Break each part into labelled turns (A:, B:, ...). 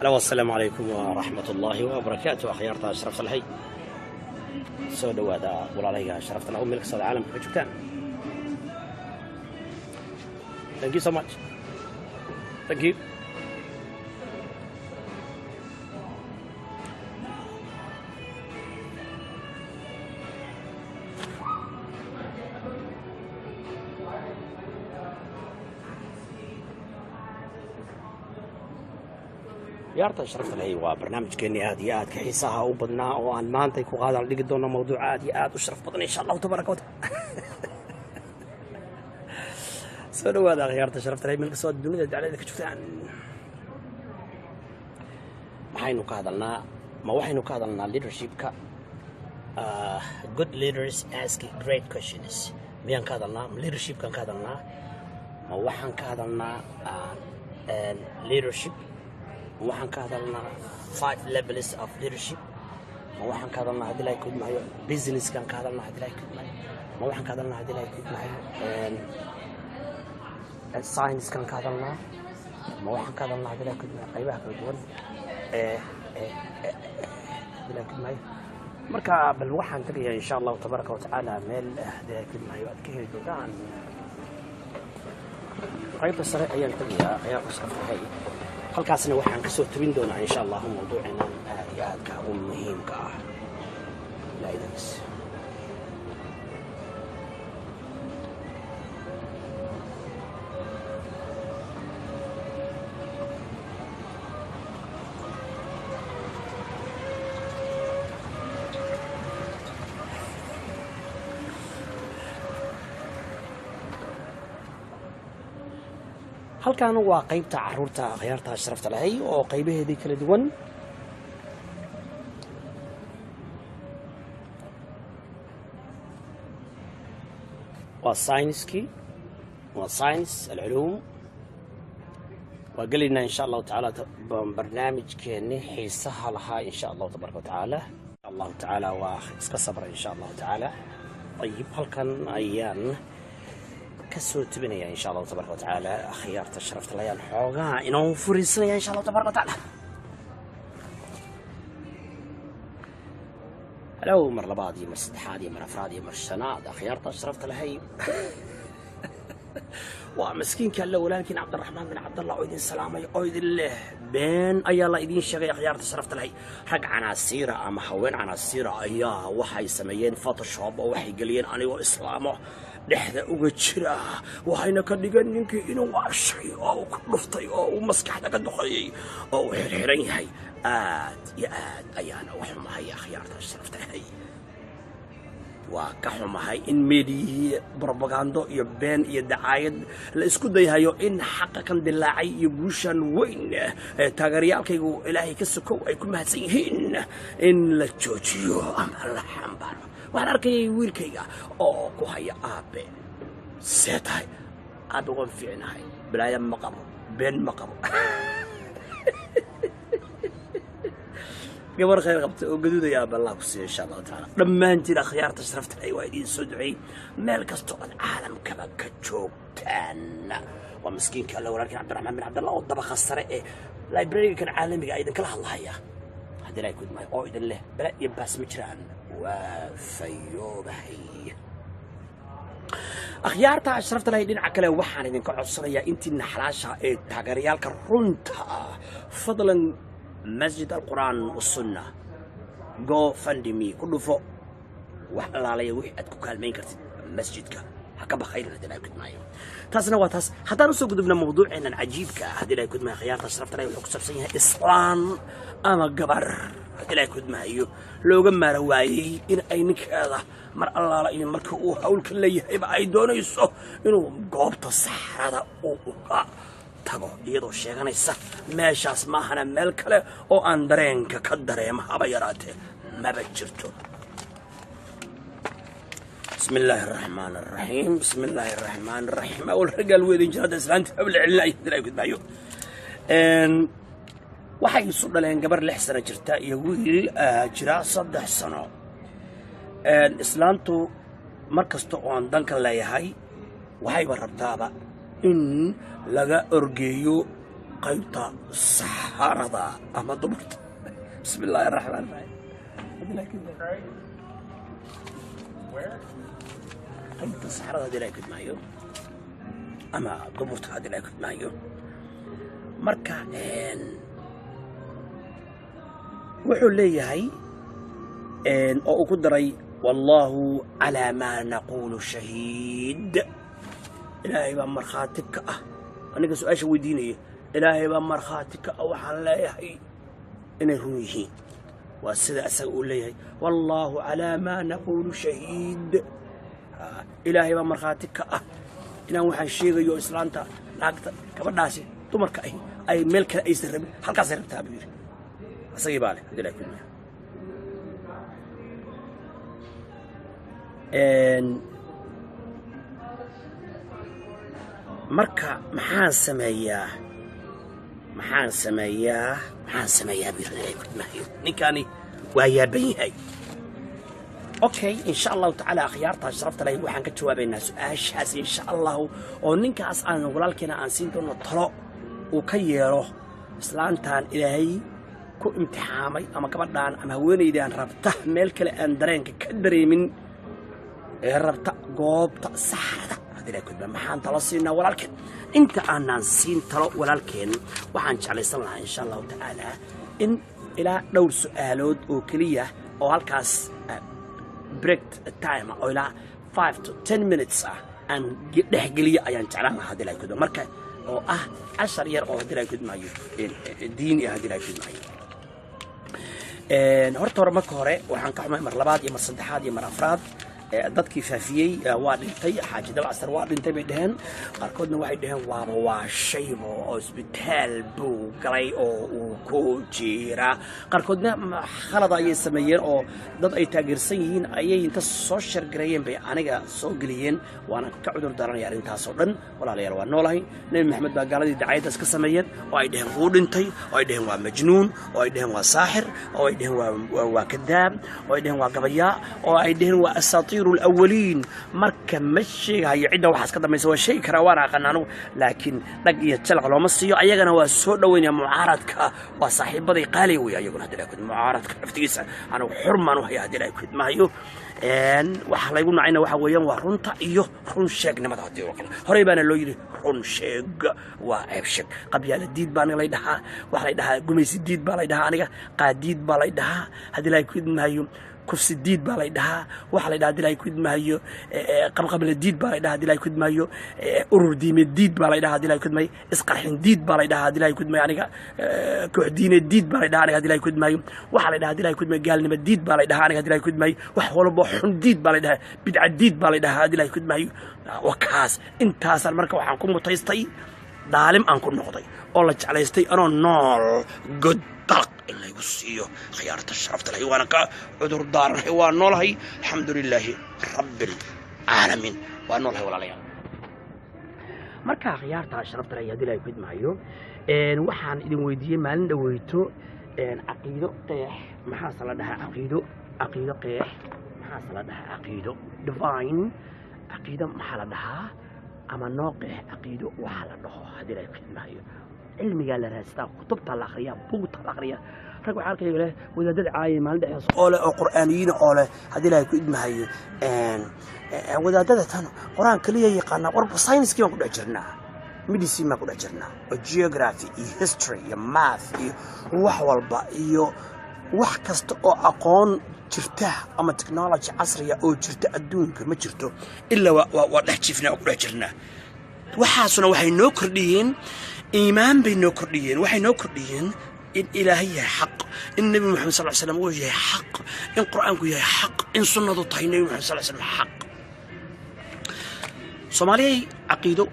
A: هلا والسلام عليكم ورحمة الله وبركاته. أخيارتا شرفت الحي سو دوادا ولا ليها شرفت الأم ملك صد العالم في جبتان. Thank you so much. Thank you. يارتا شرفت الحي وبرنامج كني آدي آد كحيسها وبدنا وأن ما أنت يكون هذا اللي قدونا موضوع آدي آد وشرف بدنا إن شاء الله تبارك وتعالى. سو هذا غيرت شرفت الحي من قصة الدنيا دعالي ذاك شفتان. محينو كهذلنا ما وحينو كهذلنا leadership كا good leaders ask great questions. ميان كهذلنا leadership كان كهذلنا ما وحن كهذلنا leadership waxaan ka hadalnaa 5 levels of leadership ma waxaan ka hadalnaa hadii ay ku maayo business kan ka hadalnaa hadii ay ku maayo ma waxaan ka hadalnaa hadii ay ku maayo science kan ka hadalnaa ma waxaan ka hadalnaa hadii ay ku maayo qaybaha kala duwan hadii ay ku maayo marka bal waxaan tagayaa insha Allah tabaaraka wa ta'ala meel hadii ay ku maayo aad ka heli doontaan qaybta sare ayaan tagayaa ayaa ku safray halkaasna waxaan ka soo tabin doonaa insha Allah mawduucina aadka u muhiimka ah la idins halkaan waa qaybta caruurta khiyaarta sharafta lahay oo qaybaheedii kala duwan waa science العلوم وقلنا إن شاء الله تعالى برنامج كأنه حيصها لها إن شاء الله تبارك وتعالى الله تعالى واسك صبر إن شاء الله تعالى. طيب halkan ayaan كسو تبني إن شاء الله تبارك وتعالى خيار تشرفت ليان حوغا إنه فريسنا إن شاء الله تبارك وتعالى. لو مر لبادي مر سدحادي مر أفرادي مر الشناد خيار تشرفت لهي ومسكين كان له ولكن عبد الرحمن بن عبد الله أيدين السلام أيدين الله بين أي الله أيدين شقي خيار تشرفت لهي حق عناصير أما حوين عناصير أياه وحي سميين فوتوشوب وحي قليين أنا وإسلامه dhexda uga jira waxayna ka dhigan ninkii inuu waashay oo ku dhuftay oo maskaxda ka duqayay oo xirxiran yahay aad ya aad ayaana wax xumahay akhyaarta sharaftahay waa ka xumahay in media propaganda iyo been iyo dacaayad la isku dayayo in xaqa kan dilaacay iyo guushan weyn taageerayaalkaygu ilaahay ka sokow ay ku mahadsan yihiin in la joojiyo ama la xambaro. waxaan arkayay wiilkayga oo ku haya aabe seetahay aad uga fiicnahay bilaaya ma qabo been ma qabo gabar khayr qabta oo gaduudaya Allah ku siiyo insha Allah taala. dhammaantiin akhyaarta sharafta ay waa idin soo ducay meel kasto oo caalamka ka joogtaan waa miskiinka alla walaalkii Cabdiraxmaan bin Cabdallah oo dabaqa sare ee library-ga caalamiga ay idin kala hadlaaya hadii ay ku dhimay oo idin leh bala iyo baas ma jiraan وفيوبهي أخيارتا أشرفت لها دين عكلا وحان إذن كعصرية إنتي نحلاشا تاقريالك رونتا فضلا مسجد القرآن والسنة جو فندمي كله فوق وحلا علي وحد كوكالمين كرت مسجدك هكذا خير هذا لا يكون معي تاسنا وتاس حتى نسوق دبنا موضوع إن عجيبك هذا لا يكون معي خيارتا أشرفت لها وحكسب سيها إسلام أما قبر هذا لا يكون معي لو جمع رواي إن أينك هذا مر الله لا إن مركو حول كل يبقى أيدونه يسوع إنه قابط الصحراء أو تبو يدو شيئا يسا ما شاس ما هنا ملكله أو أندرين كقدره ما بيراته ما بجرته. بسم الله الرحمن الرحيم بسم الله الرحمن الرحيم أول رجال ويدين جهاد إسلامت قبل الله يدري يقول بايو waxay soo dhaleen gabar 6 sano jirta iyo wiil jira 3 sano islaantu markasto oo aan danka leeyahay waxay rabtaaba in laga orgeeyo qaybta saxarada ama dumarta. Bismillaahi raxmaani raxiim. qaybta saxarada haddii la kidmaayo ama dumarta haddii la kidmaayo. marka wuxuu leeyahay oo uu ku daray wallahu calaa maa naquulu shahiid. ilaahay baa markhaati ka ah. aniga su-aasha weydiinaya ilaahay baa markhaati ka ah waxaan leeyahay inay run yihiin. waa sida asaga uu leeyahay wallahu calaa maa naquulu shahiid. ilaahay baa markhaati ka ah inaan waxaan sheegayo islaanta naagta gabadhaasi dumarka ahi ay meel kale aysan rabin halkaasay rabtaa buu yidhi. asagii baa leh haddii la kulmiyo. marka maxaan sameeyaa biirada kudmaayo. ninkani waa yaaban yahay. okay insha allahu tacaala akhyaarta sharafta leh waxaan ka jawaabaynaa su-aashaas insha allahu oo ninkaas aan walaalkeena aan siin doono talo uu ka yeelo islaantan ilaahay ku imtixaamay ama gabadhaan ama haweenaydaan rabta meel kale aan dareenka ka dareemin ee rabta goobta saxrada. maxaan talo siinaa walaalkeen? inta aanaan siin talo walaalkeen waxaan jeclaysan lahaa insha allahu tacaala in ilaa dhowr su'aalood oo keliya oo halkaas break time oo ilaa 5 to 10 minutes aan dhexgeliyo ayaan jeclaan lahaa haddii la kudmo. marka oo ah 10 yar oo haddii la kudmaayo diin iyo haddii la kudmaayo. horta hore marka hore waxaan ka xumay mar labaad iyo mar saddexaad iyo mar afraad dadkii faafiyey waa dhintay. xaaji dabacasar waa dhintay bay dhaheen. qaarkoodna waxay dhaheen waaba waa shaybo oo isbitaal buu galay oo uu ku jiraa. qaarkoodna khalad ayay sameeyeen oo dad ay taageersan yihiin ayay inta soo shargareeyeen bay aniga soo geliyeen. waana ka cudur daaranaya arrintaasoo dhan. walaalayaal waa noolahay. nebi maxamed baa gaaladii dacayadaas ka sameeyeen oo ay dhaheen wuu dhintay, oo ay dhaheen waa majnuun, oo ay dhaheen waa saaxir, oo ay dhaheen waa kadaab, oo ay dhaheen waa gabayaa, oo ay dhaheen waa asaatiir الأولين. marka ma sheegayo cidda waxaas ka dambaysa waa shay kara waan aqaanaanu laakiin dhag iyo jalaq looma siiyo. ayagana waa soo dhaweynaya mucaaradka waa saaxiibaday qaali way ayaguna haddii la kudmo. mucaaradka naftigiisa anigu xurmaan u haya haddii la kudmaayo. waxa laygu nacayna waxa weeyaan waa runta iyo run sheegnimada. haddii oo kale horey baana loo yidhi run sheeg waa ceeb sheeg. qabyaala diid baa aniga lay dhahaa. waxa lay dhahaa gumaysi diid baa lay dhahaa. aniga qaadiid baa lay dhahaa haddii la kudmaayo. kufsi diid baa lay dhahaa. waxa lay dhahaa haddii la kudmaayo qabqabla diid baa lay dhahaa haddii la kudmaayo. urur diimeed diid baa lay dhahaa haddii la kudmaayo. isqarxin diid baa lay dhahaa haddii la kudmaayo. aniga koox diineed diid baa lay dhahaa aniga haddii la kudmaayo. waxa lay dhahaa haddii la kudmaayo gaalnimo diid baa lay dhahaa aniga haddii la kudmaayo. wax walba xun diid baa lay dhahaa. bidca diid baa lay dhahaa haddii la kudmaayo. wakaas intaasaan marka waxaan ku mutaystay daalim aan ku noqday oo la jeclaystay anoo nool god dalq in laygu siiyo khiyaarta sharafta leh. waana ka cudur daaranahay. waa noolahay alxamdulilaahi rabbil caalamiin. waa noolahay walaalayaal. marka khiyaarta sharafta leh haddii la kudmaayo waxaan idin weydiiyey maalin dhaweyto caqiido qeex maxaase la dhahaa caqiido qeex maxaase la dhahaa caqiido divine caqiido maxaa la dhahaa ama noo qeex caqiido waxaa la dhaho haddii la kudmaayo. cilmigaa la raastaa kutubta la akhriyaa buugta la akhriyaa. rag waxaa arkaya leh wadaadada caayay maalin dhexdaas oo leh oo qur'aaniyiin oo leh haddii la kudmaayo wadaadada tan qur'aan kaliya yaqaanaa. warba sayniskii baan ku dhex jirnaa. medicine baan ku dhex jirnaa oo geography iyo history iyo math iyo wax walba iyo wax kasta oo aqoon jirta ama technology casriya oo jirta adduunka ma jirto ilaa waa dhex jifnaa oo ku dhex jirnaa. waxaasuna waxay noo kordhiyeen iimaan bay noo kordhiyeen. waxay noo kordhiyeen in ilaahay yahay xaq, in nebi moxamed sal slam uu yahay xaq, in qur'aanku yahay xaq, in sunnadu tahay nebi moxamed sal slam xaq. soomaaliyay caqiido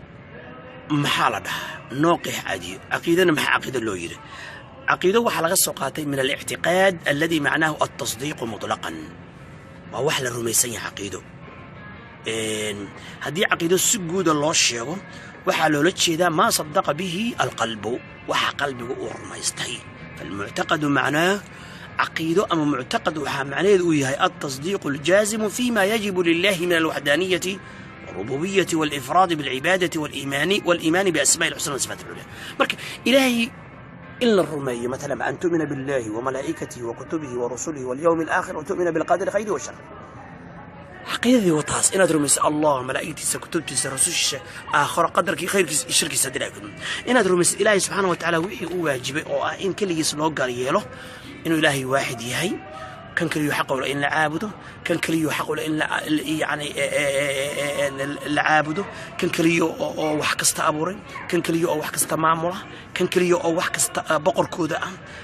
A: maxaa la dhahaa? noo qeex caadiyo. caqiidana maxaa caqiido loo yidhi? caqiido waxaa laga soo qaatay min alictiqaad alladii macnaahu altasdiiqu muطlaqan. waa wax la rumaysan yahay caqiido. haddii caqiido si guuda loo sheego waxaa loola jeedaa maa sadaqa bihi alqalbu waxa qalbigu uu rumaystay. falmuctaqadu macnaa caqiido ama muctaqad waxaa macnaheedu uu yahay altasdiiqu aljaasimu fima yajibu lilahi min alwaxdaaniyati الربوبية والإفراد بالعبادة والإيمان بأسماء الحسنى وصفات العلى. مرك إلهي إلا الرمي مثلا أن تؤمن بالله وملائكته وكتبه ورسله واليوم الآخر وتؤمن بالقدر خيره وشره. حقيقي وطاس إن درمس الله ملائكته كتبته رسوله آخر قدرك خيرك شرك صدركم إن درمس إلهي سبحانه وتعالى وحي واجب أو إن كل يسلو قال إنه إلهي واحد يهي كان كليو حقه لإن لعابده كان كليو حقه لإن يعني لعابده كان كليو أو وحكست أبوري كان كليو أو وحكست معمرة كان كليو أو وحكست بقر كودا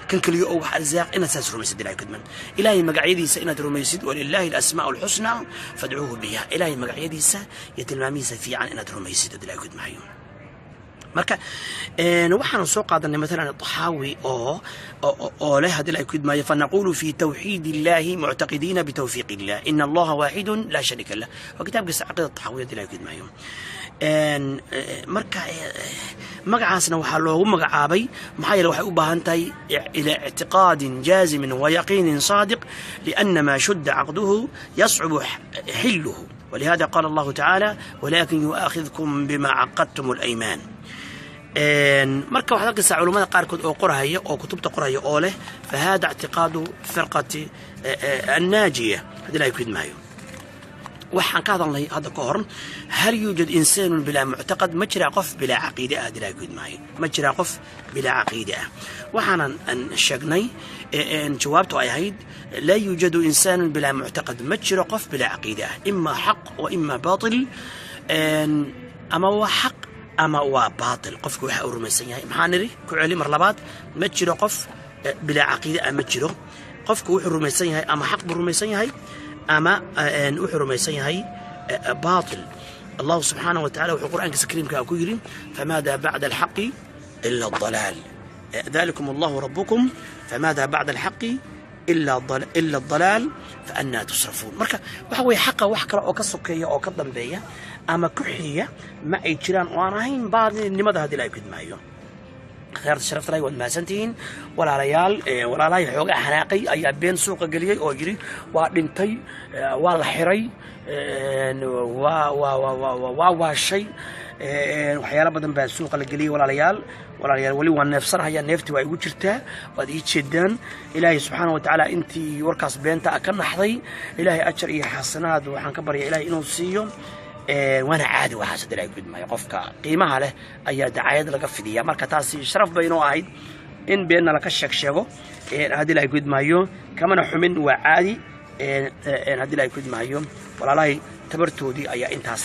A: كان كليو أو وحرزاق إن أساس رميسد إلهي كدمن إلهي مقعيدي سإنة رميسد ولله الأسماء الحسنى فادعوه بها إلهي مقعيدي سا يتلماميس في عن إنة رميسد إلهي كدمن marka waxaan soo qaadanay مثلا الطحاوي او له هذا الاكيد ما فنقول في توحيد الله معتقدين بتوفيق الله ان الله واحد لا شريك له وكتاب قصه عقيده الطحاوي هذا الاكيد ما marka magacaasna waxa loogu magacaabay maxay waxay u baahan tahay ila i'tiqad jazim wa yaqin sadiq لان ما شد عقده يصعب حله ولهذا قال الله تعالى ولكن يؤاخذكم بما عقدتم الايمان marka waxa ka saac culimada qaar kood oo qorahaya oo kutubta qorahaya oo leh fahada i'tiqadu firqati an-najiya hadii ay ku idmaayo waxaan ka hadalnay hadda ka hor hal yujad insaan bila mu'taqad ma jira qof bila aqeeda hadii ay ku idmaayo ma jira qof bila aqeeda waxaan sheegnay jawaabtu ay ahayd la yujad insaan bila mu'taqad ma jira qof bila aqeeda imma haqq wa imma batil ama wa haqq أما وباطل قف وح أورمسينه محانري كعلي مرلبات ما تجرو قف بلا عقيدة أما تجرو قف وح أورمسينه أما حق برمسينه أما أن وح أورمسينه باطل الله سبحانه وتعالى وحي القرآن كسكريم كأكويرين فماذا بعد الحق إلا الضلال ذلكم الله ربكم فماذا بعد الحق إلا الضلال فأنا تصرفون مركا وحوي حقا وحكرا أو كسكية أو كضنبية أما كحية ما أي جيران وأناهين بعض لماذا هذه لا يكد معي خيار الشرف راي وما سنتين ولا ريال ولا لا يحوق حناقي أي بين سوق قليل أو جري وبنتي ولا حري وشيء وحيالا بدن بaa suuqa la galiyay walaalayaal wali waan neefsanahay neefti way ugu jirtaa wad ii jeedaan ilaahay subhanahu wa ta'ala intii warkaas beenta ka naxday ilaahay ajar iyo xasanaad waxaan ka baryaa ilaahay inuu siiyo wana caadi waxa sadalay gudmay qofka qiimaha leh ayaa dacaayad laga fidiyaa marka taasi sharaf bay inoo ahayd in beenna la ka sheego hadii la gudmayo kamana xumin waa caadi hadii la gudmayo walaalahay tabartoodii ayaa intaas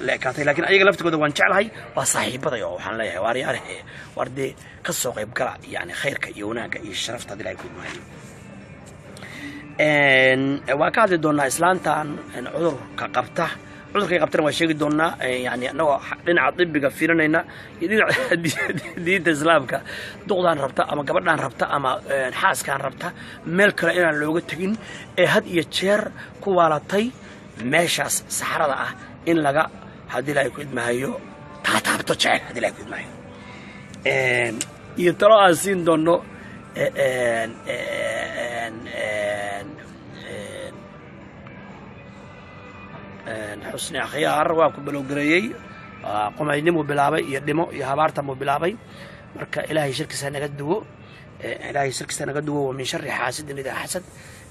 A: la ekaatay laakiin ayaga laftigooda waan jeclahay waa saaxiibada oo waxaan leeyahay waariyare warde ka soo qayb gala yani khayrka iyo wanaagga iyo sharafta dilay ku maayo waa ka hadli doonaa islaantan cudurka qabta cudurka qabtana waa sheegi doonaa yani anagoo dhinaca dibbiga fiirinayna dhinaca diinta islaamka duqdaan rabta ama gabadhaan rabta ama xaaskaan rabta meel kale inaan looga tagin ee had iyo jeer ku waalatay meeshaas saxarada ah in laga hadii la ku idmaayo taabto jecel hadii la ku idmaayo iyo talo aan siin doono xusni akhiyaar waa ku balowgareeyay qomaynimo bilaabay iyo dhimo iyo habaarta mo bilaabay marka ilaahay shirkiisa naga duwo ilaahay shirkiisa naga duwo min sharri xaasidin ida xasad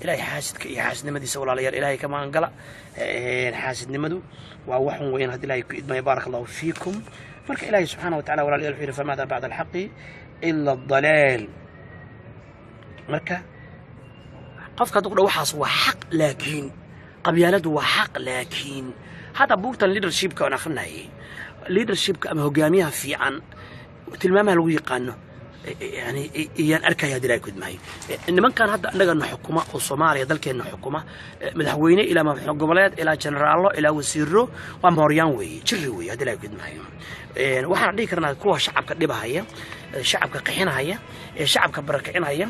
A: إلهي حاسدك يا حاسد نمدي سوى الله يا إلهي كمان قلع حاسد نمدو ووحن وين هذا إلهي ما يبارك الله فيكم فرك إلهي سبحانه وتعالى ولا يلفين فماذا بعد الحق إلا الضلال مركا قفك تقول وحص وحق لكن قبيلته وحق لكن هذا بوقت الليدرشيب كنا خلنا إيه الليدرشيب كأم هو جاميها في عن تلمامها الويقانه يعني يان أركي هذه لا يكون معي إن من كان هذا نجنا حكومة الصومالية ذلك إنه حكومة مدحوينه إلى ما حكومات إلى جنرالله إلى وزيره وموريانوي تشروي هذه لا يكون معي وحنا ذكرنا كوه شعب كذبها هي شعب كقحينها هي شعب كبركعينها هي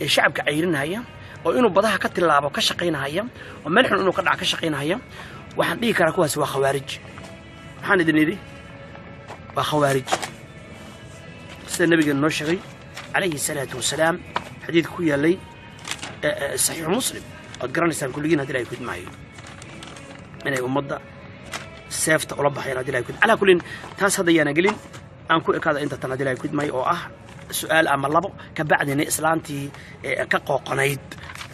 A: شعب كعيرينها هي وإنه بدها كتلعب وكشقينها هي ومنحن إنه قطع كشقينها هي وحنا ذكرنا كوه سوا خوارج حنا دنيري وخوارج النبي النشري عليه الصلاة والسلام حديث كويا لي صحيح مسلم أقرأ نسان كلين هذا لا يكون معي من أي مدة seefta ula baxayan haddii ilahay calaa kullin taas hadda yaana gelin aan ku ekaada inta tan haddii ilahay kudmay oo ah su'aal ama labo ka bacdina islaantii ka qooqanayd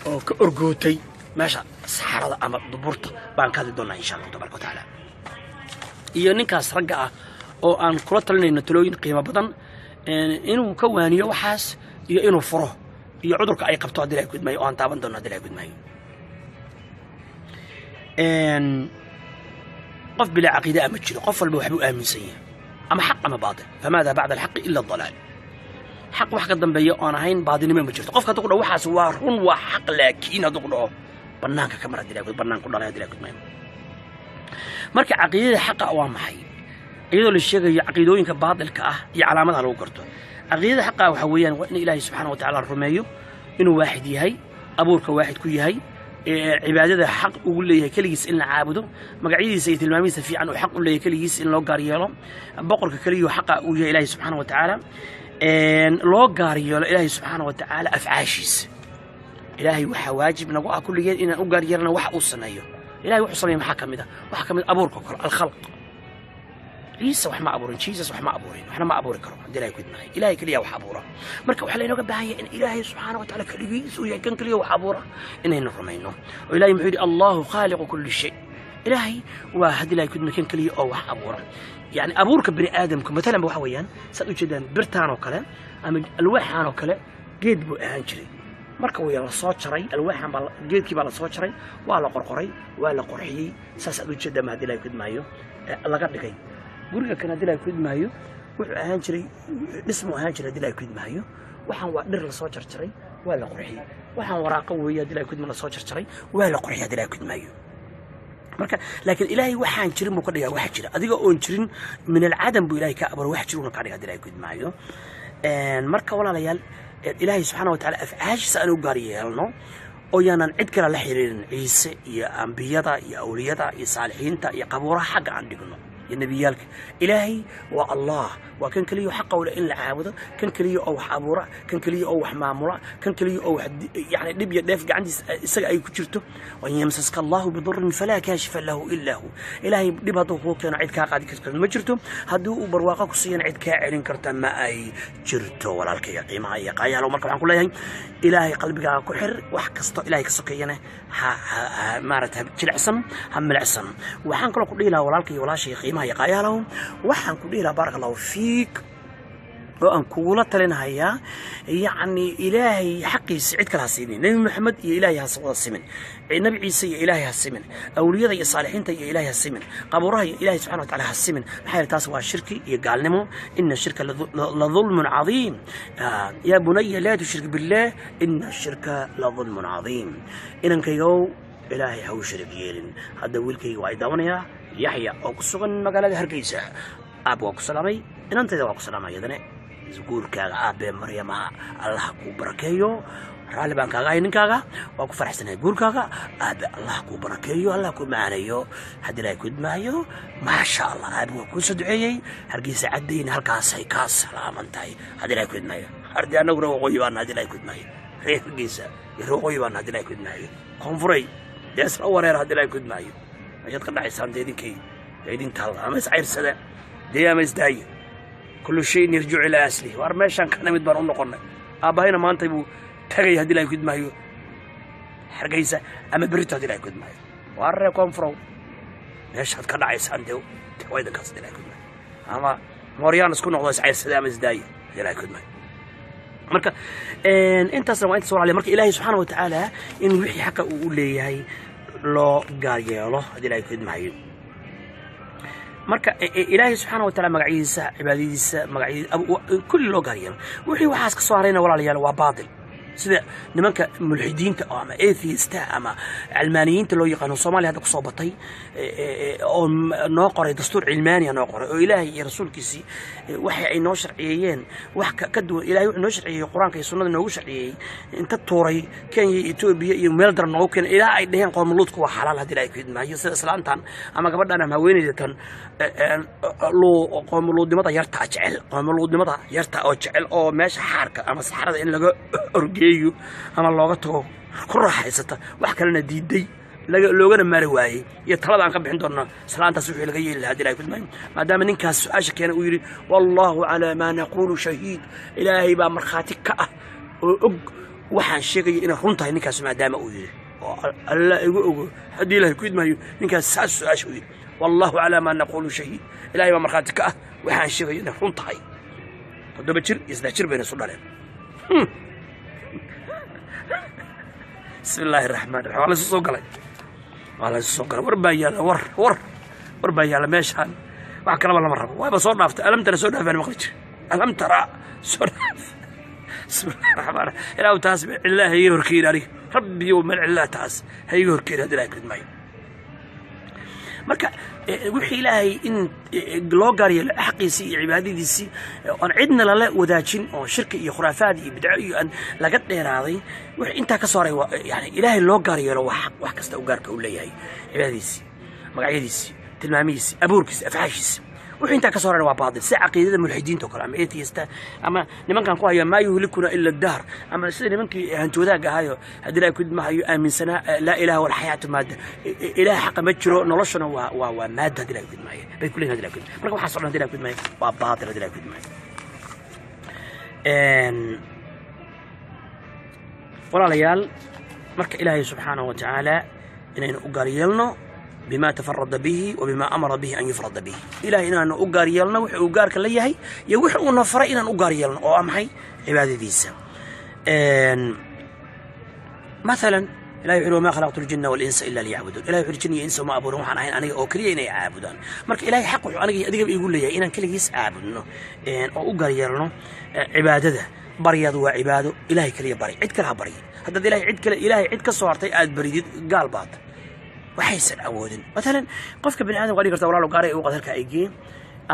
A: oo ka orgootay meesha saxarada ama duburta baan ka hadli doonaa insha allahu tabaraka watacaala iyo ninkaas ragga ah oo aan kula talinayno talooyin qiimo badan inuu ka waaniyo waxaas iyo inuu furo iyo cudurka ay qabto haddii ilahay kudmay oo aan taaban doono haddii ilahay kudmay قف بلا عقيدة أما تشيله قف البوحبو آمن سيء أما حق أما باطل فماذا بعد الحق إلا الضلال حق وحق الضنبية أنا هين بعدين ما مجرد قف كتقول وحاس وارون وحق لكن هتقول بنانك كاميرا دلائك بنانك كلها دلائك مركي عقيدة حق أوام حي أيضا للشيء عقيدوين كباطل كأه هي علامتها لو قرته عقيدة حق وحويا وإن إلهي سبحانه وتعالى الرميو إنه واحد يهي أبورك واحد كي يهي عبادة حق وقول لي كليس إن عابده مقعدي سيد الماميس في عنه حق ولا كليس إن لو قاريله بقرك كليه حق وجه إلهي سبحانه وتعالى إن لو قاريله إلهي سبحانه وتعالى أفعاشيس إلهي وحواجب نقول كل جيل إن أقاريلنا وحقصنايو إلهي وحصني محكم ده وحكم أبورك الخلق عيسى وحما أبورين جيسس وحما أبورين وحنا ما أبورك رب عند إلهي كود معي إلهي كليه وحبورة مركب وحلا نقول بهاي إن إلهي سبحانه وتعالى كليه ويا كان كليه وحبورة إنه نرمينه وإلهي محيد الله خالق كل شيء إلهي وهدي إلهي كود مكان كليه أو وحبورة يعني أبورك بني آدم مثلا بوحويان سألوا جدا برتان وكلا أما الواحد وكلا جيد بأنجري marka uu yara soo jaray alwaaxan baa geedkii baa la soo jaray waa la qorqoray waa la qorxiyay saas aad u jeedaa ma hadii la kudmaayo laga dhigay guriga kan hadii la kudmaayo wuxuu ahaan jiray dhismo ahaan jiray hadii la kudmaayo waxaan waa dhir la soo jarjaray waa la qorxiyay waxaan waraaqo weeye hadii la kudmaayo la soo jarjaray waa la qorxiyay hadii la kudmaayo marka laakiin ilaahay waxaan jirin buu ka dhigaa waxa jira adiga oon jirin min al-adam buu ilaahay ka abar wax jiruuna ka dhigaa hadii la kudmaayo marka walaalayaal إلهي سبحانه وتعالى أفعاش سألوا قاريالنا ويانا عد كلا لحيرين عيسى يا أنبياء يا أولياء يا صالحين يا قبورة حق عندنا يا نبيالك إلهي والله وكان كليه حقه ولا إلا عابده كان كليه أو حابورة كان كليه أو حمامورة كان كليه أو يعني نبي دافق عندي سجى أي كشرته وإن يمسسك الله بضر فلا كاشف له إلا هو إلهي نبضه هو كان عيد كاقد كسر ما جرته هدو برواقك صيان عيد كاعلين كرت ما أي جرته ولا الكي قيمة أي قايا لو مركب عن كلها إلهي قلبك كحر وحكسته إلهي كسكينه مارتها جلعسم هم العسم وحن كل قليلا ولا الكي ولا شيء قيمة أي قايا لهم وحن قليلا بارك الله فيك وأن كولا تلنهايا يعني إلهي حقي سعيد كلها سيمين نبي محمد يا إلهي هالصلاة السمن النبي عيسى يا إلهي هالسمن أولياء يا صالحين يا إلهي هالسمن قبورها يا إلهي سبحانه وتعالى هالسمن محل تاسوا الشرك يقال نمو إن الشرك لظلم عظيم يا بني لا تشرك بالله إن الشرك لظلم عظيم إن كيو إلهي هو شرك يلين هذا ويلكي وايدونيا يحيى أو كسرن مقالة هرقيسة أبو كسلامي إن أنت ذا كسلامي يدنا زقول كاغا أبي مريم الله كو بركيو رالي بان كاغا ينين كاغا وكو فرحسنا يقول كاغا أبي الله كو بركيو الله كو معانيو هادي لا يكود معيو ما شاء الله أبي وكو سدعيي هرقيسة عدين هالكاسي كاس سلام انتهي هادي لا يكود معيو هردي أنا أقول غيبان هادي لا يكود معيو هرقيسة يرو غيبان هادي لا يكود معيو كونفري يسرى ورير هادي لا يكود معيو أجد قلنا عيسان ديدين كي ديدين تال أما سعير سدا دي أما إزداي كل شيء يرجع إلى أصله وارمشان كان مدبر نقولنا أباهنا ما أنتبو تغي هدي لا يكود مايو حرقيسة أما بريت هدي لا يكود مايو وارا كونفرو ليش هاد كان عيسان ديو توايد كاس هدي لا يكود مايو أما موريان سكون الله سعير سدا أما إزداي هدي لا يكود مايو marka intaas waa inta soo raali marka ilaahay subhanahu wa ta'ala in wixii xaq uu leeyahay loo gaar yeelo hadii la yidhi maayo marka ilaahay subhanahu wa ta'ala magaciisa cibaadadiisa magaciisa kulli loo gaar yeelo wixii waxaas ka soo harayna walaalayaal waa baadil sida nimanka mulxidiinta ama atheist ama almaaniyiinta loo yaqaan Soomaaliya hadda ku soo batay oo noo qoray dastuur cilmaani noo qoray oo ilaahay iyo rasuulkiisi waxa ay noo sharciyeeyeen wax ka duwan ilaahay wuxuu noo sharciyeeyay quraanka iyo sunnada noogu sharciyeeyay inta tuuray Kenya iyo Ethiopia iyo meel dar noogu keen ilaa ay dhaheen qoomuluudku waa xalaal hadii ay fiidmaayo sida islaantan ama gabadhan ama haweeneydan loo qoomuluudnimada yarta jecel qoomuluudnimada yarta oo jecel oo meesha xaarka ama saxarada in laga orgeeyo ama looga tago ku raaxaysata wax kalena diiday loogana maari waayey iyo talada aan ka bixin doonno islaantaas wixii laga yeeli lahaa hadii ilaahay kudmaayo maadaama ninkaas su-aasha keena uu yidhi wallaahu calaa maa naquulu shahiid ilaahay baa markhaati ka ah oo og waxaan sheegaya inay run tahay ninkaas maadaama uu yidhi oo alla igu ogo haddii ilaahay kudmaayo ninkaas saas su-aasha uu yidhi wallaahu calaa maa naquulu shahiid ilaahay baa markhaati ka ah waxaan sheegaya inay run tahay 7 jir iyo 3 jir bayna isu dhaleen بسم الله الرحمن الرحيم والله سوق لي والله سوق لي وربايا وربايا ماشان wax kala wala marabo waaba soo dhaaftay alam tara soo dhaafan maqlij alam tara soo dhaaf bismillahir rahmanir rahim ilaahu taas ilaahi yorkiin ari rabbi wa mal ilaahi taas hay yorkiin hadii ay kidmay marka wixii ilaahay in loo gaariyo xaqiisi iyo cibaadadiisi aan cidna la wadaajin oo shirki iyo khuraafaad iyo bidco iyo aan laga dheeraaday wax inta ka soo reey yani ilaahay loo gaariyo wax kasta u gaarka u leeyahay cibaadadiisi magacyadiisi tilmaamihiisi abuurkiisi afcaashiisi wixii inta ka soo reey waa baadil si aqeedada mulxidiinta kale ama atheista ama nimankan ku haya ma yuhlikuna illa ad-dahr ama sida nimankii hantoodaga ahayo hadii ay kudmahayo aaminsana la ilaaha wal hayatu maada ilaaha xaq ma jiro noloshana waa maada hadii ay kudmahayo bay kulleen hadii ay kudmahayo marka waxa soo dhan hadii ay kudmahayo waa baadil hadii ay kudmahayo walaalayaal marka ilaahay subhanahu wa ta'ala inaynu u gaaryeelno بما تفرد به وبما أمر به أن يفرد به إلهي إننا أقار يلنا وحي أقار كليهي يوحي ونفر إننا أقار يلنا أو أمحي عبادة ديسا مثلا إلهي يحلو ما خلقت الجن والإنس إلا ليعبدون إلهي يحلو الجن والإنس وما أبورهم عن عين أنا أوكري إني أعبدون مرك إلهي حقه أنا أدقى يقول لي إننا كليس أعبدنا أو أقار يلنا عبادة بريض وعباده إلهي كليه بري عد كلها بري هذا إلهي عد كله إلهي عد كصورتي آد بريد قال باط waxaysan awoodin مثلا qofka bini aadam qari karta walaalo gaaray uu qadarka ay geeyeen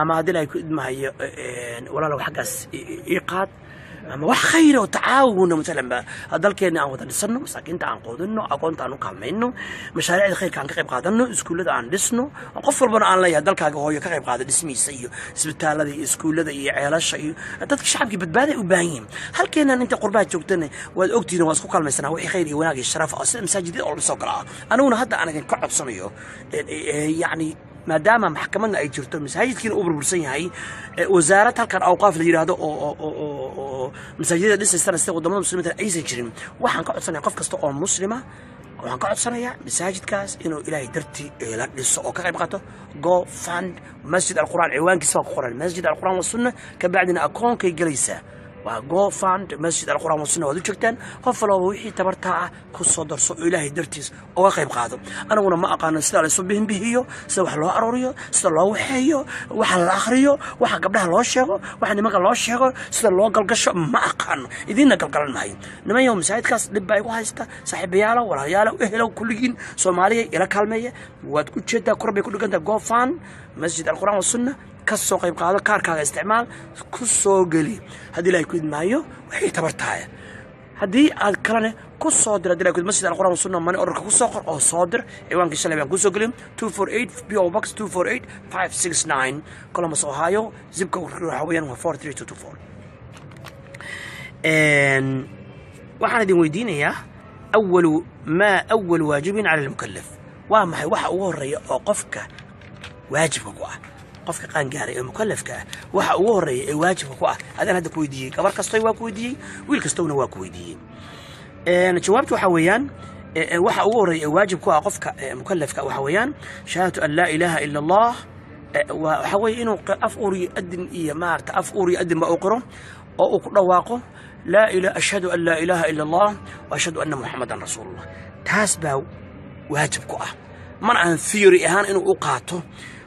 A: ama hadii ay ku idmahayo walaalo xaqas iqaad ama wax khayr oo tacaawun مثلا dalkeena aan wada dhisano masaakiinta aan qoodino aqoonta aan u kaalmayno mashaariicda khayrka aan ka qayb qaadano iskuulada aan dhisno qof walbana aan leeyahay dalkaaga hooyo ka qayb qaado dhismiisa iyo isbitaalada iyo iskuulada iyo ceelasha iyo dadka shacabka badbaado u baahan yihiin halkeena inta qurbaad joogtana waad ogtiina waa isku kaalmaysanaa wixii khayr iyo wanaag iyo sharaf oo sida masaajidada oo soo galaa anaguna hadda anaga ka codsanayo yani maadaama maxkamadna ay jirto masaajidkiina uu burbursan yahay wasaaradda halkan awqaaf la yiraahdo oo masaajidada dhisaysan sida wadamada muslimiinta aysan jirin waxaan ka codsanayaa qof kasta oo muslima waxaan ka codsanayaa masaajidkaas inuu ilaahay dartii la dhiso oo ka qayb qaato go fund masjid al-Qur'an ciwaankiisa waa ku qoran masjid al-Qur'an wa sunna ka bacdina akoonkay galaysaa وجو فاند مسجد القرآن والسنة وذو شكتان قفلوا وحي تبرتاع كصدر سو إلهي درتيس أو غيب قادم أنا ولا ما أقان استعلى سبهم بهيو سوى الله أروريو سوى الله وحيو وحل الآخريو وح قبلها الله شيء وح نمك الله شيء سوى الله قل قش ما أقان إذن قل قل الماي نما يوم سعيد كاس لباي وهايستا صاحب يالا ولا يالا وإهلا وكلين سومالية إلى كلمية وتقول شدة قرب كل جندا جو فان مسجد القرآن والسنة كسو قيب قاعدة كاركا استعمال كسو قلي هذه لا يكون معي وحي تبرتها هذه الكلام كسو صادر هذه لا يكون مسجد القرآن والسنة من أورك كسو قر أو صادر إيوان كيسلا بيان كسو قليم 248 PO Box 248 569 كولومبوس أوهايو زب كود حواليا 43224 وحنا دي ويدين يا أول واجب على المكلف وما هي واحد وري أوقفك واجب وقوع qofka qaan gaaray ee mukallafka waxa uu horeeyay ee waajibka ku ah adan hadda ku weydiiyay gabar kasta waa ku weydiiyay wiil kastana waa ku weydiiyay jawaabtu waxa weeyaan waxa uu horeeyay ee waajib ku ah qofka mukallafka waxa weeyaan shahadatu an la ilaha illa allah waxa weey inuu af uri adin iyo maarta af uri adin ma qoro oo uu ku dhawaaqo la ilaha ashhadu an la ilaha illa allah wa ashhadu anna muhammadan rasuulullah taas baa waajib ku ah man aan theory ahaan inuu u qaato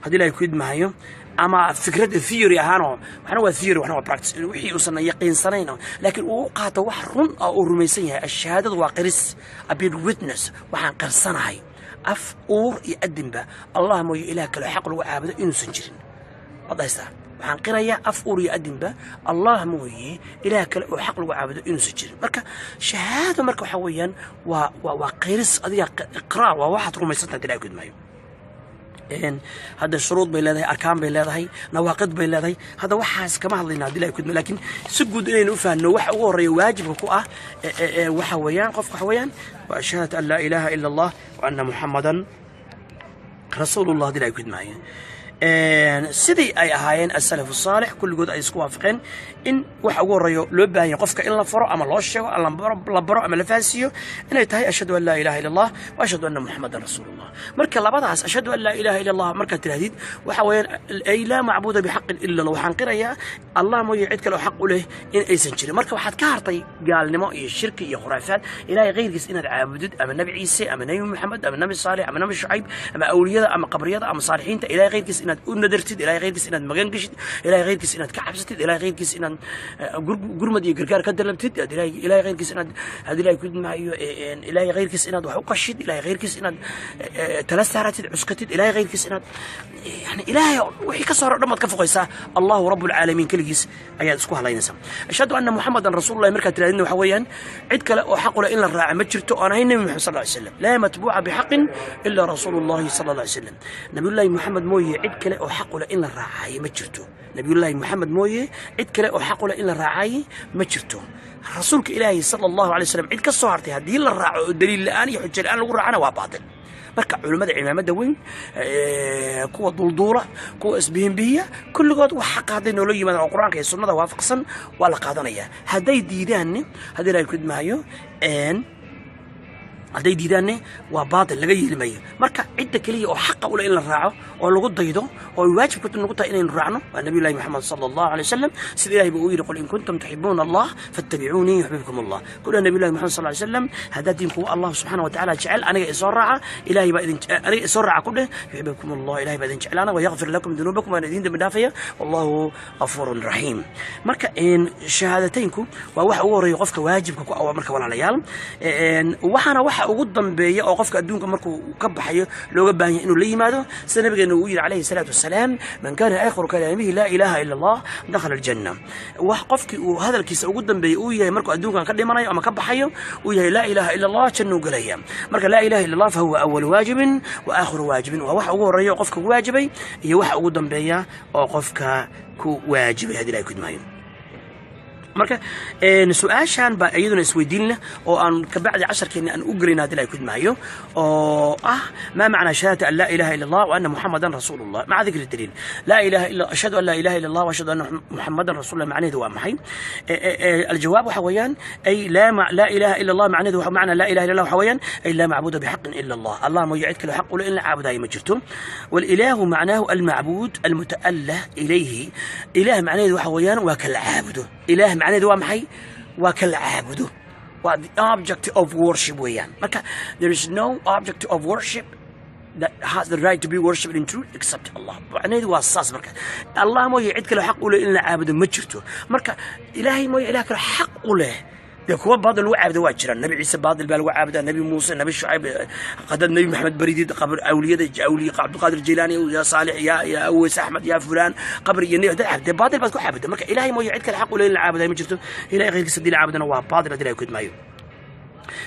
A: هذه لا يكيد معايا أما فكرة الثيوري هانو وحنا هو الثيوري وحنا هو براكتس وحي وصلنا يقين صنينا لكن وقعت وحرم أو رميسية الشهادة وقرس أبين ويتنس وحن قرصنا هاي أف أور يقدم به الله ما يلاك له حق له عابد إنه سنجرين الله يستاهل وحن قرايا أف أور يقدم به الله ما يلاك له حق له عابد إنه سنجرين مركا شهادة مركا حويا وقرس هذه إقرار وواحد رميساتنا تلاقي معي هذا الشروط بيلاده أركان بيلاده نواقض بيلاده هذا وحاس كما هذينا دلائل كده لكن سجود إلى نفهم وح أوري واجب وكوة وحويان قف حويان وأشهد أن لا إله إلا الله وأن محمدا رسول الله دلائل كده معي sidii ay ahaayeen as-salaf as-salih kulligood ay isku waafaqeen in wax ugu horeeyo loo baahan yahay qofka in la faro ama loo sheego la baro ama la faasiyo inay tahay ashhadu an la ilaha illa allah wa ashhadu anna muhammadan rasuulullah marka labadaas ashhadu an la ilaha illa allah marka tirahdid waxa weeyaan ay la macbuuda bihaqqin illa allah waxaan qirayaa allah mooyee cid kale oo xaq u leh in aysan jirin marka waxaad ka hartay gaalnimo iyo shirki iyo khuraafaad ilaahay qeyrkiis inaad caabudid ama nabi ciise ama nabi muhammad ama nabi saalix ama nabi shucayb ama awliyada ama qabriyada ama saalixiinta ilaahay qeyrkiis inaad u nadartid ilaahay qeyrkiis inaad magan gashid ilaahay qeyrkiis inaad ka cabsatid ilaahay qeyrkiis inaad gurmad iyo gargaar ka dalabtid ilaahay qeyrkiis inaad ilaahay ku maayo ilaahay qeyrkiis inaad wax u qashid ilaahay qeyrkiis inaad tala saaratid cuskatid ilaahay qeyrkiis inaad yani ilaahay wixii ka soo dhamaad ka foqaysaa allahu rabbul alamin kaligiis ayaad isku halaynaysaa ashhadu anna muhammadan rasuulullah marka tiraadina waxa weeyaan cid kale oo xaq u leh in la raaco ma jirto oo aan ahayn nabi muhammad sallallahu alayhi wasallam la matbu'a bihaqqin illa rasuulullah sallallahu alayhi wasallam nabiyullaahi muhammad mooyee cid kale oo xaq u leh in la raacayo ma jirto nabiyullaahi muhammad mooyee cid kale oo xaq u leh in la raacayo ma jirto rasuulka ilaahi sallallahu alayhi wasallam cid ka soo hartay hadii la raaco oo daliil la'aan iyo xujo la'aan lagu raacana waa baatil marka culimada ciidamada weyn kuwa dulduula kuwa isbihinbiya kulligood wax xaq haday noo yimaadaan quraanka iyo sunnada waafaqsan waa la qaadanaya haday diidaan hadii ay ku dhimaayo haday diidaan waa baatil laga yeelimayo marka cidda kaliya oo xaq u leh in la raaco oo lagu daydo oo waajib ku noqotay inaynu raacno waa nabiyullaahi muhammad sallallahu alayhi wasallam sida ilaahay buu yiri qul in kuntum tuhibbuna allah fattabi'uni yuhibbukum allah qul nabiyullaahi muhammad sallallahu alayhi wasallam hadadinku allah subhanahu wa ta'ala jecel aniga isoo raaca ilaahay baa idin aniga isoo raaca ku dheh yuhibbukum allah ilaahay baa idin jecelaana wa yaghfir lakum dhunubakum wa idin dambi dhaafaya wallahu ghafurur rahim marka in shahaadateynku waa wax ugu horeeyo qofka waajibka ku ah marka walaalayaal waxana wax ugu dambeeya oo qofka adduunka markuu ka baxayo looga baahan yahay inuu la yimaado sida nabigeena uu yiri calayhi salaatu wasalaam man kana aakhiru kalaamihi la ilaha illa allah dakhala aljanna wax qofkii uu hadalkiisa ugu dambeeyay uu yahay markuu adduunka ka dhimanayo ama ka baxayo uu yahay la ilaha illa allah jannu galaya marka la ilaha illa allah fa huwa awwal waajibin wa aakhiru waajibin waa wax ugu horeeyo qofka ku waajibay iyo wax ugu dambeeya oo qofka ku waajibay hadii ay ku dhimaayo marka su'aashan ba ayaduna isweydiin leh oo aan ka bacdi 10keena aan u galina hadii ay ku dhimaayo oo ma macna shahada la ilaha illa allah wa anna muhammadan rasuulullah ma'a dhikr dalil la ilaha illa ashhadu an la ilaha illa allah wa ashhadu anna muhammadan rasuulullah macnaheedu waa maxay الجواب حويان أي لا إله إلا الله معنى لا إله إلا الله حويان أي لا معبود بحق إلا الله الله ما يعد كل حق إلا عابد أي مجرته والإله معناه المعبود المتأله إليه إله معناه حويان وكالعابد إله معناه دوا محي وكالعابد the object of worship ويان there is no object of worship that has the right to be worshipped in truth except Allah معناه waa saas marka Allah ma yicid kale xaq u leh in la caabudo ma jirto marka ilaahay ma ilaah kale xaq u leh kuwa baadil lagu caabudo waa jiraan nabi ciise baadil baa lagu caabudaa nabi muuse nabi shucayb qadad nabi maxamed baridid qabr awliyada awliya abdul qadir jilani ya salih ya awais ahmed ya fulan qabr iyo nabi cabdi baadil baad ku caabudaa marka ilaahay ma yicid kale xaq u leh in la caabudo ma jirto ilaahay qeyrkiisa dil caabudana waa baadil hadii ay ku dhimaayo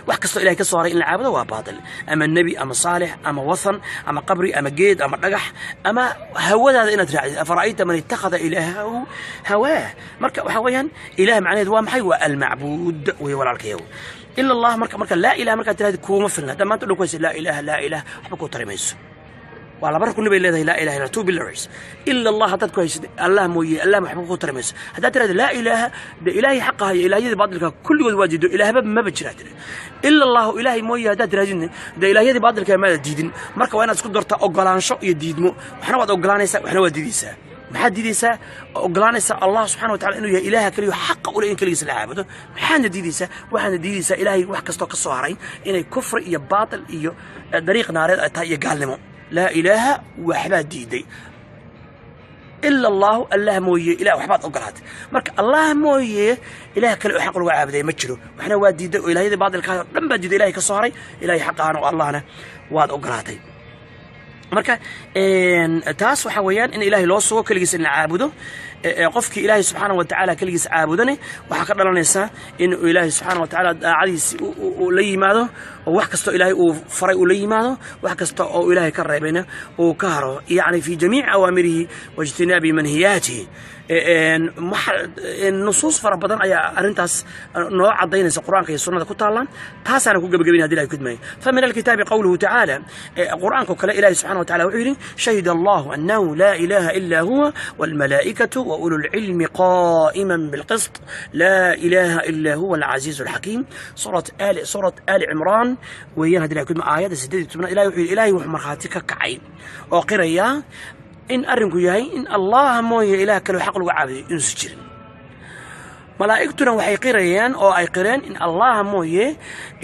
A: wax kasta ilaahay ka soo haray in la caabudo waa baatil ama nabi ama saalix ama wathan ama qabri ama geed ama dhagax ama hawadaada inaad raacid afaraayta man ittakhadha ilaahu hawa marka waxa weeyaan ilaah macnaheedu waa maxay waa al-ma'buud way walaalkayow illa allah marka la ilaha marka tiraahdo kuma filna damaantu dhulku la ilaha waxba ku tarimayso ولا بركو نبي الله لا إله إلا تو بيلرز إلا الله هذا كويس الله موي الله محبوب ترمس هذا ترى لا إله ده إلهي حقها إلهي بعض كل جود واجد إله باب ما بتشرد إلا الله إلهي موي هذا ترى ده إلهي بعض ما جديدين مركب وأنا أسكت درت أقلان شو يديد مو إحنا وقت أقلان يسا إحنا وديديسا محد ديديسا أقلان يسا الله سبحانه وتعالى إنه يا إله كليه حق ولا إن كليه سلعابده محد ديديسا واحد ديديسا إلهي واحد كستوك الصهرين إن كفر يا باطل يا طريق نار يقالمه لا إله وحبات ديدي إلا الله مويه إله وحبات أقلات مرك الله مويه إله كل حق الوعاب ذي مجره وإحنا وادي إلهي ذي بعض الكلام لما بدي إلهي كصاري إلهي حقها والله أنا واد أقلاتي marka taas waxa weeyaan in ilaahay loo soo kaligiis in la caabudo qofkii ilaahay subxaanahu wa tacaala keligiis caabudane waxaa ka dhalanaysa in ilaahay subxaanahu wa tacaala daacadiisi uu la yimaado oo wax kastoo ilaahay uu faray uu la yimaado wax kasta oo ilaahay ka reebayna uu ka haro yacni fi jamiici awaamirihi waijtinaabi manhiyaatihi nusuus fara badan ayaa arrintaas noo cadaynaysa qur-aanka iyo sunnada ku taallaan taasaana ku gebagabayn hadii ilahay kudmaayo famin alkitaabi qawluhu tacaala qur-aanka kale ilahi subxana wa tacala wuxuu yidhi shahida allahu annahu laa ilaha ila huwa walmalaa'ikatu wa ulu lcilmi qa'iman bilqist laa ilaha ila huwa alcaziizu alxakiim suurat ali cimraan weeyaan hadii ilahay kudmaayo aayadda 8 ilahi wuxuu yidhi ilahay wuxuu markhaati ka kacay oo qiraya in arrinku yahay in allah mooye ilaah kale xaq lagu caabuday inuusan jirin malaa'igtuna waxay qirayaan oo ay qireen in allah mooye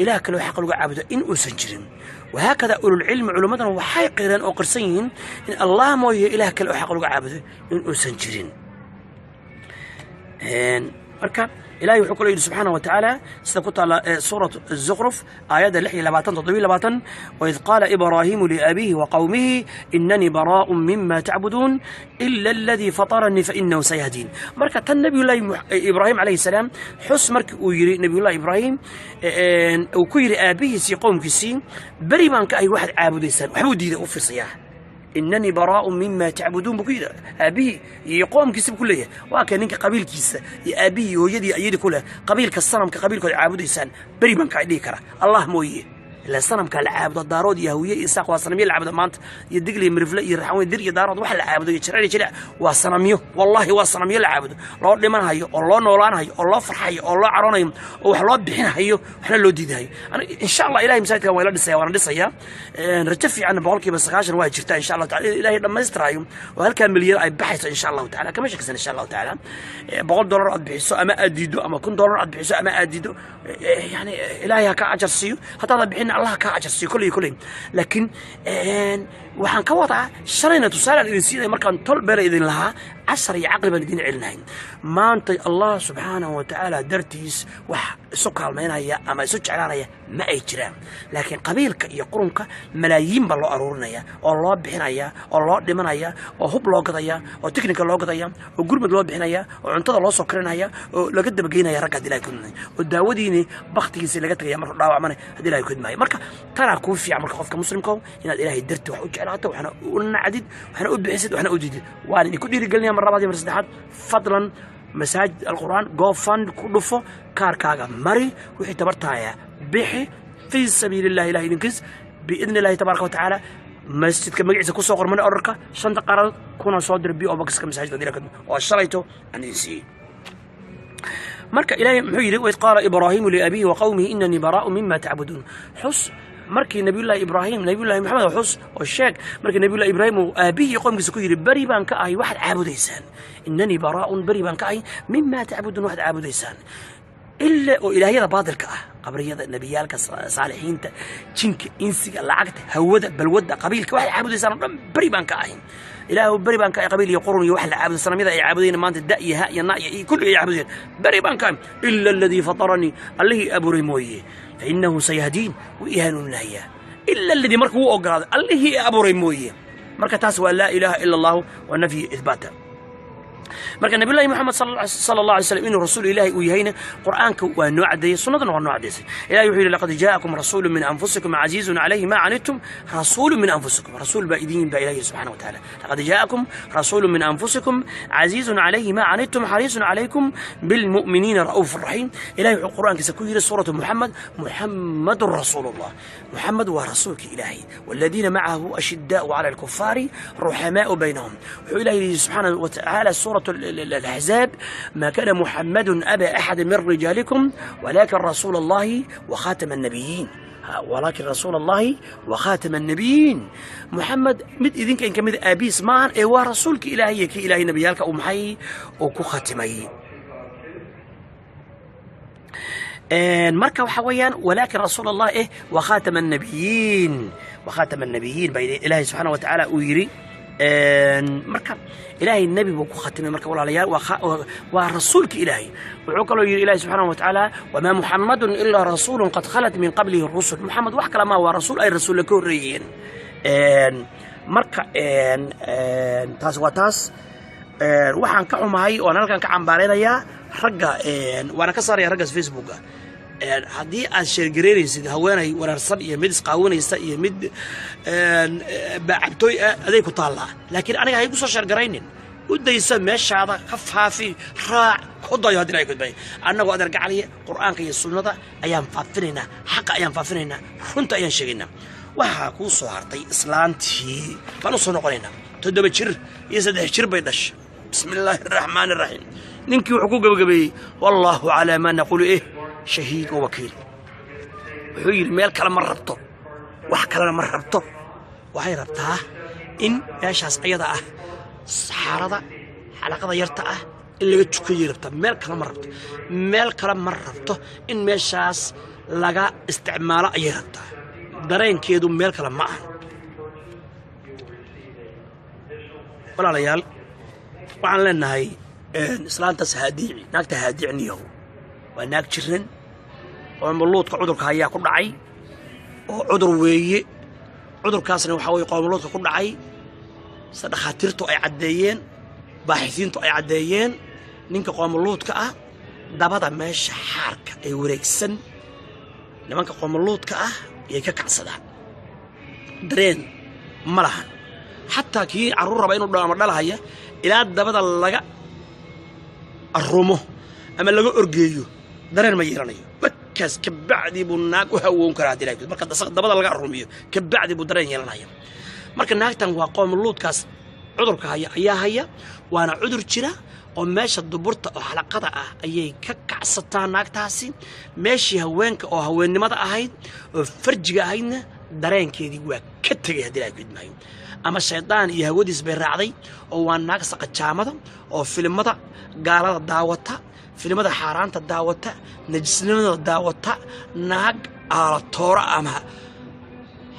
A: ilaah kale xaq lagu caabudo in uusan jirin وهكذا أولو العلم علماء وحي قيران أو قرسين إن الله مويه إله كله حق لو عابده إن أوسن جرين مركب إلهي وحكى له سبحانه وتعالى ستكون على سورة الزخرف آيات اللحية لباتن تطبيل لباتن وإذ قال إبراهيم لأبيه وقومه إنني براء مما تعبدون إلا الذي فطرني فإنه سيهدين مركة النبي الله إبراهيم عليه السلام حس مرك ويري نبي الله إبراهيم وكيري أبيه سي قوم كسين بري من كأي واحد عابد إنسان وحبودي ذا أوفي صياح إنني براء مما تعبدون بكير أبيه يقوم كسب كله وكان إنك قبيل كيس يا أبيه ويدي أيدي كله قبيل كالصنم كقبيل كل عابد إنسان بري من كعدي كره الله مويه لا صنم كالعابد الدارود يهويه إساق وصنمي العابد مانت يدق لي مرفلا يرحون يدير يدارود وحل العابد يشرع يشرع وصنميه والله وصنميه العابد الله لمن هاي الله نولان هاي الله فرحي الله عرانيم وحلا بحين هاي وحنا لو ديد هاي أنا إن شاء الله إلهي مساعدك ويلاد السيارة لسيا نرتفع عن بقولك بس عشان واحد شرتا إن شاء الله تعالى إلهي لما يسترايم وهل كان مليار أي بحث إن شاء الله تعالى كم شكل إن شاء الله تعالى بقول $1 بحسه أما أديدو أما كن $1 بحسه أما أديدو يعني إلهي هكا أجر سيو حتى بحين الله كأجر سيو كله لكن وحن كوضع شرينا تسال الإنسان مركان طلب إذن لها عشر عقل بندين علنين ما أنت الله سبحانه وتعالى درتيس وح سكر المينا يا أما سج على يا ما يجرى لكن قبيلك يقرنك ملايين بالله أرورنا يا الله بحنا يا الله دمنا يا وهب الله قضيا وتكنيك الله قضيا وجرم الله بحنا يا وعنتظر الله سكرنا يا لقد بقينا يا رجع دلائل كنا وداوديني بختي سلقت يا مرة لا عمنا دلائل كنا معي مركا ترى كون في عمرك خوف كمسلم كون إن الإله درت وحج على عته وحنا قلنا عديد وحنا قد بحسد وحنا قد وأنا كل رجالنا مرة بعدين مرة سدحات فضلا مساجد القرآن قوفان كلفه كاركاغا مري وحي تبرتايا بحي في سبيل الله إله ينكز بإذن الله تبارك وتعالى مسجد كمجلس كوسوقر من أوركا شنطة قرار كنا صادر بي أو بكس كمساجد ذي لكن وشريته عن السي مركا إلهي محيري وإذ قال إبراهيم لأبيه وقومه إنني براء مما تعبدون حس markii nabiyullaahi ibraahim nabiyullaahi maxamed xus oo sheeg markii nabiyullaahi ibraahim uu aabihi qoomkiisa ku yiri bari baan ka ahay waxaad caabudaysaan innani baraa'un bari baan ka ahay mimma ta'budun waxaad caabudaysaan illa oo ilaahiyada baadilka ah qabriyada nabiyaalka saalixiinta jinka insiga lacagta hawada balwada qabiilka waxaad caabudaysaan dhan bari baan ka ahay ilaahu bari baan ka ahay qabiil iyo qurun iyo wax la caabudo sanamida ay caabudeen maanta da'yaha iyo naaya iyo kulli ay caabudeen bari baan ka ahay illa alladhi fatarani allahi aburay mooyee فإنه سيهدين وإهان النهية إلا الذي مركه أقرأ الله أبو ريمويه مركه تاسوى لا إله إلا الله والنفي إثباته مركه نبي الله محمد صلى الله عليه وسلم إنه رسول الله ويهينا قرآنك ونوع عدي سنة ونوع عدي إلهي يحيي لقد جاءكم رسول من أنفسكم عزيز عليه ما عنتم رسول من أنفسكم رسول بائدين بإلهي سبحانه وتعالى لقد جاءكم رسول من أنفسكم عزيز عليه ما عنتم حريص عليكم بالمؤمنين رؤوف رحيم إلهي القرآن كسكوير سورة محمد رسول الله محمد ورسولك إلهي والذين معه أشداء على الكفار رحماء بينهم إلهي سبحانه وتعالى سورة الأحزاب ما كان محمد أبا أحد من رجالكم ولكن رسول الله وخاتم النبيين ولكن رسول الله وخاتم النبيين محمد مد إذن كان كمد أبي اسمان إيوا رسولك إلهي كي إلهي نبيالك أمحي وكو خاتمي مركب حويان ولكن رسول الله إيه وخاتم النبيين بين إلهي سبحانه وتعالى ويري مركب إلهي النبي وكو ختمه مركب ولا ليال ورسولك إلهي وعقله إلهي سبحانه وتعالى وما محمد إلا رسول قد خلت من قبله الرسل محمد وحكى لما هو رسول أي رسول كوريين مركب تاس waxaan ka xumahay oo halkan ka cambaareynayaa ragga waana ka saaraya ragga Facebook haddii aad sheergareynaysid haweenay waraarsan iyo mid isqaawanaysa iyo mid bacabtooy aday ku taallaa laakiin aniga hay ku soo sheergaraynin u daysa meeshaada ka faafi raac ku dayo haddii ay gudbay annagoo adeer gacaliya qur'aanka iyo sunnada ayaan faafinaynaa xaqa ayaan faafinaynaa runta ayaan sheegaynaa waxaa kuu soo hartay islaantii baan u soo noqonaynaa 7 jir iyo 3 jir bay dhashay bismillaahi raxmaani raxiim ninkii wuxuu ku gabagabeeyey wallaahu calaa maa naqulu shahiid oo wakiil wuxuu yidhi meel kale ma rabto wax kalena ma rabto waxay rabtaa in meeshaas ayada ah saxarada xalaqada yarta ah in laga tukayo rabta meel kale ma rabto in meeshaas laga isticmaalo ayay rabtaa dareenkeedu meel kale ma aha walaalayaal waxaan leenahay islaantaas haadiici naagta haadiicniyow waa naag jiran oo qowmuluudka cudurka ayaa ku dhacay oo cudur weeye cudurkaasna waxa weeye qowmuluudka ku dhacay sadaqaatiirtu ay cadeeyeen baaxisiintu ay cadeeyeen ninka qowmuluudka ah dabada meesha xaarka ay wareegsan nimanka qowmuluudka ah ay ka kacsadaan dareen ma lahan xataa kii caruur raba inuu dhamo dhalahaya ilaa dabada laga arumo ama laga orgeeyo dareen ma yeelanayo markaas ka bacdi buu naag u hawoon karaa dilaayd marka dabada laga arumiyo ka bacdi buu dareen yeelanaya marka naagtan waa qowmuluudkaas cudurka ayaa haya waana cudur jira oo meesha duburta oo xalaqada ah ayay ka kacsataa naagtaasi meeshii haweenka oo haweennimada ahayd oo farjiga ahaydna dareenkeedii waa ka tagay haddii ay gudmaayo ama shaydaan iyo hawadiis bay raacday oo waa naag saqajaamada oo filimada gaalada daawata filimada xaaraanta daawata najisnimada daawata naag toora ama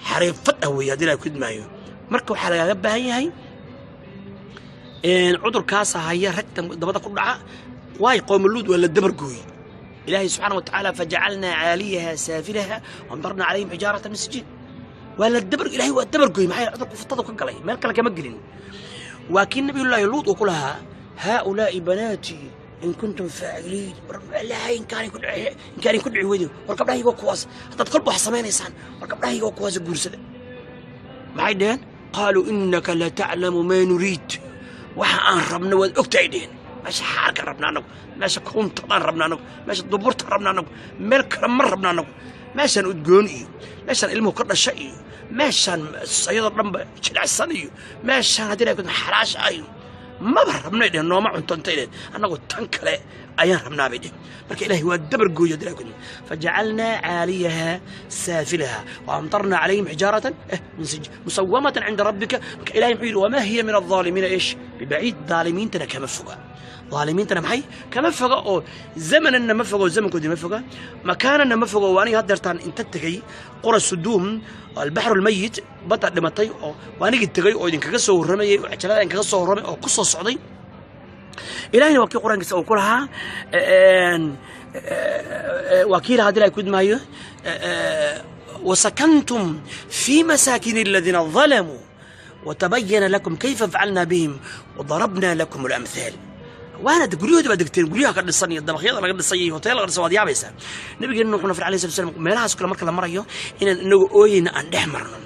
A: xariifad ah weeye haddii ay gudmaayo marka waxaa lagaga baahan yahay cudurkaas haya ragta dabada ku dhaca waay qowmuluud waa la dabargooy ilaahay subxaanahu wa tacaala fajacalnaa caaliyaha saafilaha wamdarna calayhim xijaarata min sijiin waa la ilaahay waa dabargooy maxay cudurku fatadu ka galay meel kale kama gelin waa kii nabiyullaahi luud uu ku lahaa haaulaa'i banaatii in kuntum faaciliin ilaahay inkaani ku dhici weydin war gabdhahaygoo kuwaas haddaad kolba wax samaynaysaan war gabdhahaygoo kuwaas guursada maxay dheheen qaaluu innaka la taclamu maa nuriid waxa aan rabno waad ogtahay dheheen meesha xaarka rabna anagu meesha kuuntadaan rabna anagu meesha duburta rabna anagu meel kale ma rabna anagu meeshaan udgoon iyo meeshaan ilmuhu ka dhasha iyo meeshaan sayadoo dhanba jilicsan iyo meeshaan haddii ay xalaasha ayo maba rabnay dheheen nooma cuntontay dheheen annagu tan kale ayaan rabnaa bay dheheen marka ilaahay waa dabargooyo haddii ay kudmi fajacalnaa caaliyaha saafilaha waamtarnaa calayhim xijaaratan min sijil musawamatan cinda rabbika marka ilahay muxuu yidhi wamaa hiya min aldaalimiina ish bibaciid daalimiintana kama foga ظالمينتنا محي كما فجأة أو زمننا ما فجأة زمن كودي ما فجأة مكاننا ما فجأة وأنا هدرتان أنت تجي قرى السدوم البحر الميت بطل لما تي وأنا جيت تجي أو إنك قصة ورمي عشان إنك قصة ورمي أو قصة صعدي إلهي وكيل قرآن قصة وكلها وكيل هذا لا يكون معي وسكنتم في مساكن الذين ظلموا وتبين لكم كيف فعلنا بهم وضربنا لكم الأمثال وانا تقولوا دبا دكتين قوليها قد الصني الدبخيض لا قد الصي هوتيل قد سواد يابيسا نبي انه كنا في عليه الصلاه والسلام meelahaas kala marka la marayo in inagu ooyina aan dhex marno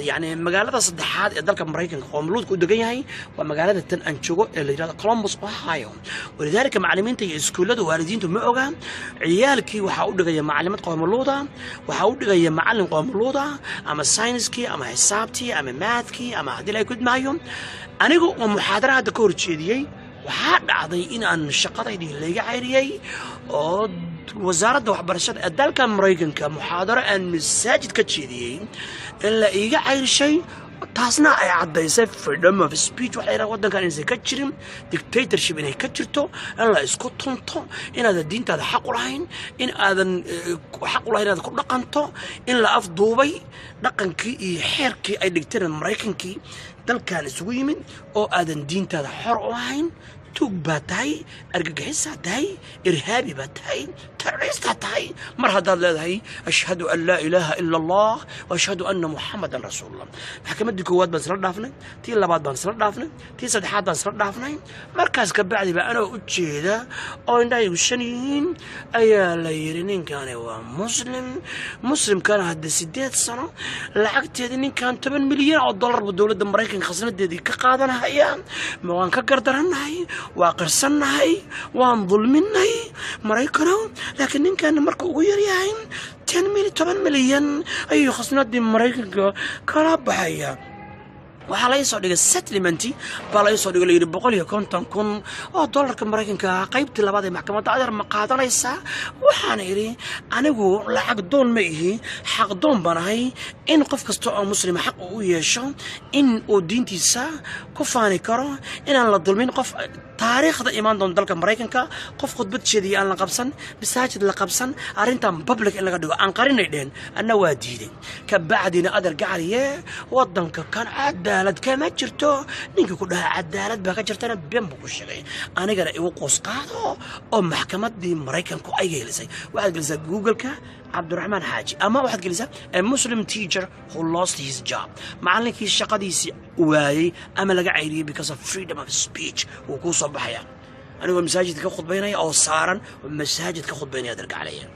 A: yani magaalada saddexaad ee dalka Mareykanka qowmuluudku u degan yahay waa magaalada tan aan joogo ee la yiraahdo Columbus Ohio walidaalka macallimiinta iyo iskuulada waalidiintu ma ogaan ciyaalkii waxa u dhigaya macallimad qowmuluuda waxa u dhigaya macallin qowmuluuda ama sayniskii ama xisaabtii ama mathkii ama hadii ay gudmaayo anigu oo muxaadarada ka horjeediyay waxaa dhacday in aan shaqadaydii laga cayriyay oo wasaaradda waxbarashada ee dalka Mareykanka muxaadaro aan masaajid ka jeediyay in la iga cayrishay taasna ay cadaysay freedom of speech waxay wadankan inay ka jirin dictatorship inay ka jirto in la isku tunto inaad diintaada xaq u lahayn in aadan xaq u lahayn inaad ku dhaqanto in la afduubay dhaqankii iyo xeerkii ay dhigteen Mareykankii dalkan isugu yimid oo aadan diintaada xor u lahayn توق باتاي أرجعيسا تاي إرهابي باتاي تريستا تاي مرة هذا أشهد أن لا إله إلا الله وأشهد أن محمدا رسول الله حكمت دي كوات بنسر دافنا تي لا بعد بنسر دافنا تي صدحات بنسر دافنا مركز كبعدي بقى أنا وجهه أو إن يوشنين أيا ليرين كان هو مسلم كان هذا 6 سنة لعقت هذين كان 8 مليون دولار بالدولة الأمريكية خسرت دي كقادنا هيا ما وان كقدرنا هي وقرصنا هي وان ظلمنا هي مريكنا لكن إن كان مركو غير يعني 8 مليون أي خسرت دي أمريكية كراب هيا waxaa la soo dhigay settlementi baa la soo dhigay 150,000 oo dollarka Mareykanka qaybtii labaad ee maxkamadda adar ma qaadanaysa waxaan iri anigu lacag doon ma ihi xaq doon banahay in qof kasta oo muslim xaq u yeesho in uu diintiisa ku faani karo inaan la dulmin qof taariikhda imaan doon dalka Mareykanka qof khudbad jeediyay aan la qabsan masaajid la qabsan arintan public in laga dhigo aan qarinaydeen anna waa diiday ka bacdina adar gacaliye wadanka kan cadaalad kama jirto ninka ku dhaha cadaalad baa ka jirtana been buu ku sheegay anigana igu qoos qaado oo maxkamadii Mareykanku ay gelisay waxaad gelisay Google-ka Abdurrahman Haji ama waxaad gelisay a Muslim teacher who lost his job macallinkii shaqadiisii waayay ama laga cayriyay because of freedom of speech uu ku soo baxaya anigoo masaajidka khudbaynaya oo saaran masaajidka khudbaynaya darka calayeen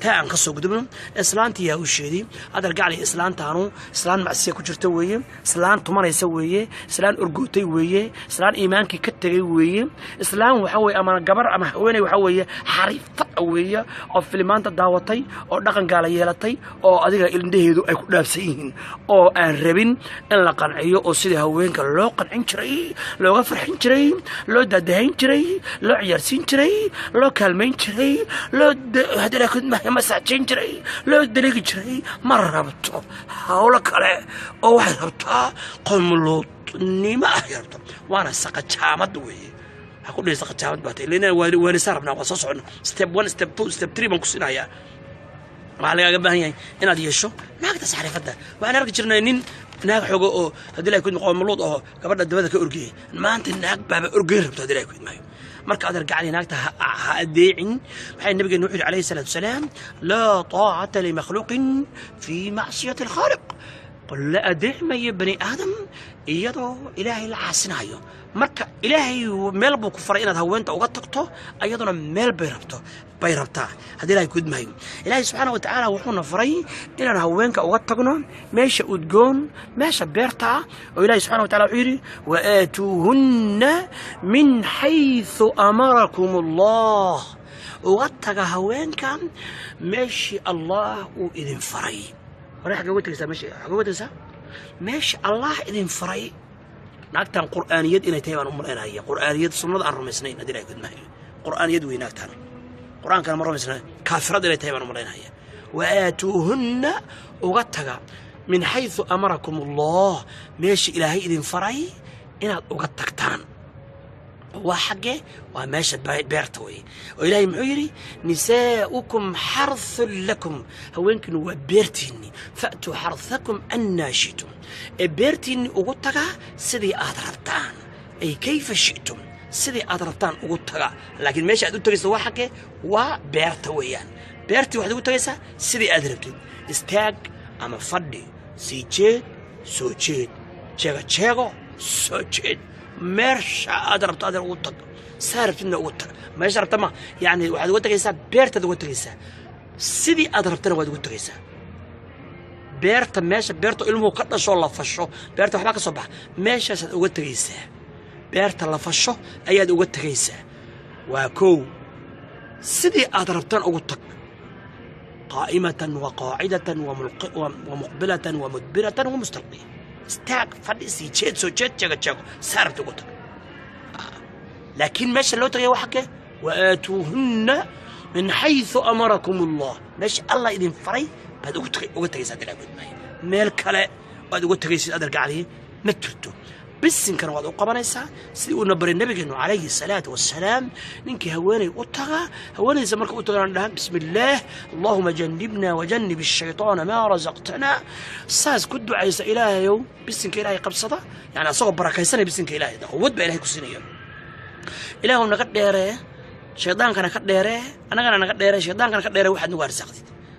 A: تاعن كسو قدمنا إسلام تيا وشيدي هذا رجع لي إسلام تانو إسلام معسية كجرت وياه إسلام تمر يسويه إسلام أرجوتي وياه إسلام إيمان كتري وياه إسلام وحوي أما جبر أما وين وحوي حريف وياه أو فيلمان تداوتي أو دقن قال يلتي أو أديك إلندهيدو أكو نفسين أو أنربين إلا قنعيه أو سيده وين كلو قنعين شري لو غفر حنشري لو دهين شري لو عيارسين شري لو كلمين شري لو هذا كنت مساجين جري لو دليق جري مرة ربطه هؤلاء كله أو واحد ربطه قوم لوط نيمة يربطه وأنا سقط شامد وي أقول لي سقط شامد باتي لأن وين ساربنا وصوص عنا step 1 step 2 step 3 بنقصنا يا ما عليك جبهة هي هنا دي الشو ما قدر أعرف هذا وأنا أرجع جرنا نين ناق حقه أو هذي لا يكون قوم لوط أو قبل الدبادة كأورجي ما أنت ناق باب أورجي ربطه هذي لا يكون معي marka aad argacay naagta ha adeecin waxay nabiga nuux alayhi salatu wasalam la ta'ata li makhluqin fi ma'siyati al-khaliq qul la adeec ma ibni adam iyadoo ilaahay la caasinayo marka ilaahay meel buu ku faray inaad haweenta uga tagto ayaduna meel bay rabtaa hadii ilaahay ku idmaayo ilaahay subhanahu wa ta'ala wuxuu faray inaan haweenka uga tagno meesha udgoon meesha beerta oo ilaahay subhanahu wa ta'ala wuxuu yiri wa aatuhunna min haythu amarakum Allah uga taga haweenka meesha Allah uu idin faray warax gawataysa meesha Allah idin faray naagtan quraaniyad inay tahay baan u maleynaya quraaniyad sunnada aan rumaysnayn hadii ilaahay ku idmaayo quraaniyad way naagtan قرآن كان مرة مثلا كافرة اللي تيمان مرينا هي وآتوهن وقتها من حيث أمركم الله ماشي إلهي إذن فرعي إن وقتك تان وحقه وماشي بيرتوي وإلهي معيري نساؤكم حرث لكم هو يمكن وبيرتيني فأتوا حرثكم أن شئتم بيرتيني وقتها سدي أضربتان أي كيف شئتم سيدي أضربتان وقتها لكن ماشي أدو تغيسا واحكي وبيرتا ويان بيرتي واحد أدو تغيسا سيدي أضربتين استاق أما فردي سيجيد سوجيد تشيغو سوجيد مرشا أضربت وقتك ساربتنا وقتك ماشي أضربتما يعني واحد أدو تغيسا بيرتا أدو تغيسا سيدي أضربتنا واحد أدو تغيسا بيرتا ماشي بيرتا إلمو قطنا شو الله فشو بيرتا وحباك صباح ماشي أدو تغيسا beerta la fasho ayaad uga tagaysaa waa koow sidii aad rabtaan ugu tag qaa'imatan wa qaacidatan wa muqbilatan wa mudbiratan wa mustalqiya istaag fadhisi jeed soo jeed jago saarta ugu tag laakiin meesha loo tagay waxa kale wa aatuhunna min haythu amarakum Allah meesha Allah idin faray baad uga tagaysaa dilaa meel kale baad uga tagaysaa adarka cali ma jirto بس إن كانوا وضعوا قبنيسا سيقول نبر النبي عليه الصلاة والسلام ننكي هواني أطغى هواني زمرك أطغى عندها بسم الله اللهم جنبنا وجنب الشيطان ما رزقتنا ساز كدو عيسى إلهي بس إنك إلهي قبصة يعني أصغب بركة سنة بس إنك إلهي ده ود بإلهي كسنية إلهو نقد ديره شيطان كان نقد ديره أنا كان نقد ديره شيطان كان نقد ديره واحد نوار ساقط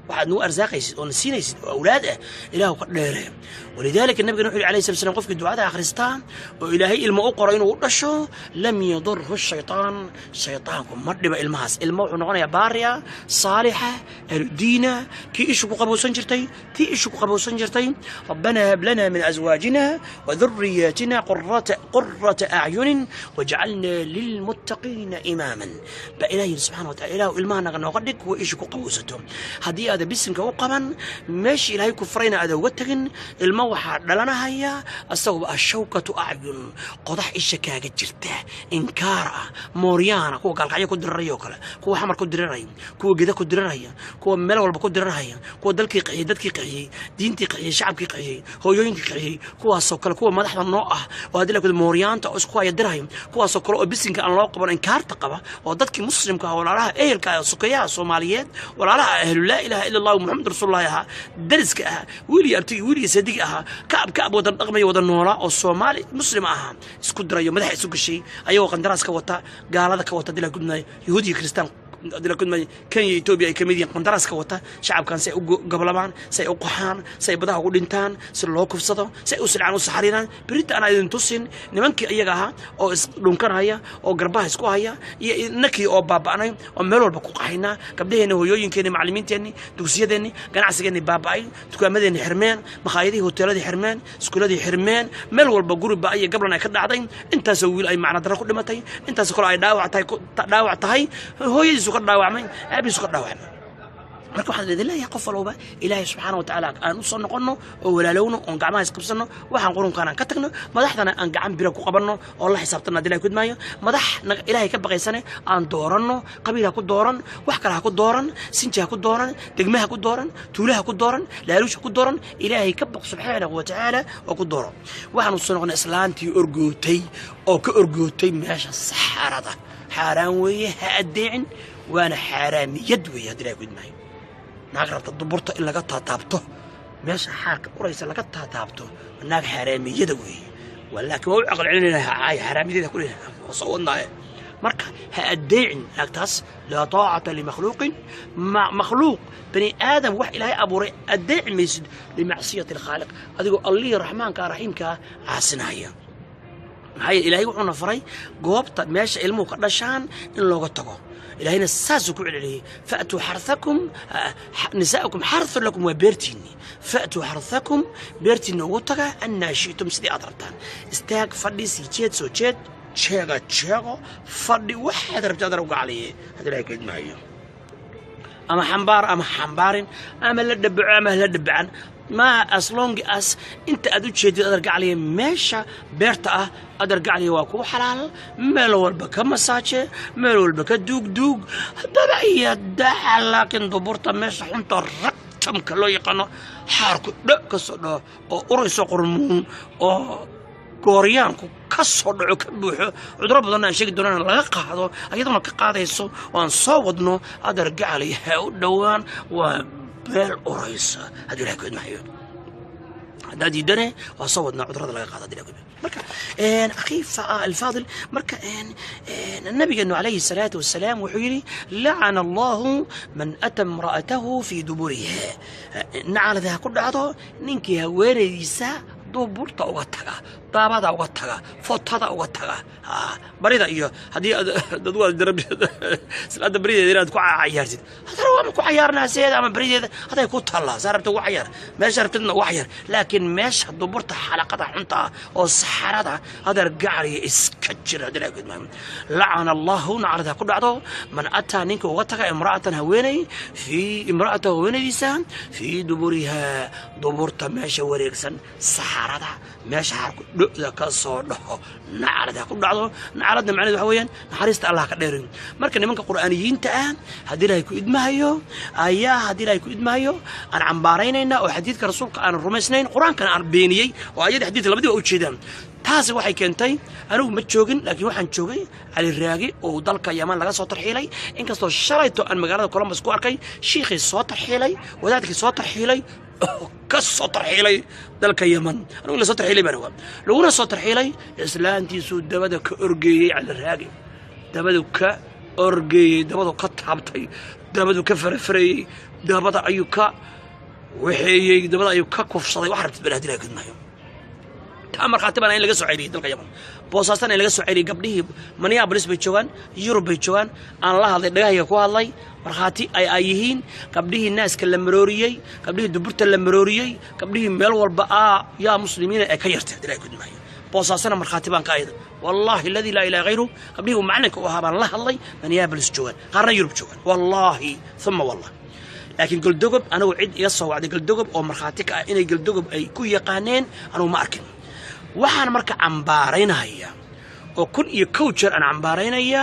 A: واحد نو أرزاق يسد ونسينا يسد أولاده إله قدره ولذلك النبي نوح عليه الصلاة والسلام قف في الدعاء آخرستان وإلهي المؤقرين وقرشه لم يضره الشيطان شيطانكم مردب الماس الموح نغني باريا صالحة الدينة كي إيش قبو سنجرتي تي إيش قبو سنجرتي ربنا هب لنا من أزواجنا وذرياتنا قرة أعين وجعلنا للمتقين إماما بإلهي سبحانه وتعالى إله المانا نغدك وإيش قبو ستهم هذه هذا بسمك وقبا ماشي إلهي كفرين هذا وتجن الموحى لنا هيا الصوب الشوكة أعين قضح الشكاك جرته إنكار موريانا كو قال حيا كدر ريوكلا كو حمر كدر ري كو جدا كدر ري كو ملول بكدر ري كو دلكي قعي دتكي قعي دينتي قعي شعبكي قعي هو يوينكي قعي كو السوكل كو مدح النوع وهذه لك الموريان تأسكوا يدرهم كو السوكل بسمك أن الله قبل إنكار تقبه ودتكي مسلم كهولا راه إيه الكسوكيا الصوماليات ولا راه أهل لا إله إلا الله ومحمد رسول الله يها درسك ويلي أرتي ويلي صديق كعب ودن رقمي ودن نورا الصومالي مسلم اسكو يوم مدح اسوق الشيء أيوة قندراس كوتا قال هذا كوتا دي لكنا يهودي كريستيان دي كنا كان يتوبيا كميديان قندراس كوتا شعب كان سي قبلبان سي قحان سي بدها ودنتان سي لو كفسدو سي اسلعان وسحرينان بريت انا idin tusin nimankii iyaga aha oo dhunkan haya oo garbaha isku haya iyo nakii oo baabaanay oo meel walba ku qaxayna gabdhaheena hooyooyinkeena macallimiinteena dugsiyadeena ganacsigeena baabay dukaamadeena xirmeen maqaayadii hoteeladii xirmeen iskuuladii xirmeen meel walba guriba ay gablan ay ka dhacday intaas wiil ay macna dara ku dhimatay intaas kale ay dhaawac tahay hooyadiisu ka dhaawacmay aabiisu ka dhaawacmay marka waxaan leeyahay qof walba ilaahay subxaanahu wa ta'aala aan u soo noqono oo walaalowno oo gacmaha isqabsano waxaan qurunkaan ka tagno madaxdana aan gacan bira ku qabanno oo la xisaabtana ilaahay kudmaayo madax ilaahay ka baqaysane aan dooranno qabiilha ku dooran wax kale ha ku dooran sinjaha ku dooran degmaha ku dooran tuulaha ku dooran laaluusha ku dooran ilaahay ka baq subxaanahu wa ta'aala oo ku dooro waxaan u soo noqonay islaantii orgootay oo ka orgootay meesha saxarada xaaraan weeye ha adeecin waana xaaraamiyad weeye ilaahay kudmaayo naag rabta duburta in laga taataabto meesha xaaq uraysa laga taataabto naag xaraamiyada weeye walaakiin waa u aqal celinayaa ay xaraamiyada ku leeyahay soo wadnaa marka ha adeecin naagtaas la taa'ata li makhluuqin ma makhluuq bani aadam wax ilaahay abuuray adeec maysid li macsiyati al-khaaliq adigoo allah rahmaanka rahiimka aasinaya maxay ilaahay wuxuu faray goobta meesha ilmuhu ka dhashaan in looga tago إلهنا ساسكوا عليه فأتوا حرثكم نساءكم حرث لكم وبيرتيني فأتوا حرثكم بيرتيني وطقة أن شئتم سيدي أضربتان استاق فردي سيجيت سوجيت تشيغا فردي واحد ربط أضربوا عليه هذا لا يكيد معي أما حنبار أما حنبارين أما لدبع أما لدبعان ما أصلونج أس أنت أدوت شيء أدرج عليه ماشى بيرتأ أدرج عليه واكو حلال ملول بك مساجة ملول بك دوق هذا رأي دح لكن دبرت ماشى حنت الرقم كله يقنا حرك دك صدا أو أريس قرمون أو كوريان كسر عكبوه عذرب ضنا شيء دون لا قاعدة أيضا كقاعدة يسو وانصودنا أدرج عليه ودوان بيل أوريسا هذول هيكون معي هذا ديدني وصوتنا عذرات لا قاعدة دينكم مركا أخي الفاضل مركا النبي إنه عليه الصلاة والسلام وحيري لعن الله من أتى امرأته في دبرها نعل ذا كل عضو ننكي هواريسا دبرت أوتها طابت أوتها فوتها أوتها بريدة إياه هذه دوا درب سلاد بريدة ديراد كوع عيارتي هذا هو كوع عيارنا سيد أما بريدة هذا يكون الله زاربت كوع عيار ما شربتنا وعيار لكن مش دبرت حلقة حنطة أو سحرة هذا رجع لي إسكتشر هذا لعن الله نعرضها كل عضو من أتى نينك وتها امرأة هويني في امرأة هويني لسان في دبرها دبرت ماشي وريكسن سحرة ماشي حركة ذاك الصور نعرضها كل عضو نعرضنا معنا حويا نحرست الله كديرين مركا نمنك قرآنيين تأ هدي لا يكون إدماهيو أيا هدي لا يكون إدماهيو أنا عم بارينينا وحديث كرسولك أنا الرمسنين قرآن كان أربينيي وأيد حديث اللي بدي أقول شيء ده taasi waxay keentay anigu ma joogin laakiin waxaan joogay cali raagi oo dalka Yaman laga soo tarxiilay inkastoo shalayto aan magaalada Columbus ku arkay sheekhi soo tarxiilay wadaadkii soo tarxiilay ka soo tarxiilay dalka Yaman anigu la soo tarxiilay baan laguna soo tarxiilay islaantiisu dabada ka orgeeyay cali raagi dabadu ka orgeeyey dabadu ka taabtay dabadu ka farfarayey dabada ayuu ka waxeeyey dabada ayuu ka kufsaday wax rabtid bal hadii la gudnayo taamar khatibana in laga soo ceeliyay dalka Yaman boosaasana in laga soo ceeliyay gabdhihii Minneapolis bay joogan Europe bay joogan aan la hadlay dhagahayga ku hadlay marxaati ay yihiin gabdhihii naaska la marooriyay gabdhihii duburta la marooriyay gabdhihii meel walba yaa muslimiina ay ka yartay hadii la gudnayo boosaasana marxaati baan ka ayda wallahi alladhi la ilaha ghayru gabdhihii macallinka u ahaa baan la hadlay Minneapolis joogan qaarna Europe joogan wallahi thumma wallahi laakiin galdogob anagu cid iga soo wacday galdogob oo marxaati ka inay galdogob ay ku yaqaaneen anu ma arkin waxaan marka cambaaraynaya oo kun iyo kow jeer aan cambaaraynaya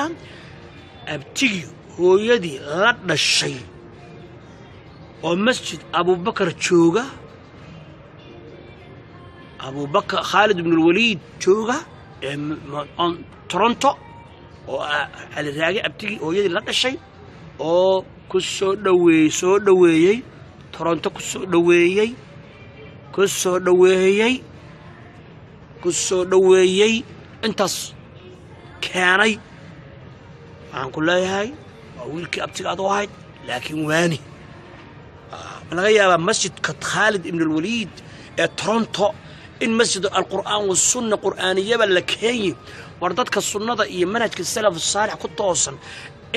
A: abtigi hooyadii la dhashay oo masjid Abubakar jooga Abubakar Khalid ibn al-Walid jooga Toronto oo ali raagi abtigi hooyadii la dhashay oo ku soo dhaweeyay Toronto ku soo dhaweeyay intaas keenay aan ku leeyahay waa wiilkii abtiga aad u ahayd laakiin waani laga yaabaa masjidka Khalid ibn al-Walid ee Toronto in masjid al-Qur'aan wa sunna qur'aaniyaba la keenay war dadka sunnada iyo manhajka salaf saalix ku toosan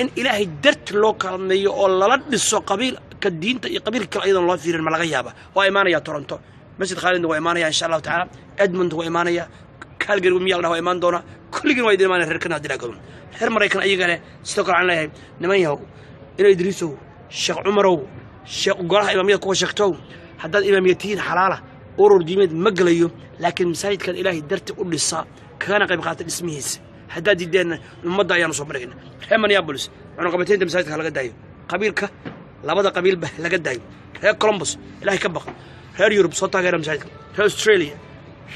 A: in ilaahay dart loo kalmeeyo oo lala dhiso qabiilka diinta iyo qabiilka aydan loo fiirin ma laga yaabaa waa imaanaya Toronto مسجد خالد هو إيمانيا إن شاء الله تعالى إدموند هو إيمانيا كالجري وميال هو إيمان دونا كل جن وايد إيمانيا هركنا هدي لقون هر مرة يكون أي جاله استقر عنه نميه إلى إدريسه الشيخ عمره الشيخ قراه إمامية كوا شيختو حداد إماميتين حلالة أورور ديمد مقليو لكن مساجد كان إلهي درت أقول للصا كان قيم قاتل اسميس حداد يدين المضى يا نصب مرجنا هم نيابولس أنا قبتين ده مساجد خلا قدايو قبيلك لا بد قبيل به لا قدايو هي كولومبوس إلهي كبق هير يوروب صوتها غير مساجد هير أستراليا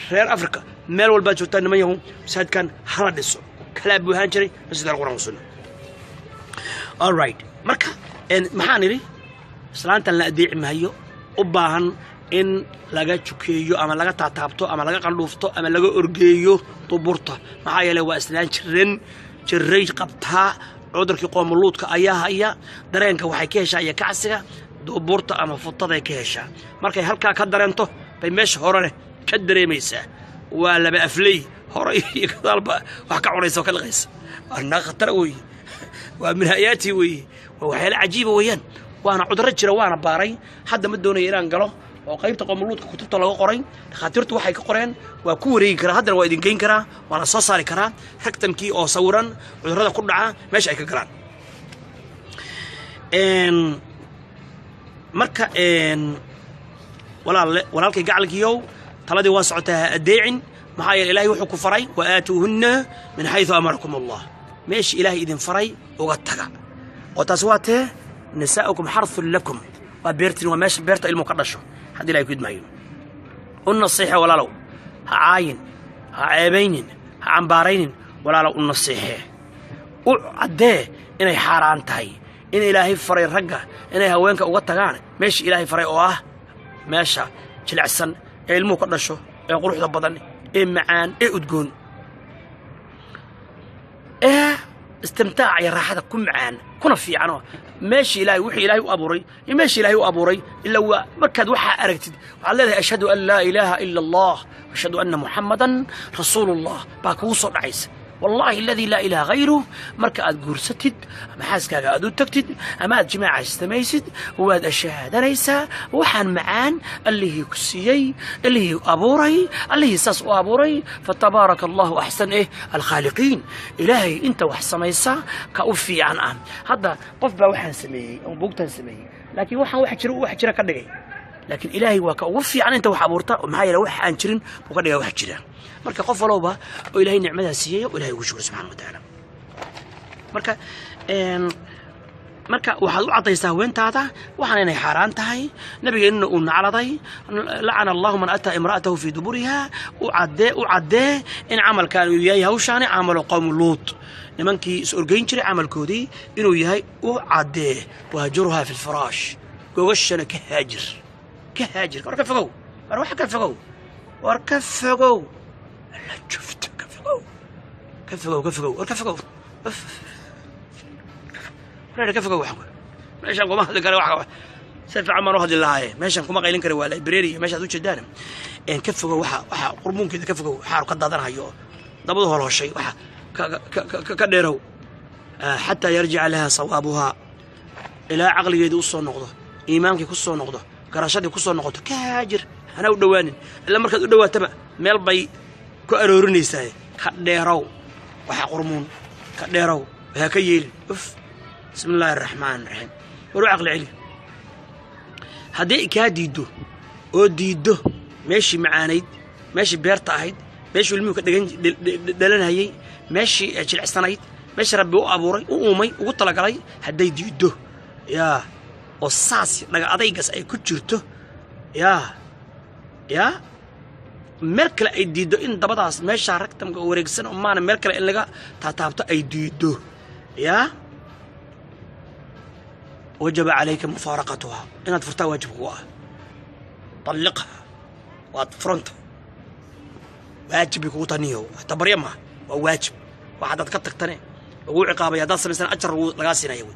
A: هير أفريقيا ميل والباجو تاني ما يهم مساجد كان حردسو كلاب بوهانجري مسجد القرآن والسنة alright marka maxaan iri islaanta la adeec maayo u baahan in laga jukeeyo ama laga taataabto ama laga qandhuufto ama laga orgeeyo tuburta maxaa yeelay waa islaan jiray qabtaa cudurkii qoomuluudka ayaa haya dareenka waxay ka heshaa iyo kacsiga tuburta ama futada ay ka heshaa markay halka ka dareento bay meesha hore ka dareemaysaa waa laba aflay hore iyo kadalba wax ka cunayso ka laqaysa ana khatar weey ومن هياتي وحيل عجيبة ويان وأنا عذر الجرا وأنا باري حد مدوني إيران قالوا وقيمت قملود كتبت له قرين خاطرت وحي كقرين وكوري كرا هذا الوايدين كين كرا وأنا صار كرا حكتم كي أو صورا عذر هذا كل عام ماشي كقران إن مركا إن ولا لك جعلك يو تلادي واسعتها الداعين معايا الإلهي وحكوا فري وآتوهن من حيث أمركم الله ماشي إلهي إذن فري وغتقع وتصواته نساؤكم حرث لكم وبيرتن وماشي بيرت المقدشة حد لا يكيد معين النصيحة ولا لو عاين عيبين عنبارين ولا لو النصيحة وعده إني حاران تاي إن إلهي فري رجع إني هوينك وغتقع ماشي إلهي فري ماشي جلعسن المقدشة يقول حدا بدن معان أدقون استمتاع يا راحة كل معان كنا في عنه ماشي إلهي وحي إلهي وأبوري ماشي إلهي وأبوري إلا هو مركز وحى أركتد وعلى أشهد أن لا إله إلا الله وأشهد أن محمدا رسول الله باكوص عيسى والله الذي لا إله غيره مركز قرستد أما حاسك أدو تكتد أما جماعة استميسد وهذا الشهادة ليس وحن معان اللي هي كسيي اللي هي أبوري اللي هي ساس أبوري فتبارك الله أحسن الخالقين إلهي أنت وحسن يسا كأوفي عن هذا قفبة وحن سميه أو بوقتا سميه لكن واحد شرا كدغي لكن إلهي وكأوفي عن أنت وحبورتا ومعايا لو واحد شرين وكدغي واحد شرا marka qof walba oo ilaahay nicmada siiyay oo ilaahay ugu shukr subhanahu wa ta'ala marka waxaad u cadaysaa weentaada waxaan inay xaraan tahay nabigeena uu nacaladay la'ana Allahu man ata imra'atahu fi duburiha u cadde in amalkan uu yahay hawshaani amal qawm lut nimankii is orgeyn jiray amalkoodii inuu yahay u cadde waajurha fi al-firash gogashana ka haajir warka fogow لا شفت كفقوا أنا كيف أقول حقه ماشي أقول ما هذا قال واحد سالفة عمره هذه اللي ماشي أقول ما قايلين كره ولا بريري ماشي هذول شدانه إن كيف أقول واحد قرمون كذا كيف أقول حار قد ضرنا هيو ضبطه هلا شيء واحد كديره حتى يرجع لها صوابها إلى عقل يدوس النقطة إيمانك يكسر النقطة كراشات يكسر النقطة كاجر أنا ودوانين إلا مركز ودوا تبع ميل بي كأرورني ساي كديرو واحد قرمون كديرو هكيل بسم الله الرحمن الرحيم وروح عقل علي هدي كاديدو أو ديدو ماشي معانيد ماشي بيرتاهيد ماشي الميوك دلنا هي ماشي أجل عستنايد ماشي ربي وأبوري وأمي وقلت لك علي هدي ديدو يا والصاص لقى أضيقس أي كتشرته يا مركل أي ديدو إن دبضاس ماشي ركتم ورقسن أمانة مركل إن لقى تاتابتو أي ديدو يا وجب عليك مفارقتها إن تفرتها واجب هو طلقها واتفرنتها واجب يكون تانيو اعتبر يمها وواجب واحد تكتك تاني وعقابة يدرس مثلا أجر لقاسينا يوي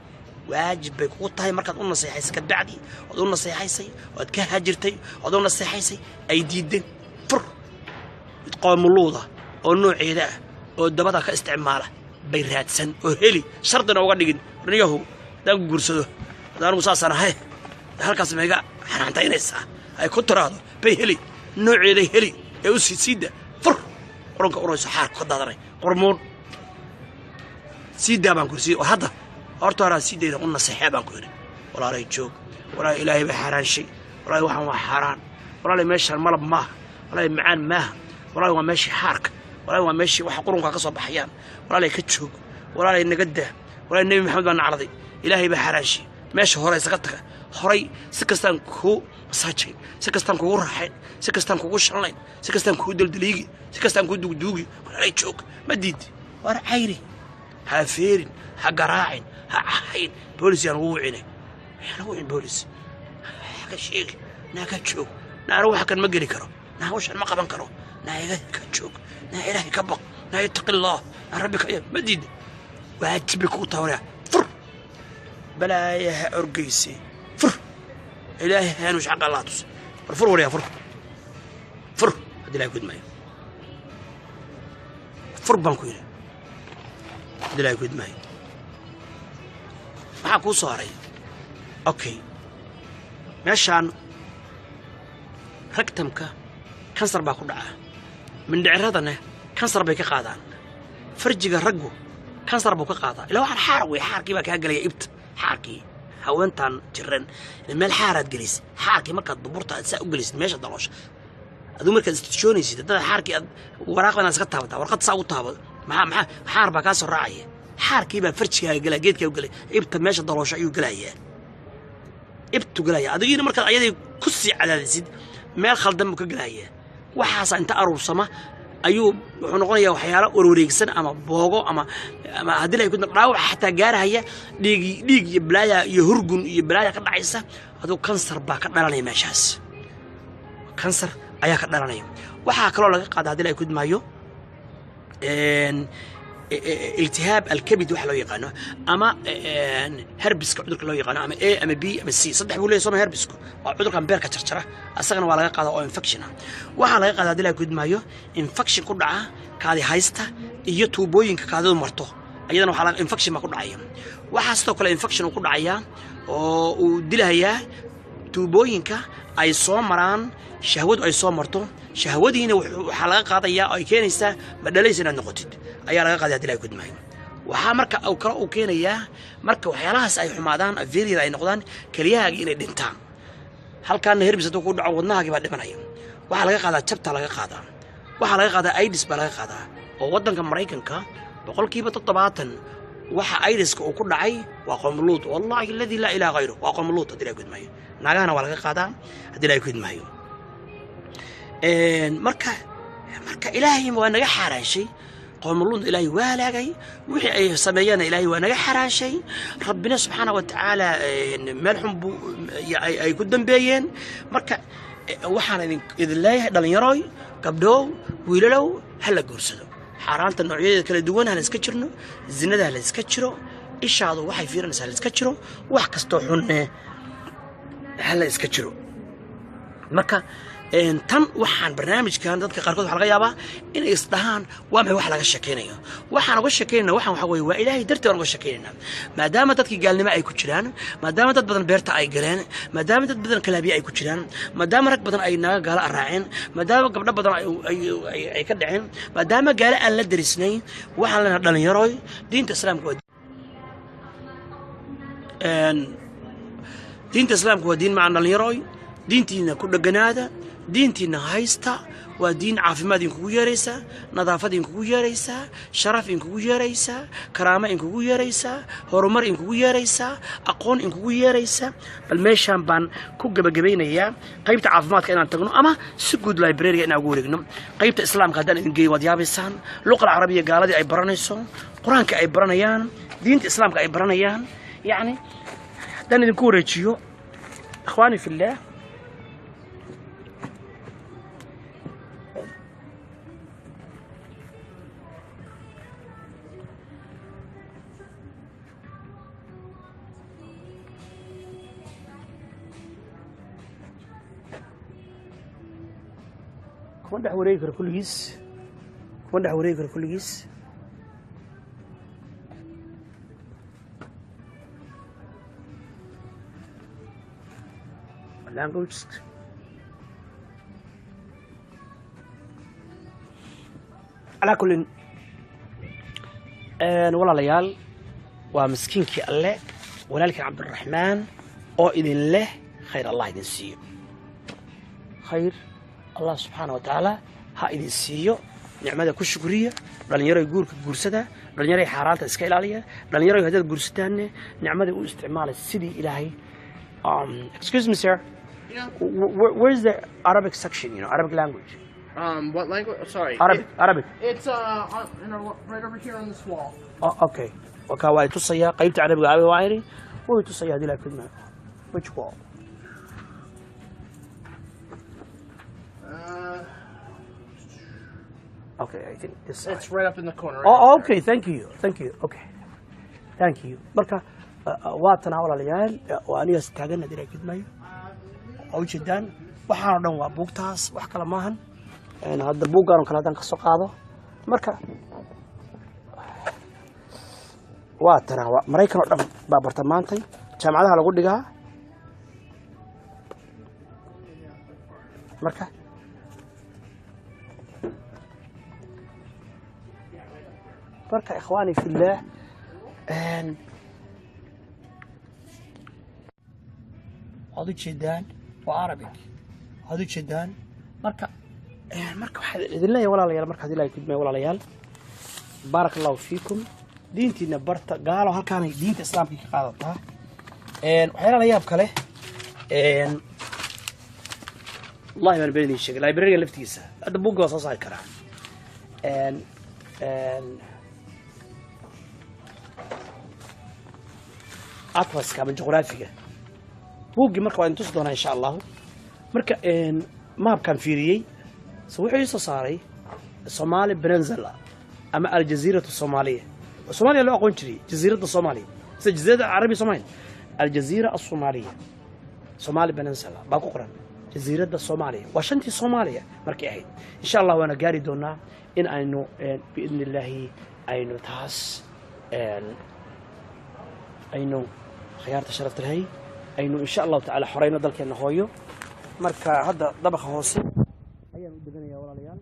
A: واجب يكون تاي مركز قلنا صيحيس كدعدي وقلنا صيحيسي وتكهجرتي وقلنا صيحيسي أي ديدين فر يتقوم اللوضة أو النوع عيدا أو الدبادة كاستعماله بيرات سن وهلي شرطنا وقدقين رنيهو دان قرصدو دان وصاصنا هاي هالكاس ميقا حنانتين إسا هاي كنترادو بيهلي نوع عيدا هلي يوسي سيدة فر قرنك قرنك سحار كدادري قرمون سيدة بانكو سيدة وهذا أرتورا سيدة قلنا صحيح بانكو ولا راي تشوك ولا إلهي بحران شيء ولا وحن وحران ولا ماشي الملب ماه ولا معان ماه ولا ماشي حارك ولا ماشي وح قرنك قصب أحيان ولا كتشوك ولا نقده ولا النبي محمد بن عرضي إلهي بحران شيء ماشي هراي سقطك هراي سكستان كو مساجين سكستان كو راحين سكستان كو شلين سكستان كو دلدليجي سكستان كو دوغي ولا راي تشوك مديد ورا عيري هافيرين هقراعين هاحين بوليس ينوعيني ينوعين بوليس حق الشيخ ناكا تشوك نا روحك كان مقري كرو نا وش ما قبن كرو نا إلهي كتشوك نا إلهي كبق نا يتقي الله نا ربك مديد واجبك وطورها فر بلا يا أرقيسي فر إلهي هانوش حق الله توس فر وريا فر فر هدي لا يكون معي فر بانكويني هدي لا يكون معي maxaa kuu soo haray okay meeshaan ragtamka kansar baa ku dhaca mindhiciradana kansar bay ka qaadaan farjiga raggu kansar buu ka qaadaa ilaa waxaan xaar way xaarkii baa kaa galaya ibta xaarkii haweentan jiran meel xaaraad gelis xaarkii markaad buburta aad saa u gelisid meesha daloosha aduu markaad istijoonaysid dad xaarkii aad waraaqdan iska taabataa warqad saa u taabado maxaa xaar baa ka soo raacaya حاركي بقى فرشها جلا جيت كيو جلا إبت ماشى ضلوش أيو جلايا إبتو جلايا أدينا مركز عيادي كسي على الزيد ما خل دمك جلايا وحاسة أنت أروح سما أيوب ونقولي وحياة وروريكسن أما بوجو أما هديلا يكون راوح حتى جارها هي ليج يبلايا يهرجون يبلايا كذا عيسى هذا كانسر بقى كذا لاني ماشاس كانسر أيا كذا لاني وحاكلوا لك قاعد هديلا يكون مايو التهاب الكبد وحلو يقانو اما هربسك عذرك لو يقانو اما اي اما بي اما سي صدح بقول لي سوما هربسكو عذرك ام بيركا جرجره اسغنا waa laga qaada oo infection waxa laga qaada dilaa gudmaayo infection ku dhaca kaadi haysta iyo tuubooyinka kaadadu marto ayadana waxa laga infection ma ku dhacaya waxa sidoo kale infection ku dhacaya oo uu dilaya tuubooyinka ay soo maraan shahwadu ay soo marto shahwadiina waxa laga qaadaya ay keenaysaa badalays inaad noqotid ayaa laga qaaday dilaa gudmaayo waxa marka oo kala uu keenaya marka waxyaalahaas ay xumaadaan averida ay noqdaan kaliyaha inay dhintaan halkaan herbisadu ku dhaco wadnahaagi baa dhimanaya waxa laga qaadaa jabta laga qaadaa waxa laga qaadaa AIDS baa laga qaadaa oo wadanka Mareykanka 70% waxa AIDS-ka uu ku dhacay waa qomluud wallahi alladhi la ilaha ghayru waa qomluud dilaa gudmaayo naagana waa laga qaadaa dilaa gudmaayo marka ilaahay waa naga xaraashay قوملون إلهي والاقي وحي أي سميانا إلهي وانا حران شيء ربنا سبحانه وتعالى ملحم أي قدام بيين مركا وحنا إذا الله دلنا يراي قبضوا ويلو هلا قرصدوا xaaraanta noocyadeeda kala duwan ha la iska jirno zinada ha la iska jiro ishaadu waxay fiirinaysaa ha la iska jiro wax kastoo xunne ha la iska jiro marka tan waxaan barnaamijkan dadka qaarkood waxa laga yaabaa inay isdhahaan waa maxay wax laga sheekeynayo waxaan uga sheekeynaa waxaan waxa weeye waa ilaahay darteed uga sheekeynaa maadaama dadkii gaalnimo ay ku jiraan maadaama dad badan beerta ay galeen maadaama dad badan kalaabiye ay ku jiraan maadaama rag badan ay naga gaala raaceen maadaama gabdho badan ay ka dhaceen maadaama gaala aan la darisnayn waxaan leenahay dhalinyarooy diinta islaamka waa diin macaan dhalinyarooy diintiina ku dheganaada diintiina haysta waa diin caafimaad inkugu yeeraysaa nadaafad inkugu yeeraysaa sharaf inkugu yeeraysaa karaamo inkugu yeeraysaa horumar inkugu yeeraysaa aqoon inkugu yeeraysaa bal meeshaan baan ku gabagabaynayaa qaybta caafimaadka inaan tagno ama si guud librariga inaan ugu wareegno qaybta islaamka haddaan idin geeyo waad yaabaysaan luqada carabiya gaaladii ay baranayso qur-aanka ay baranayaan diinta islaamka ay baranayaan yacni haddaan idinku wareejiyo ikhwaani fillaah كون دح وريك كلجيس كون دح وريك كلجيس language على كل ولا ليال ومسكينك الله ولكن عبد الرحمن أو إذن له خير الله إذن سيو خير الله سبحانه وتعالى ها إذن سيو نعمة كل شكرية لأن يرى يقول كجورسده لأن يرى حارات إسكيل عليه لأن يرى هذا الجورستان نعمة استعمال السدي إلهي excuse me sir
B: yeah.
A: Where's the Arabic section Arabic language
B: What language? Sorry.
A: Arabic.
B: It's right over here on this wall.
A: Oh, okay. وكا واي تصيا قيبت عربي عربي وايري وهي تصيا هذه الكلمة. Which wall? Okay, I think this side.
B: It's right up in the corner.
A: Oh, okay. Thank you. Okay. Thank you. marka waatan walaalayaal waa aniga istaagan hadii ay kidmayo oo jidaan waxaan dhan waa buugtaas wax kala maahan hadda buugaan kala dan ka soo qaado marka waa tarawa Mareykan oo dhan baa bartamaantay jaamacadaha lagu dhigaa marka ikhwaani fillah هذا جدان وعربي هذا جدان مركا واحد إذن الله ولا ليال مركا هذه لا يكتب ولا ليال بارك الله فيكم دينتي نبرت قالوا هل كان دين الإسلام كي قالتها وحيلا لياب كله الله يبارك بيني الشيء لا يبرر لفتيسة هذا بوق وصاص على الكلام أطلس كمان جغرافيا buuggii marka waa in tusi doonaa insha Allah marka maabkan fiiriyay soo wuxuu soo saaray Somali Peninsula ama Al-Jazeera Soomaaliya Soomaaliya loo aqoon jiray Jazeerada Soomaaliya sida Jazeerada Carabi Soomaaliya Al-Jazeera Soomaaliya Somali Peninsula baa ku qoran Jazeerada Soomaaliya waa shantii Soomaaliya markay ahayd insha Allah waana gaari doonaa in aynu biidnillaahi aynu taas aynu khiyaarta sharafta lahayn aynu insha Allah ta'ala xoreyno dalkeena hooyo marka hadda dabaqa hoose ayaan u deganayaa walaalayaal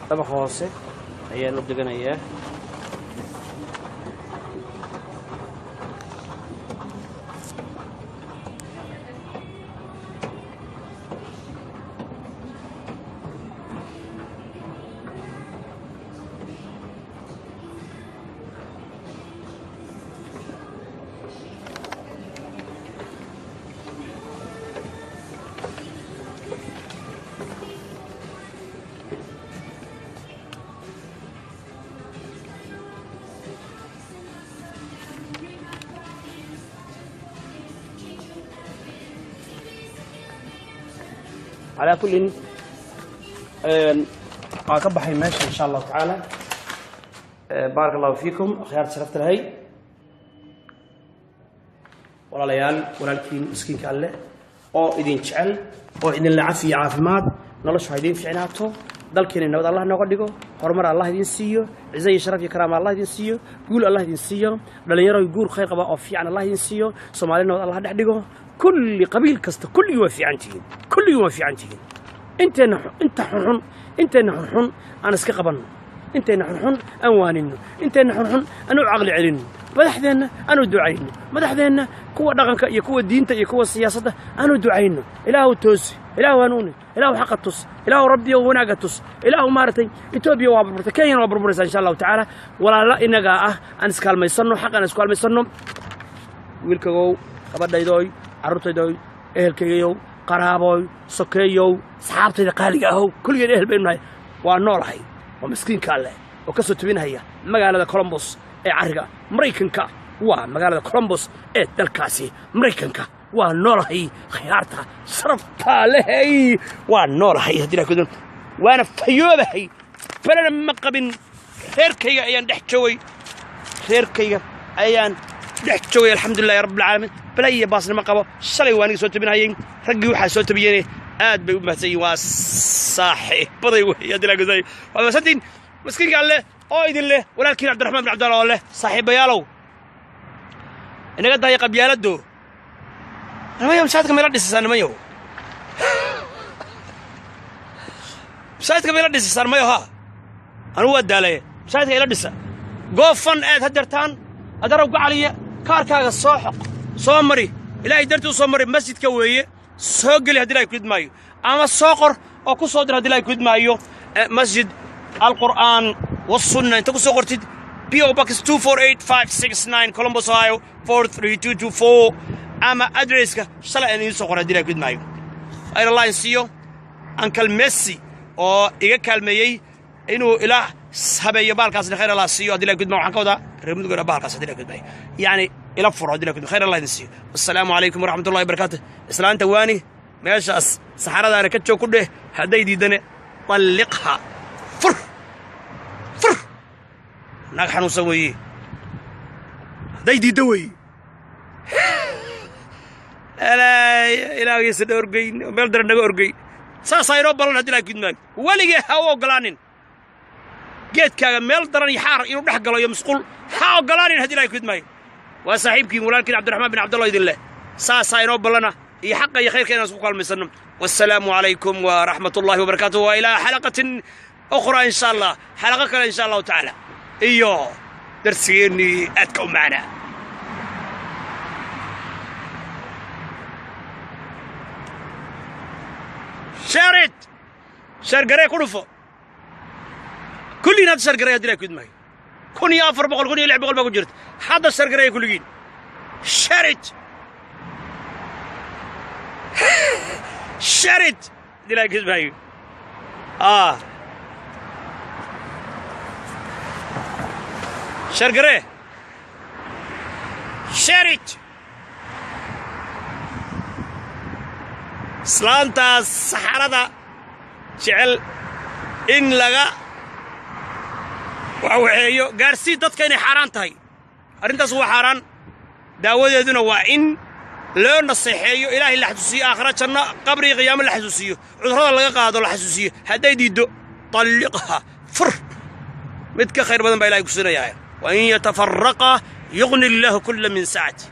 A: dabaqa hoose ayaan u deganayaa على كل أكبر ماشي إن شاء الله تعالى. بارك الله فيكم خيار شرفت لهي ولا ليال ولا الكين مسكين كله أو إذن شعل أو إذن العافية عافمات نلاش هيدين في عناته ذلك إن الله نقدره حرمر الله يدين سيو عزي شرف يكرم الله يدين سيو قول الله يدين سيو بل يرى يقول خير قبا أو في عن الله يدين سيو سومالنا الله نقدره كل قبيل كست كل يوم في عنتين كل يوم في عنتين أنت حن أنا سكقبن أنت نحن أوانين أنت نحن أنا عقل علين مدحذنا أنا دعين مدحذنا كوا دقنك يكوا دينته يكوا سياسته أنا دعين إله توس إله هنون إله حق توس إله ربي وناقة توس إله مارتين إتوبيا وابربرت كين وابربرت إن شاء الله تعالى ولا لا إنجا أنس كلمة يصنو حق أنس كلمة يصنو ويلكو خبر دايدوي عروت دايدوي إهل كيو قرابوي سكيو صحابتي قالي أهو كل جل إهل بيننا والنور هاي ومسكين كله وكسر تبين هي مقالة كولومبوس عرقة مريكنكا ومقالة كولومبوس دلكاسي مريكنكا والنور هي خيارتها صرفتها لهي والنور هي هدينا كذا وانا فيوبة هي فانا مقبن خير كي ايان دحجوي خير كي ايان دحجوي الحمد لله يا رب العالمين بلاي باصنا مقبو شلي واني سو تبين هي رقي وحا سو تبيني aad bay u mahadsan yihiin waa saaxiibaday weeye hadii la gudbay waa masantiin miskiinka alle oo idin leh walaalkiin Cabdiraxmaan bin Cabdalla oo leh saaxiibayaalow inaga dahay qabyaalado anama masaadka meel dhisaan mayo masaadka meel dhisaan mayo ha anu waa daalay masaadka ila dhisa goofan aad hadartaan adaraw gacaliya kaarkaaga soo xoq soo mari ilaahay dartii soo mari masjidka weeye سوقلي هدي لاي كود مايو اما السوقر او كو صدر هدي لاي كود مايو مسجد القران والسنه انت كو سوقرتid PO Box 248569 Columbus Ohio 43224 اما ادريسك شلا ان سوقر هدي لاي كود مايو اي الله يسيو انكل ميسي او iga kalmeeyay inuu ilaah habeeyo baalkaas khayr Allah siiyo hadi لاي كود ma waxaan ka wada reemud goor baalkaas hadi لاي كود may yani ila furo hadi لاي كود khayr Allah siiyo assalamu alaykum wa rahmatullahi wa barakatuh إسلام تواني ماشاس سحرة أنا كتشو كله هداي ديدني طلقها فر نحن نسوي هداي ديدوي أنا إلى يسد أرجين ملدر نجورجي سايرو بالله هدي لك جدًا وليه هوا قلانين جيت كا ملدر يحار يروح قلا يمسقول هوا قلانين هدي لك جدًا وصاحبك ولكن عبد الرحمن بن عبد الله يدين له سايرو بالله يحق يا خير كنا سوق المسنم والسلام عليكم ورحمة الله وبركاته وإلى حلقة أخرى إن شاء الله حلقة كلا إن شاء الله تعالى إيوه درسيني أتكم معنا شارقرية كنفو كل ناس شارقرية دي لك معي كوني أفر بقول كوني يلعب بقول جرت هذا شارقرية كلين شارد دي لك معي شارقرية شارد سلانتا الصحراء جعل إن لغا وعوحيو قارسي دادك إني حاران تهي أرنتاس هو حاران داود يدونا وإن لو نصيحيو إلهي اللي حسوسيه آخرة جنة قبري قيام اللي حسوسيه عذرها لغا قادو اللي حسوسيه هداي ديدو طلقها فر مدك خير بدن با إلهي كسونا ياهي وإن يتفرقا يغني الله كل من ساعته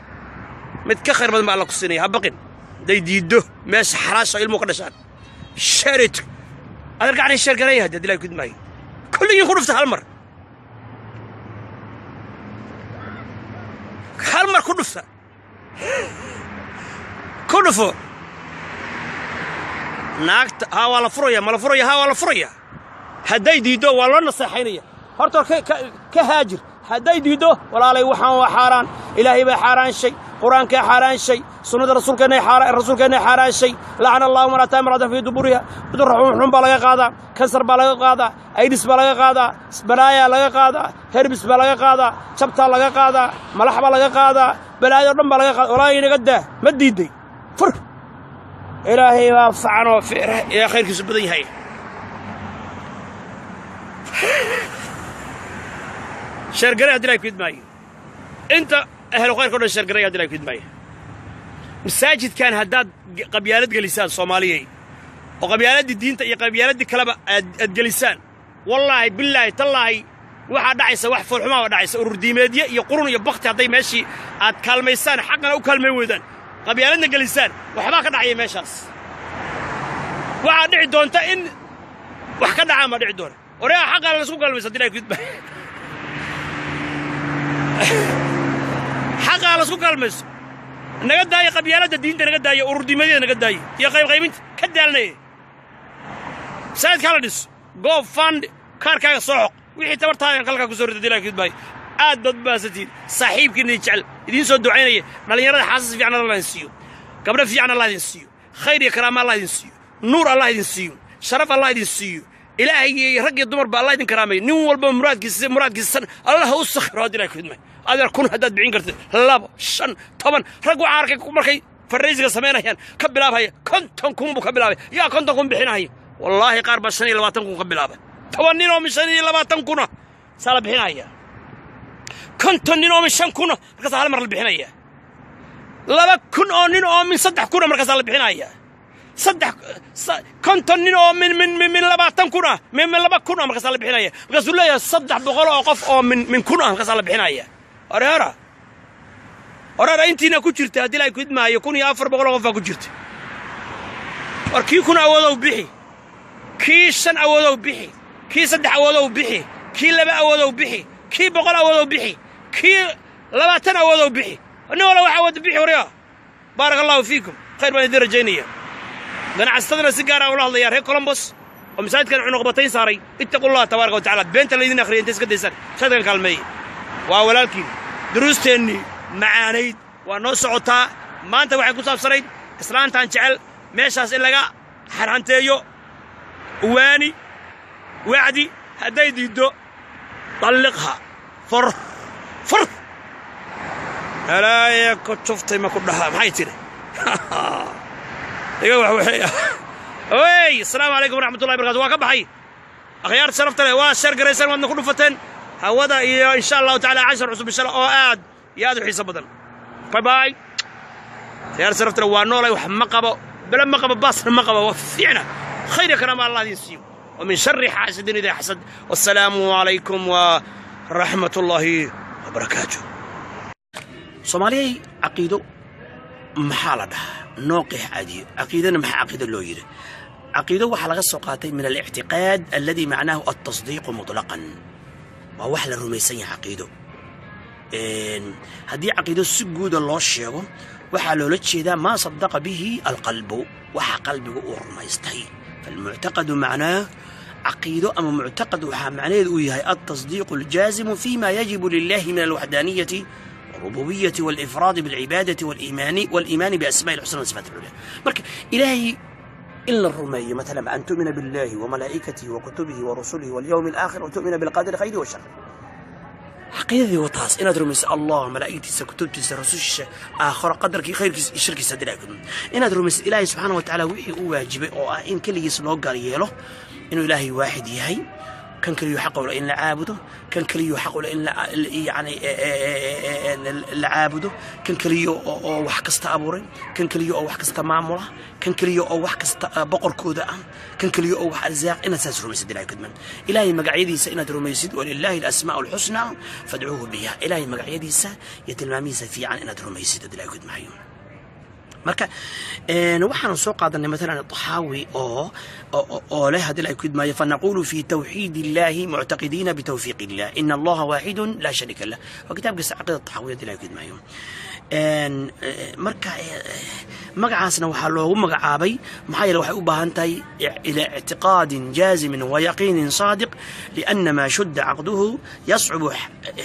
A: مدك خير بدن با الله كسونا ياهي هبقين داي ديدو ماش حراشة إلمو قدشان شارت أنا قاعد الشرق ريها دي لا يكون معي كل يخون في هالمر كنفته كنفه ناقت ها ولا فرويا ما فرويا ها ولا فرويا هداي ديدو ولا نصيحينيه هرتو كهاجر هداي ديدو ولا لي وحان حاران إلهي با حاران شيء قرآن كا حاران شيء سنة رسول كان حاران الرسول كان حاران شيء لعن الله مرأة امرأة في دبورها بدر حون بلغا قادا كسر بلغا قادا ايدس بلغا قادا بلايا لغا قادا هربس بلغا قادا شبتا لغا قادا ملح بلغا قادا بلايا دم بلغا قادا ولا ينقدا ما ديدي فر إلهي وفعنا وفعره يا خير كسبدين هاي شرقري هدي لا يكيد ماي أنت أهل خير كلهم شرقري هدي لا يكيد ماي مساجد كان هداد قبيلات جلسان صوماليين وقبيلات الدين يا قبيلات كلام الجلسان والله بالله تالله waxaa dhacaysa wax fulxuma dhacaysa ururdiimeedyo iyo qurun iyo baqti haday meeshii aad kalmaysaan xaqna u kalmay weedaan qabyaaladna galisaan waxba ka dhacay meeshaas waxa dhici doonta in wax ka dhaca ma dhici doona oraa xaq la isku kalmaysa dilay kudba xaq la isku kalmayso naga daay qabyaalada diinta naga daay ururdiimeedyo naga daay iyo qaybinta ka daalnay saad kala dhis go fund kaarkaaga soo wixii tabartaan qalka ku soo riday dilaa kid bay aad dad baasatiin saaxiibkiina jecel idin soo duceynaya dhalinyarada xaasas fiican Allah idin siiyo gabdho fiican Allah idin siiyo khayr iyo karaama Allah idin siiyo nuur Allah idin siiyo sharaf Allah idin siiyo ilaahay rag iyo dumar ba Allah idin karaamay nin walba muraadkiisa Allah u sakhiro dilaa kid may adeer kun hadaad bixin kartid 2 5 10 rag waxa arkay markay faraysiga sameynayaan ka bilaabaya konton kun buu ka bilaabay yaa konton kun bixinaya wallahi qaar ba 25 kun ka bilaabay توانينو من شني لباتن كنا سال بحنايا كنتنينو من شن كنا مركز على مر بحنايا لبا كن أونينو من صدح كنا مركز على بحنايا صدح كنتنينو من لباتن كنا من لبا كنا مركز على بحنايا مركز ولا صدح بقول أوقف أو من كنا مركز على بحنايا أرى أنتي نكوجرت هذه لا يكون ما يكون يافر بقول أوقف كوجرت أركي كنا أولو بحي كيسن أولو بحي كي صدح أولو بحي كي لبا أولو بحي كي بقول أولو بحي كي لباتن أولو بحي أنا ولا واحد بحي وريا بارك الله فيكم خير من الدرجة الجينية أنا عستدنا سيجارة ولا الله يا ريت كولومبوس ومساعد كان عنقبتين صاري اتقوا الله تبارك وتعالى بنت الذين آخرين تسكت يسار شادن كلمي وأولادكم دروستني معانيد ونص عطاء ما أنت واحد كوساب صريد إسلام تنشعل ماشاس إلا حرانتيو واني وعدي هدايد يدو طلقها فر ألا يا كنت شفتي ما كلها محيتني وي السلام عليكم ورحمة الله وبركاته واقب حي أخيار تصرفت له والشرق ريسان وأن كله فتن هودا إن شاء الله تعالى 10 عصب إن شاء الله أواد يا ذو حساب بدل باي باي يا صرفت له وانولا وحمقبه بلا مقبه باص مقبه وفينا خير كرام الله يسيب ومن شر حاسد إذا حسد والسلام عليكم ورحمة الله وبركاته صومالي عقيدة محالة نوقح عادي عقيدة مح عقيدة لوير عقيدة وحلقة سقاطي من الاعتقاد الذي معناه التصديق مطلقا وهو حل الرميسية عقيدة هذه عقيدة سجود الله الشيء وحلولة شيء ما صدق به القلب وح قلبه ورميستهي فالمعتقد معناه عقيدة أما معتقد معناه وهي التصديق الجازم فيما يجب لله من الوحدانية والربوبية والإفراد بالعبادة والإيمان بأسماء الحسنى وصفات العليا. مرك إلهي إلا الرمي مثلا أن تؤمن بالله وملائكته وكتبه ورسله واليوم الآخر وتؤمن بالقدر خيره وشره. عقيدة وطاس إن أدرمس الله ملائكته كتبته رسوله آخر قدرك خيرك شرك صدركم إن أدرمس إلهي سبحانه وتعالى وحي واجب أو إن كل يسلو قال إنه إلهي واحد يهي كان كل يحق ولا إن عابده كان كل يحق ولا إن يعني العابده كان كل وحكست أبوري كان كل وحكست معمرة كان كل وحكست بقر كودا كان كل وحرزاق إن أساس رميسد إلهي كدمن إلهي مقعيدي سإنة رميسد ولله الأسماء الحسنى فادعوه بها إلهي مقعيدي يتلماميس في عن إنة رميسد إلهي كدمن marka waxaan soo qaadanay مثلا الطحاوي oo leh hadii ay kudmaayo فنقول في توحيد الله معتقدين بتوفيق الله إن الله واحد لا شريك له وكتاب قصة عقيدة الطحاوي hadii ay kudmaayo marka magacaasna waxa loogu magacaabay maxay waxay u baahan tahay ila اعتقاد جازم ويقين صادق لأن ما شد عقده يصعب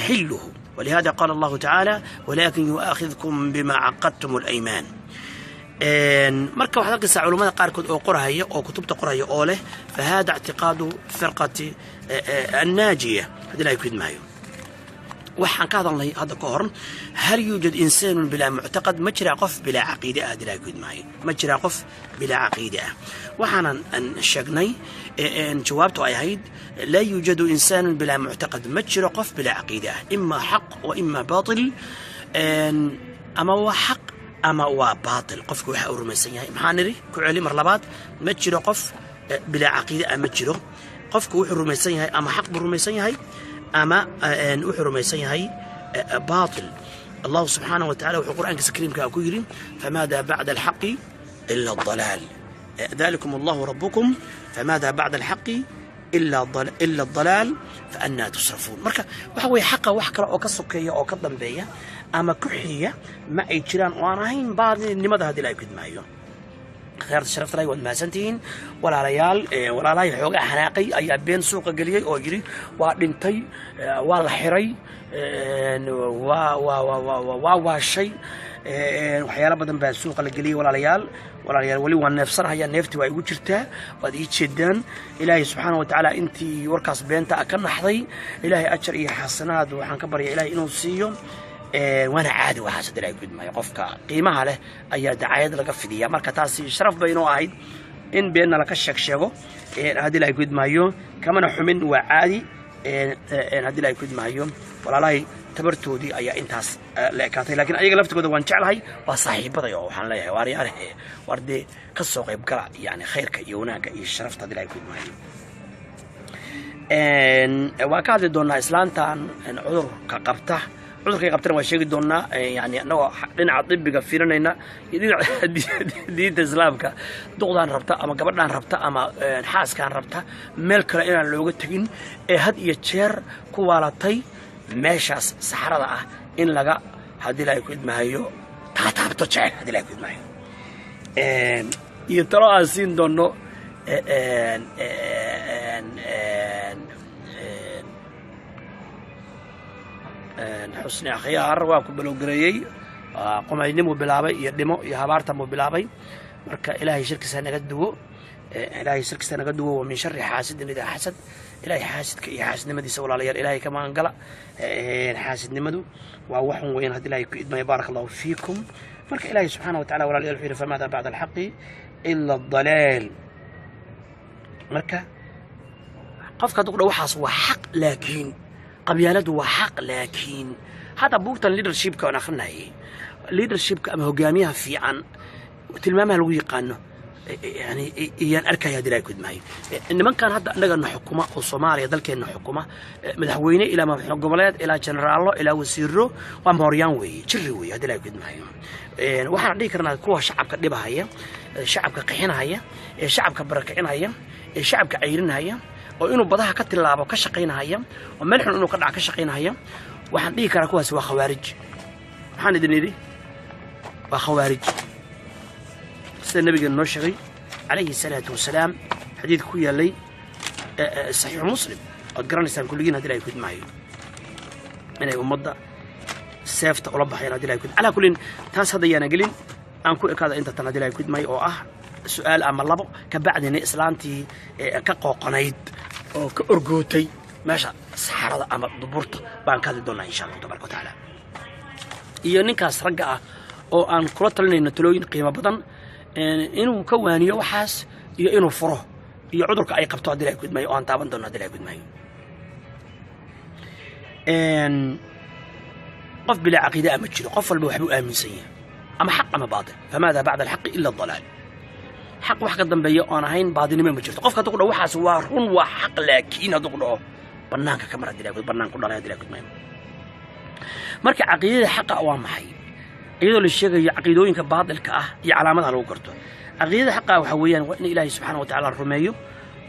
A: حله ولهذا قال الله تعالى ولكن يؤاخذكم بما عقدتم الأيمان marka waxa qisa culimada qaar kood oo qorahaya oo kutubta qoraya oo leh fahada i'tiqadu firqati an-najiyah hadii la yimid maayo waxaan ka hadalnay hadda ka hor hal yuujad insaanun bilaa muctaqad ma jiraa qof bilaa caqiide ah dilaa gud maayo ma jiraa qof bilaa caqiide ah waxaanan sheegnay jawaabtu ay ahayd laa yuujadu insaanun bilaa muctaqad ma jiro qof bilaa caqiide ah imaa xaq wa imaa baatil ama waa xaq ama waa baatil qofku waxa uu rumaysan yahay maxaa niri ku celi mar labaad ma jiro qof bilaa caqiide ah ma jiro qofku wuxuu rumaysan yahay ama xaq buu rumaysan yahay أما وحرم يسيهاي باطل الله سبحانه وتعالى وحو القرآن كسكريم كأكويرين فماذا بعد الحق إلا الضلال ذلكم الله ربكم فماذا بعد الحق إلا الضلال فأنا تصرفون مركا وحوي حقا وحكرا أو كسكية أو كضنبية أما كحية ما أي جيران واناهين بعض لماذا هذه لا يكد معي خيارة الشرف راي والماسنتين ولا ريال ولا راي حوجة حناقي أي بين سوق قليل أو جري وادنتي ولا حري وشيء وحياة بدن بالسوق القليل ولا ريال ولي والنفسرها هي النفط ويوجرتها ودي جدا إلهي سبحانه وتعالى أنت وركاس بينتا أكن حظي إلهي أجر إيه حسنات وحنكبر إلهي إنه سيوم وانا عادي وحاسد لا يقول ما يقفك قيمها له اي دعايد لك فديه marka taas sharaf bayno ahayd in been la ka sheego hadii la yaqood maayo kamana xumin waa caadi hadii la yaqood maayo walaalay tabartoodii ayaa intaas la ekaatay laakiin ayaga laftigooda waan jeclahay waa saaxiibada oo waxaan leeyahay waariyare warde ka soo qayb gala yani khayrka iyo wanaaga iyo sharafta hadii la yaqood maayo waa ka hadli doonaa islaantan cudurka qabta cudurka qabtana waa sheegi doonaa yani anagoo dhinaca dibbiga fiirinayna dhinaca diinta islaamka duqdaan rabta ama gabadhaan rabta ama xaaskaan rabta meel kale inaan looga tegin ee had iyo jeer ku waalatay meeshaas saxarada ah in laga hadii la ku idmaayo taataabto jecel hadii la ku idmaayo iyo talo aan siin doono حسني خيار واكو بلوغريي قماينمو بلابay iyo dhimo iyo habaarta mo bilaabay marka ilaahay shirkiisa naga duwo ilaahay shirkiisa naga duwo min sharri xaasidin ida xasad ilaahay xaasidka iyo xaasidnimadiisa walaalayaal ilaahay kama angala xaasidnimadu waa wax weyn hadii ilaahay ku idmay barakallahu fiikum marka ilaahay subhanahu wa ta'ala walaalayaal fiir famada ba'da al-haqi illa ad-dalal marka qofka duqdo waxaas waa xaq laakiin qabyaaladu waa xaq laakiin hada buugtan leadership ka akhrinay leadership ka ama hogaamiyaha fiican tilmaamaha lagu yaqaano yani iyaan arkaya dilay kudmay nimankan hadda anaga xukuma oo Soomaaliya dalkeena xukuma madaxweyne ilaa madaxweyne goboleed ilaa generaalo ilaa wasiiro waa mooryaan weey jiri weey dilay kudmay waxaan dhigi karnaa kuwa shacabka dhibahaya shacabka qixinaya shacabka barakicinaya shacabka cayrinaya oo inuu badaha ka tilaabo ka shaqeynaya oo meel xun inuu ka dhac ka shaqeynaya waxaan dhigi karaa kuwaas waa khawaarij waxaan idin idhi waa khawaarij sida nabiga noo sheegay alayhi salaatu wasalaam xadiid ku yaalay sahih muslim oo garanaysan kulligiin hadii ay ku idmaayo inay ummadda seefta ula baxayaan hadii ay ku ala kullin taas hadayana gelin aan ku ekaada inta tan hadii ay ku idmaayo oo ah su'aal ama labo ka bacdina islaantii ka qooqanayd oo ka orgootay meesha saxarada ama duburta baan ka hadli doonaa insha Allah tabaaraka taala iyo ninkaas ragga ah oo aan kula talinayno talooyin qiimo badan inuu ka waaniyo waxaas iyo inuu furo iyo cudurka ay qabto hadii ay ku idmaayo oo aan taaban doono hadii ay ku idmaayo qof bila aqeeda ama jiro qof walba waxbu aaminsan yahay ama xaq ama baatil famada ba'da al-haqq illa ad-dalal حق واحد قدام بيا أنا هين بعدين ما مجرد قف كتقول واحد سوار هون وحق لكن هتقول برنامج كاميرا دي لكن برنامج كل على دي لكن ما مركز عقيدة حق أوام حي عقيدة للشيء عقيدوين كبعض الكأه هي علامات على وقرته عقيدة حق وحويا وإن إلهي سبحانه وتعالى الرمايو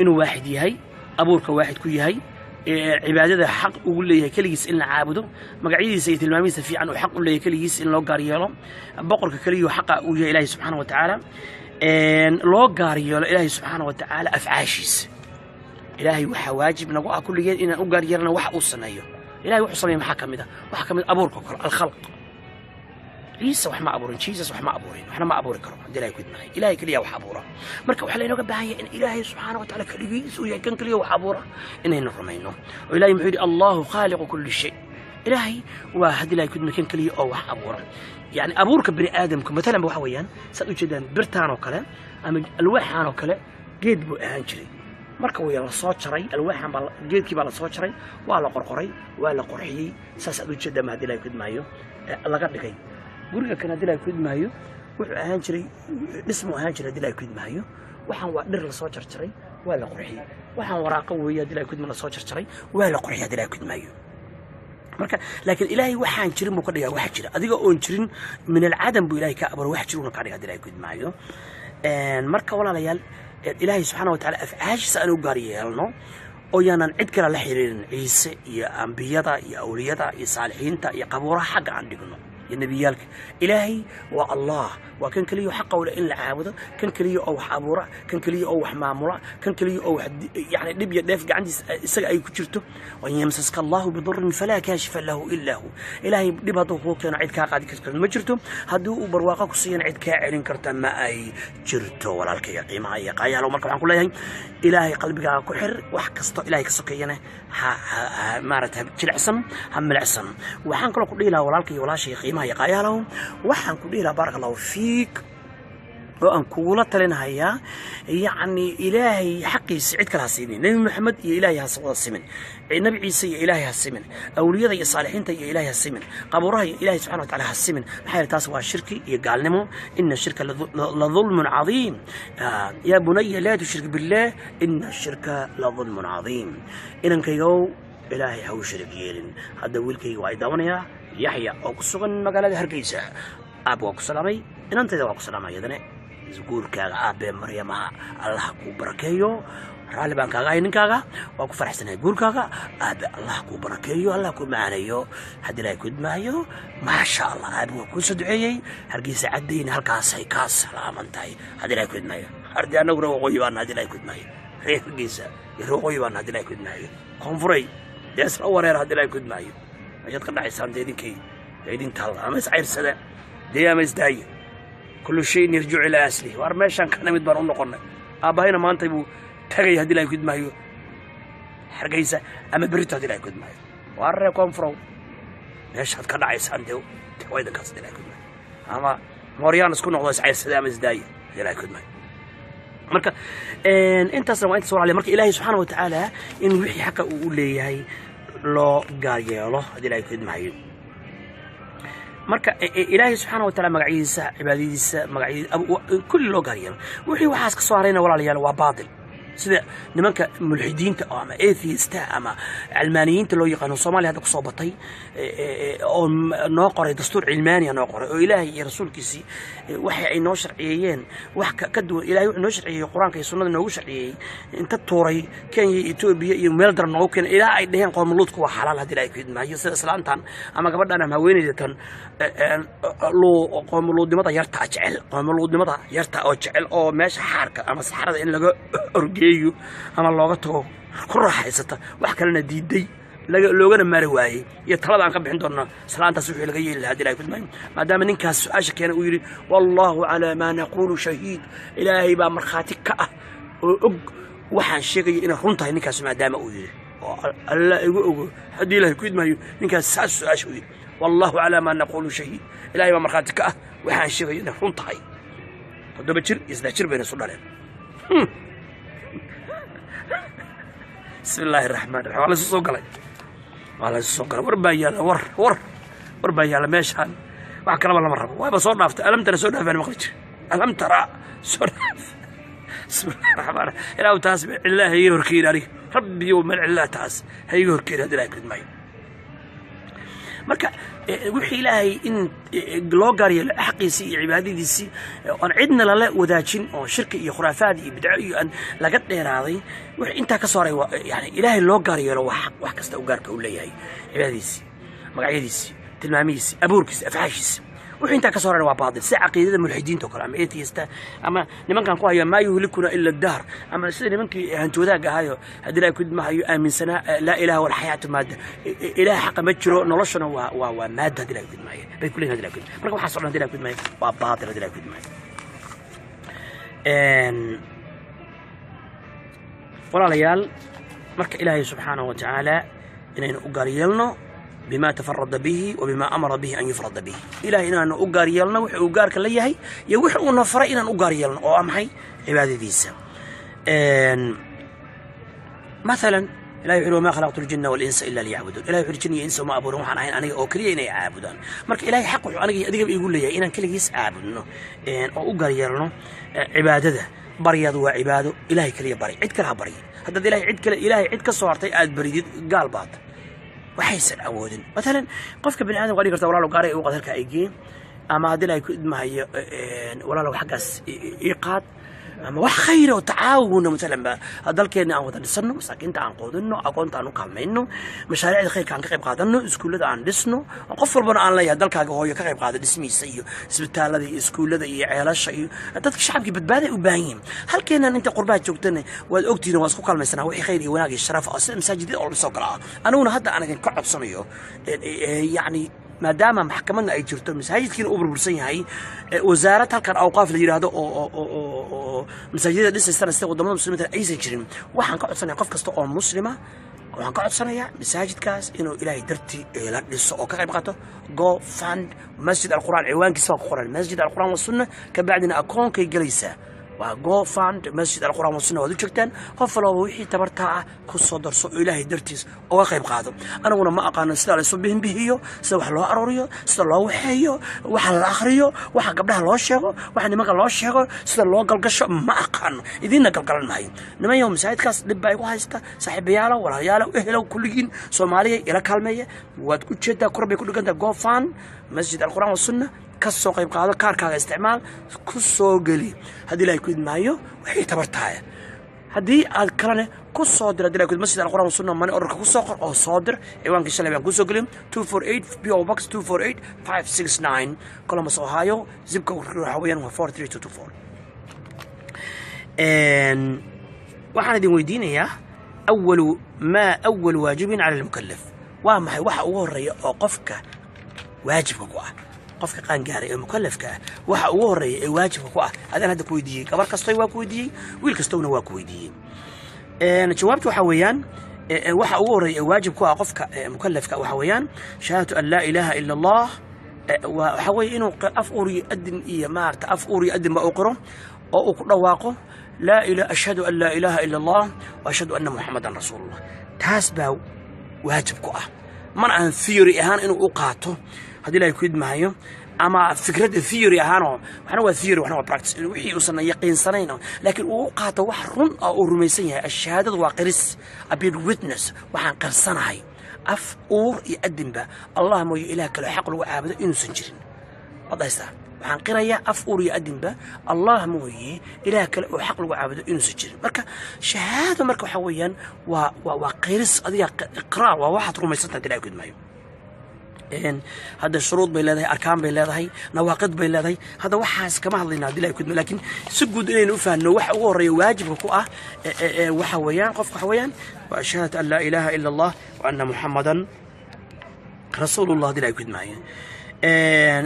A: إنه واحد يهي أبورك واحد كي هي عبادة حق وقول لي كل يسألنا عابده مقعيد سيد الماميس في عنه حق ولا كل يسأل لو قارياله بقرك كليه حق وجه إلهي سبحانه وتعالى لو قاريو إلهي سبحانه وتعالى أفعاشيس إلهي وحواجب نقول كل جيل إن أقاريرنا وح أوصنايو إلهي وحصلي محكم ده وحكم أبورك الخلق عيسى وحما أبورين جيسس وحما أبورين وحنا ما أبورك رب إلهي كده معي إلهي كليه وحبورة مركب وحلينا قبعي إن إلهي سبحانه وتعالى كليه ويكن كليه وحبورة إن هنا رمينه وإلهي محيد الله خالق كل شيء إلهي واحد لا يكون مكان كلي أو واحد أبورا يعني أبورك بني آدم مثلا بوحويان سألوا جدا برتان وكلا أما الواحد وكلا جيد بأنجري marka uu la soo jaray alwaaxan baa geedkii baa la soo jaray waa la qorqoray waa la qorxiyay saas aad u jeedaa ma hadii la kudmaayo laga dhigay guriga kan hadii la kudmaayo wuxuu ahaan jiray dhismo ahaan jiray hadii la kudmaayo waxaan waa dhir la soo jarjaray waa la qorxiyay waxaan waraaqo weeyay hadii la kudmaayo la soo jarjaray waa la qorxiyay hadii la kudmaayo marka laakiin ilaahay waxaan jirin buu ka dhigaa wax jira adiga oo jirin min al-adam buu ilaahay ka abar wax jiruna ka dhigaa hadii la kudmaayo marka walaalayaal إلهي سبحانه وتعالى أفعاش سألوا قاريالنا ويانا عد كلا لحيرين عيسى يا أنبياء يا أولياء يا صالحين يا قبورة حق عندنا يا نبيالك إلهي والله وكان كليه حقه ولا إن العابد كان كليه أو حابورة كان كليه أو حمامورة كان كليه أو يعني نبي دافق عندي سجى أي كتيرته وإن يمسسك الله بضر فلا كاشف له إلا هو إلهي نبضه هو كان عيد كاقعد كتير ما جرته هدو برواقك صيان عيد كاعلين كرتا ما أي جرته ولا الكي قيمة أي قايا لو مركب عن كل هاي إلهي قلبك كحر وحكسته إلهي كسكينه مارتها تلعسم هم العسم وحن كل قليلا ولا الكي ولا شيء قيمة أي قايا لهم وحن قليلا بارك الله فيك وأن كولا تلينها يعني إلهي حقي سعيد كلها سيمين نبي محمد يا إلهي هالصلاة السمن النبي عيسى يا إلهي هالسمن أولياء يا صالحين يا إلهي هالسمن قبورها يا إلهي سبحانه وتعالى هالسمن حيل تاسوا الشرك يقال نمو إن الشرك لظلم عظيم يا بني لا تشرك بالله إن الشرك لظلم عظيم إن كيو إلهي هو شرك يلين هذا ويلكي وعيدونيا يحيى أو قصغن مقالة هرقيسة أبو سلامي إن أنت ذا سلامي يدنا زقول كاغا أبي مريم الله كو بركيو رالي بان كاغا ينين كاغا وكو فرحسن يقول كاغا أبي الله كو بركيو الله كو معانيو حد لا يكون معيو ما شاء الله أبي وكو سدعيي هرقيسة عدين هالكاسي كاس سلام انتهي حد لا يكون معيو هردي أنا أقول وغيوان هد لا يكون معيو هرقيسة يروح وغيوان هد لا يكون معيو كونفري يسرع ورير هد لا يكون معيو أجد قرنا حسان ديدين كي ديدين تالله أما يسعير سنة دي أما يزداي كل شيء يرجع إلى أصله وارماشان كنا مدبرون نقولنا أباهنا ما أنت يبو تغي هدي لا يكون مايو حرقيسة أما بريتو هدي لا يكون مايو واركم فرو ليش هاد كنا عيسان ديو وايدا كاس هدي لا يكون مايو أما موريان سكون الله يسعير سلام يزداي هدي لا يكون مايو marka inta soo inta soo على marka ilaahay subhanahu wa ta'ala in wixii xaq uu leeyahay loo gaar yeelo hadii la yidhi maayo marka ilaahay subhanahu wa ta'ala magaciisa cibaadadiisa magaciisa kulli loo gaar yeelo wixii waxaas ka soo harayna walaalayaal waa baadil sida nimanka mulxidiinta ama atheist ama cilmaaniyiinta loo yaqaan Soomaaliya hadda ku soo batay oo noo qoray dastuur cilmaani noo qoray oo ilaahay iyo rasuulkiisi waxa ay noo sharciyeen wax ka duwan ilaahay wuxuu noo sharciyay quraanka iyo sunnada noogu sharciyay inta tuuray Kenya Ethiopia iyo meel dar noo keen ilaa ay dhaheen qoomuluudku waa xalaal hadii ay ku idmaayo sida islaantan ama gabadhan ama haweeneydan loo qoomuluudnimada yarta jecel qoomuluudnimada yarta oo jecel oo meesha xaarka ama saxarada in laga orgeeyo ama looga tago ku raaxaysata wax kalena diiday loogana mari waayay iyo talada aan ka bixin doona salaantaas wixii laga yeeli lahaa ilaahay kudmay maadaama ninkaas su'aasha keenay uu yiri wallahu ala ma naqulu shahiid ilaahay ba marxaati ka ah oo og waxaan sheegay in runtahay ninkaas maadaama uu yiri alla igu ogo hadii ilaahay kudmay ninkaas su'aasha uu yiri wallahu ala ma naqulu shahiid ilaahay ba marxaati ka ah waxaan sheegay in runtahay toddoba jir isla jir bayna soo dhaleen بسم الله الرحمن الرحيم والله سوق لي والله سوق لي وربايا وربايا ماشان wax kala ma rabo way ba soo dhaaftay alam tara soo dhaafay maqlij alam tara soo bismillahir rahmanir rahim ila tasbih illahi yorkiirari rabbi yawm al taas hay yorkiir hadii ay kudmay marka wixii ilaahay in loo gaariyo xaqiisi iyo cibaadadiisi oo cidna la wadaajin oo shirki iyo khuraafaad iyo bidco iyo an laga dheeraaday wixii inta ka sooray yani ilaahay loo gaariyo wax kasta u gaarka u leeyahay cibaadadiisi magacyadiisi tilmaamihiisi abuurkiisa afcaashiisa wixii inta ka sooray waa baadil si aqeedada mulxidiinta kale ama atheist ama nimankan ku haya ma yuhlikuna illa ad-dahr ama sida nimankii hantoodaga ahayo hadii ay ku maayo aaminsana la ilaaha wal hayatu maada ilaaha xaq ma jiro noloshana waa maada hadii ay ku maayo bay kuleen hadii ay ku marka waxa soo hadii ay ku maayo waa baadil hadii ay ku maayo walaalayaal marka ilaahay subhanahu wa ta'ala inaynu u gaaryeelno بما تفرد به وبما أمر به أن يفرد به إلهي إننا أقار يلنا وحي أقار كليهي يوحي ونفر إننا أقار يلنا وأمحي عبادة ديسا مثلا إلهي يقول وما خلقت الجن والإنس إلا ليعبدون إلهي يقول الجن والإنس وما أبورهم عن عين أنا أوكلي إني أعبدون مرك إلهي حق أنا أديك يقول لي إن كل جيس أعبدنا أو أقار يلنا عبادة بريض وعباده إلهي كلي بري عد كلها بري هذا إلهي عد كلا إلهي عد كصورتي عد بريد قال بعض وحيسن أودن مثلا قفك بن آدم قال ولا لو قارئ وقت هلك أيجي أما هذا لا ما هي ولا لو حقس إيقاد أما wax khayr oo tacaawun مثلا ba dalkeena aan wada dhisano masaakiinta aan qoodino aqoonta aan u kaalmayno mashaariicda khayrka aan ka qayb qaadano iskuulada aan dhisno qof walbana aan leeyahay dalkaaga hooyo ka qayb qaado dhismiisa iyo isbitaalada iyo iskuulada iyo ceelasha iyo dadka shacabka badbaado u baahan yihiin halkeena inta qurbaha joogtana waad ogtiina waa isku kaalmaysanaa wixii khayr iyo wanaag iyo sharaf ah sida masaajidada oo soo galaa anaguna hadda anaga ka codsanayo yani maadaama maxkamadna ay jirto masaajidkiina uu burbursan yahay wasaaradda halkan awqaaf la yiraahdo oo masaajidada dhisaysan sida wadamada muslimiinta aysan jirin waxaan ka codsanayaa qof kasta oo muslima waxaan ka codsanayaa masaajidkaas inuu ilaahay dartii la dhiso oo ka qayb qaato go fund masjid al-qur'an ciwaankiisa ku qoran masjid al-qur'an wa sunna ka bacdina akoonkay galaysaa وجو فاند مسجد القرآن والسنة وذكرتان قفلوا وحي تبرتاع كصدر سو إلهي درتيس أو قيب قادم أنا وأنا ما أقان استعلى سبهم بهيو سوى الله أروريو سوى الله وحيو وحل الآخريو وحل قبلها الله شيغو وحل ما قال الله شيغو سوى الله قال قشة ما أقان إذن قال قال معي لما يوم سعيد كاس لباي وهايستا صاحب يالا ولا يالا وإهلا كلين سومالية إلى كلمية وتقول شدة قرب يكون كنت جو فاند مسجد القرآن والسنة كسو قيب قادة كاركا استعمال كسو قلي هذه لا يكون معي وحي تبرتاعي هذه الكلام كصادر هذه لا يكون مسجد القرآن والسنة ماني أورك كصقر أو صادر إيوان كيشلا بيان كسو قليم 248 PO Box 248 569 كولومبوس أوهايو زب كود حوالي 43224 وحنا دي ويدين يا أول واجب على المكلف وما هي واحد وري أوقفك واجبك qofka qaan gaaray ee mukallafka waxa uu horeeyay waajibka ku ah adana hada ku weydiiyay gabar kastoo waa ku weydiiyay wiil kastoo waa ku weydiiyay jawaabtu waxa weeyaan waxa uu horeeyay waajib ku ah qofka mukallafka waxa weeyaan shahadatu an la ilaha illa allah waxa weey inuu afuri adin iyo maarta afuri adin ba uu qoro oo uu ku dhawaaqo la ilaha ashhadu an la ilaha illa allah wa ashhadu anna muhammadan rasulullah taas baa waajib ku ah man aan theory ahaan inuu u qaato هذه لا يكون معي أما فكرة الثيوري هانو وحنا هو ثيوري وحنا هو براكتس وحي وصلنا يقين سنين لكن وقعت وحرن أو رميسية الشهادة وقرس أبي ويتنس وحن قرصنا هاي أف أور يقدم به الله مو إلهك الحق الوعابد إنه سنجرين هذا يستاهل وحن قرايا أف أور يقدم به الله مو إلهك الحق الوعابد إنه سنجرين مركا شهادة مركا حويا وقرس هذه إقرار وواحد رميسية هذه لا يكون معي هذا الشروط بيلاده أركان بيلاده نواقض بيلاده هذا وحاس كما هذينا دي لا يكون لكن سجود إنه فهمنا وح وري واجب كوه وحويان قف حويان وأشهد أن لا إله إلا الله وأن محمدا رسول الله دي لا يكون معي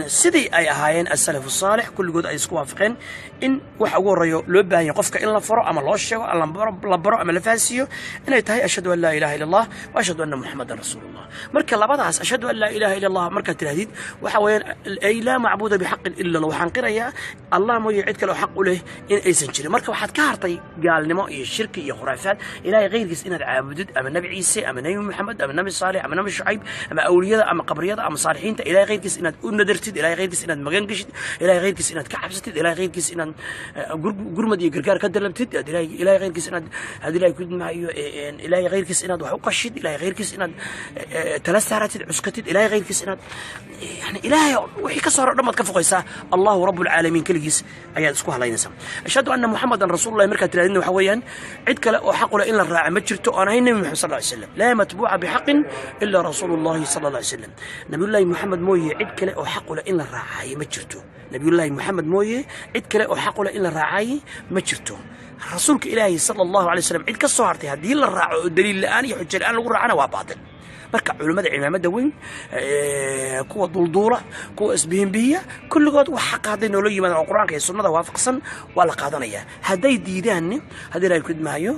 A: سيدي أي هاين السلف الصالح كل جود أي سكوافقين إن وحقول ريو لبها يقفك إلا فرع أما الله الشيء الله برا أما لفاسيو إن يتهي أشهد أن لا إله إلا الله وأشهد أن محمد رسول الله مركا الله بدعس أشهد أن لا إله إلا الله مركا التهديد وحوين أي لا معبود بحق إلا الله وحنقر يا الله ما يعدك لو حق له إن أي سنشري مركا واحد كارطي قال نما الشرك يا خرافات إلهي غير جس إن عابد أما النبي عيسى أما النبي محمد أما النبي صالح أما النبي شعيب أما أولياء أما قبرياء أما صالحين إلهي غير جس إن ندرتد إلهي غير جس إن مجان جشت إلهي غير جس إن كعبستد إلهي غير جس إن قرمدي قرقار كدلمتد إلهي غير جس إن هذه لا يكون معي إلهي غير جس إن وحق الشد إلهي غير جس إن تلستارتد عسكتد إلهي غير جس إن يعني إلهي وحي كسر لما تكفوا قيسا الله رب العالمين كل جس أيات سكوها الله ينسم أشهد أن محمدا رسول الله مركز تلادين وحويا عدك لا أحق إلا الراعي مجرته أنا هي النبي محمد صلى الله عليه وسلم لا متبوع بحق إلا رسول الله صلى الله عليه وسلم نبي الله محمد مويه عدك لا أحق إلا الراعي مجرته نبي الله محمد مويه عدك لا أحق إلا الراعي مجرته رسولك إلهي صلى الله عليه وسلم عدك الصهرتي هذه إلا الراعي الدليل الآن يحج الآن لو رعنا وباطل marka culimada ciidamada weyn kuwa dulduula kuwa isbihin biya kulligood waxa qaaday nolol yimaada quraanka iyo sunnada waafaqsan waa la qaadanaya haday diidaan haday la ku maayo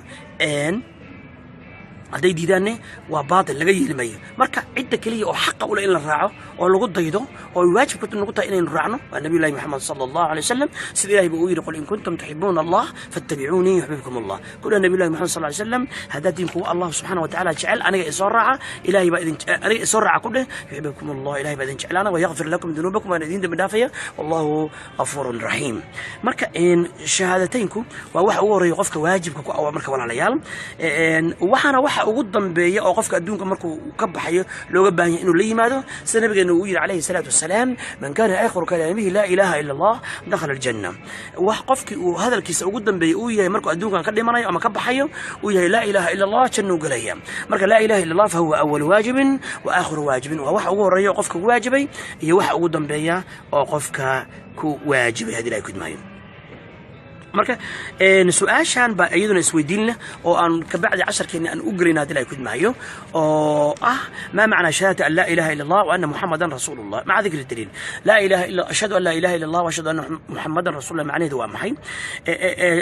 A: hadday diidaanne waa baatil laga yeeli maayo marka cidda kaliya oo xaqa u leh in la raaco oo lagu daydo oo waajib ku nagu tahay inaynu raacno waa nabiyullaahi maxamed sallallahu alayhi wasallam sida ilaahay buu yiri qul in kuntum tuhibbuna allah fattabi'uni yuhibbukum allah qul nabiyullaahi maxamed sallallahu alayhi wasallam hada diinku allah subhanahu wa ta'ala jecel aniga isoo raaca ilaahay baa idin aniga isoo raaca ku dheh yuhibbukum allah ilaahay baa idin jecelana wa yaghfir lakum dhunubakum wa idin dambi dhaafaya wallahu ghafurur rahim marka in shahaadateynku waa wax ugu horeeyo qofka waajibka ku ah marka walaalayaal waxana ugu dambeeya oo qofka adduunka markuu ka baxayo looga baahan yahay inuu la yimaado sida nabigeena uu yiri calayhi salaatu wasalaam man kana aakhiru kalaamihi la ilaha illa allah dakhala aljanna wax qofkii uu hadalkiisa ugu dambeeya uu yahay markuu adduunkan ka dhimanayo ama ka baxayo uu yahay la ilaha illa allah jannu galaya marka la ilaha illa allah fa huwa awwal waajibin wa aakhiru waajibin waa wax ugu horeeyo qofka ku waajibay iyo wax ugu dambeeya oo qofka ku waajibay hadii ay ku dhimaayo marka su'aashan ba ayaduna isweydiin leh oo aan ka bacdi 10keena aan u galina hadii ay ku dhimaayo oo ma macna shahadatu an la ilaha illa allah wa anna muhammadan rasulullah ma'a dhikr dalil la ilaha illa ashhadu an la ilaha illa allah wa ashhadu anna muhammadan rasulullah macnaheedu waa maxay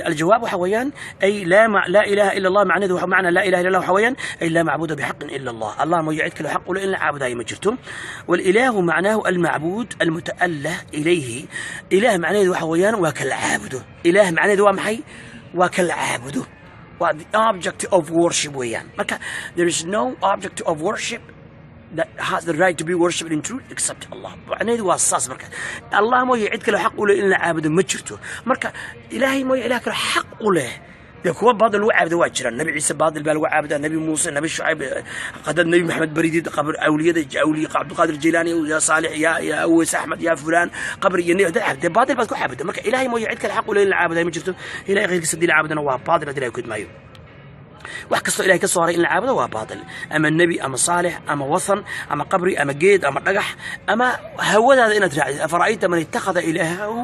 A: الجواب حويان أي لا إله إلا الله معنى لا إله إلا الله حويان أي لا معبود بحق إلا الله الله ما يعدك له حق إلا عابد أي مجرته والإله معناه المعبود المتأله إليه إله معناه حويان وكالعابد إله معناه ومحي وكالعابد the object of worship ويان there is no object of worship that has the right to be worshipped in truth except Allah معناه واساس marka الله ما يعدك له حق إلا عابد مجرته marka إلهي ما يعدك له حق له kuwa baadil lagu caabdo waa jiraan nabi ciise baadil baa lagu caabdaa nabi muuse nabi shucayb qadad nabi maxamed bariid qabr awliyada awliya abdul qadir jilani ya salih ya awais ahmed ya fulan qabr iyo nabi cabde baadil baad ku caabdo marka ilaahay ma yicid kala xaq u leeyahay la caabdo ma jirto ilaahay qeyrkiisa dil caabdana waa baadil hadii ay ku idmaayo wax kasto ilaahay ka soo haray in la caabdo waa baadil ama nabi ama salih ama wasan ama qabri ama geed ama dhagax ama hawadaada inaad raacid afaraayta man ittakhadha ilaahu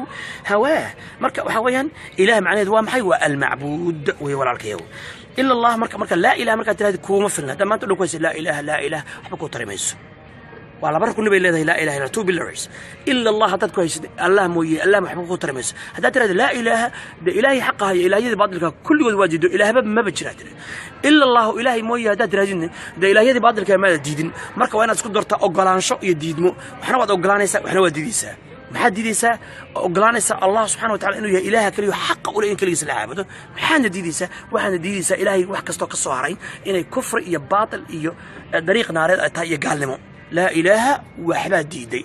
A: hawa marka waxa weeyaan ilaah macnaheedu waa maxay waa al ma'buud way walaalkayow illa allah marka la ilaha marka tiraahdo kuma filna damaanta dhulkaysa la ilaha waxba ku tarimayso wala barku nabi leedahay la ilaha illa two pillars illa allah hadad ku haysid allah mooyee allah maxba ku tarimayso hadad tiraahdo la ilaha de ilaahi xaqaha ilaahiyada baadilka kulligood waajido ilaahba ma bajira illa allah ilaahi mooyee hadad tiraahdo de ilaahiyada baadilka ma diidin marka waa inaad isku darto ogolaansho iyo diidmo waxna waad ogolaanaysaa waxna waad diidaysaa maxaad diidaysaa ogolaanaysaa allah subhanahu wa ta'ala inuu yahay ilaaha kaliya xaq u leeyahay kaliya la caabudo maxaad diidaysaa waxaad diidaysaa ilaahi wax kasto ka soo haray inay kufri iyo baatil iyo dariiq naareed ay tahay iyo gaalnimo لا إله وحبا ديدي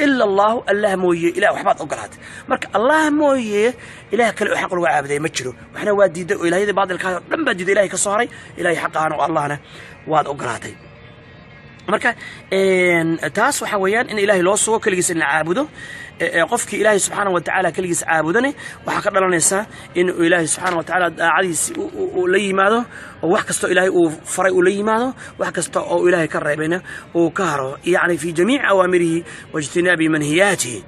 A: إلا الله الله مويه إله وحبا أقرات مرك الله مويه إله كل حق الوعابد يمجره وإحنا واديد إلهي ذي بعض الكلام لم بديد إلهي كصاري إلهي حقه أنا والله أنا واد أقراتي مرك تاس وحويان إن إلهي لو سوى كل جسنا عابده قفك إلهي سبحانه وتعالى كل جس عابدني وحكر لنا نساء إن إلهي سبحانه وتعالى عزيز ولي ماذا وحكستو إلهي وفرق ولي ماذا وحكستو إلهي كربنا وكهره يعني في جميع أوامره واجتناب منهياته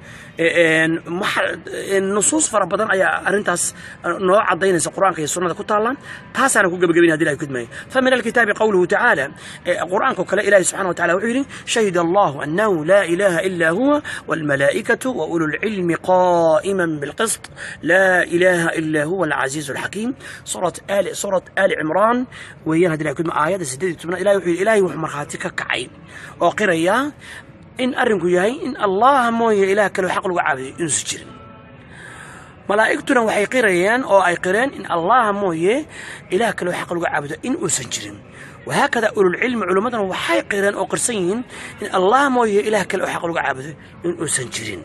A: النصوص فربضان أي أرنتاس نوع عضين القرآن كي السنة كتالا تاسانا كجبجبين هذه الكتمة فمن الكتاب قوله تعالى القرآن كلا إلهي سبحانه وتعالى وعيره شهد الله أنه لا إله إلا هو والملائكة وأولو العلم قائما بالقسط لا إله إلا هو العزيز الحكيم سورة آل عمران وهي هذه الكتمة آيات سديد إلهي وحمراتك كعين وقرية إن أرنكو ياهي إن الله مويه إله كله حق الوعابد إنه سجرين ملائكتنا وحي قريان أو أي قريان إن الله مويه إله كله حق الوعابد إنه سجرين وهكذا أولو العلم علمتنا وحي قريان أو قرسين إن الله مويه إله كله حق الوعابد إنه سجرين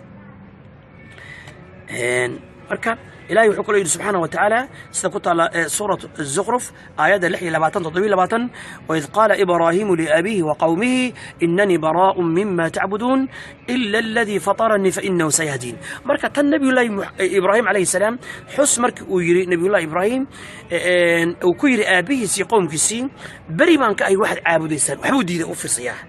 A: مركب إلهي وحكى سبحانه وتعالى ستكون على سورة الزخرف آيات اللحية لباتن تطويل لباتن وإذ قال إبراهيم لأبيه وقومه إنني براء مما تعبدون إلا الذي فطرني فإنه سيهدين مركة النبي الله إبراهيم عليه السلام حس مرك ويري نبي الله إبراهيم وكير أبيه سي قوم كسين بري من كأي واحد عابد الإنسان وحودي ذا في صياح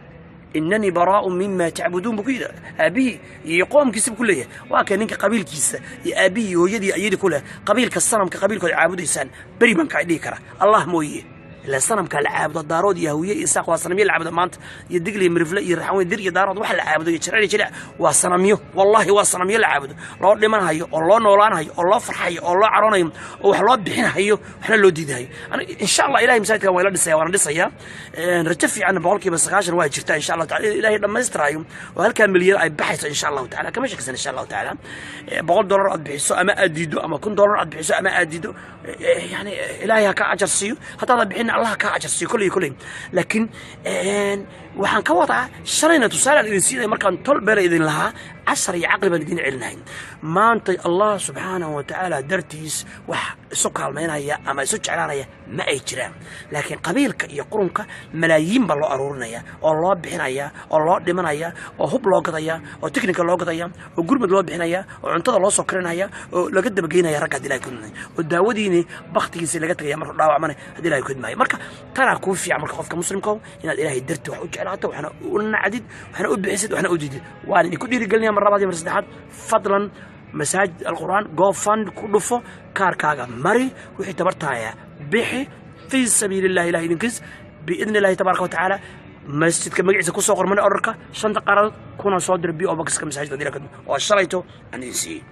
A: إنني براء مما تعبدون بكذا أبي يقوم كسب كله وكان إنك قبيل كيس يا أبي ويدي أيدي كله قبيل كالصنم كقبيل كل عابد إنسان بري من كأيدي كره الله مويه إلا صنم كالعابد الدارود يهوية إساق وصنمية العابد مانت يدقلي مرفلة يرحمون دير يدارود وحل العابد يشرعي شرع وصنميه والله وصنمية العابد لو لمن هاي الله نولان هاي الله فرحي الله عراني وحلا بحين هاي وحنا لو ديد هاي أنا إن شاء الله إلهي مساعدك ويلا لسه وانا لسه يا نرتفع عن بقولك بس عشان واحد شرتا إن شاء الله تعالى إلهي لما يسترعيهم وهل كان مليار أي بحث إن شاء الله تعالى كم شكسن إن شاء الله تعالى بقول دولار أدبحسو أما أديدو أما كن دولار أدبحسو أما أديدو يعني إلهي هكا أجر سيو حتى بحين الله هكا أجر سيو كله لكن waxaan ka wadaa shalayna tusaale idin siiyay markaan tol beer idin lahaa casar iyo caqli baan idin celinayn maanta Allah subhanahu wa ta'ala dartiis wax isu kaalmeynaya ama isu jeclaanaya ma ay jiraan laakiin qabiilka iyo qurunka malaayiin baa loo aruurinaya oo loo bixinaya oo loo dhimanaya oo hub loo gadaya oo technical loo gadaya oo gurmad loo bixinaya oo cuntada loo soo karinaya oo laga dabageynaya ragga dilay kunay oo daawadiina baqtigiisa laga tagaya marka dhaawacmana hadii la kudmay marka tana ku fiican marka qofka muslimka inaad ilaahay dartii wax u jeclaato waxna u nacdid waxna u bixisid waxna u diidid waan idin ku dhiirigelinaya mar labaad iyo mar saddexaad fadlan مساجد القرآن جو فند كلفه كاركاغا مري وحي تبرتايا بحي في سبيل الله إله ينكز بإذن الله تبارك وتعالى مسجد كمجلس كوسوقر من أوركا شنطة قرار كنا صادر بي أو بكس كمساجد ذلك وشريته أن يسي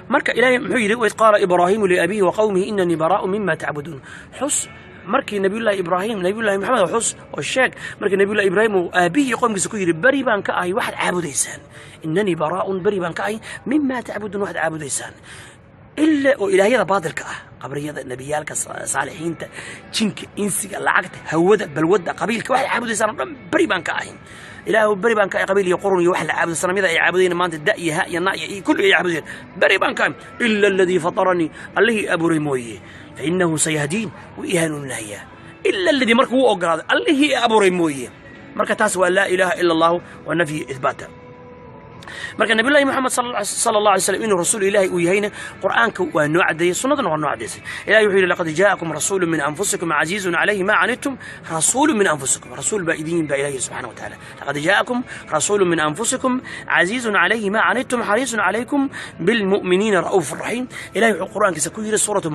A: مرك إلهي محيري وإذ قال إبراهيم لأبيه وقومه إنني براء مما تعبدون حس markii nabiyullaahi ibraahim nabiyullaahi maxamed xus oo sheeg markii nabiyullaahi ibraahim uu aabihi qoomkiisa ku yiri bari baan ka ahay waxaad caabudaysaan innani baraa'un bari baan ka ahay mimma ta'budun waxaad caabudaysaan illa oo ilaahiyada baadilka ah qabriyada nabiyaalka saalixiinta jinka insiga lacagta hawada balwada qabiilka waxaad caabudaysaan dhan bari baan ka ahay ilaahu bari baan ka ahay qabiil iyo qurun iyo wax la caabudo sanamida ay caabudeen maanta da'yaha iyo naaya kullu ay caabudeen bari baan ka ahay illa alladhi fatarani allahi aburi mooyee فإنه سيهدين وإهان النهاية إلا الذي مركو أقرأ الله أبو ريمويه مركا تاسوى لا إله إلا الله والنفي إثباتا مركا النبي الله محمد صلى الله عليه وسلم إنه رسول الله ويهينا قرآنك ونوع دي سنة ونوع دي إلهي يقول لقد جاءكم رسول من أنفسكم عزيز عليه ما عنتم رسول من أنفسكم رسول بائدين بإلهي سبحانه وتعالى لقد جاءكم رسول من أنفسكم عزيز عليه ما عنتم حريص عليكم بالمؤمنين رؤوف رحيم إلهي القرآن كسكوير سورة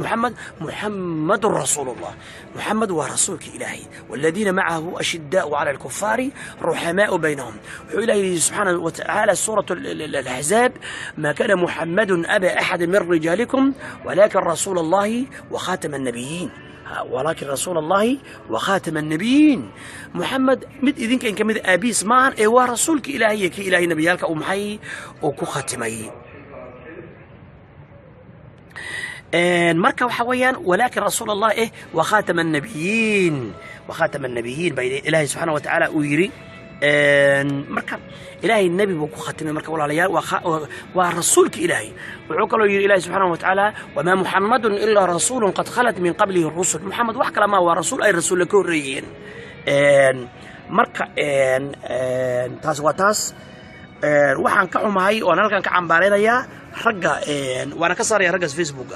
A: محمد رسول الله محمد ورسولك إلهي والذين معه أشداء على الكفار رحماء بينهم إلهي سبحانه وتعالى سورة الأحزاب ما كان محمد أبا أحد من رجالكم ولكن رسول الله وخاتم النبيين ولكن رسول الله وخاتم النبيين محمد مد إذن كان كمد أبيس معا إيوا رسولك إلهي كي إلهي نبيالك أمحي وكو خاتمي مركب حويان ولكن رسول الله إيه وخاتم النبيين بين إلهي سبحانه وتعالى ويري مركب إلهي النبي بوكو ختمه مركب ولا ليال ورسولك إلهي وعقله إلهي سبحانه وتعالى وما محمد إلا رسول قد خلت من قبله الرسل محمد وحكى ما هو رسول أي رسول لكوريين مركب تاس وتاس waxaan ka xumahay oo halkan ka cambaareenaya ragga waana ka saaraya ragga Facebook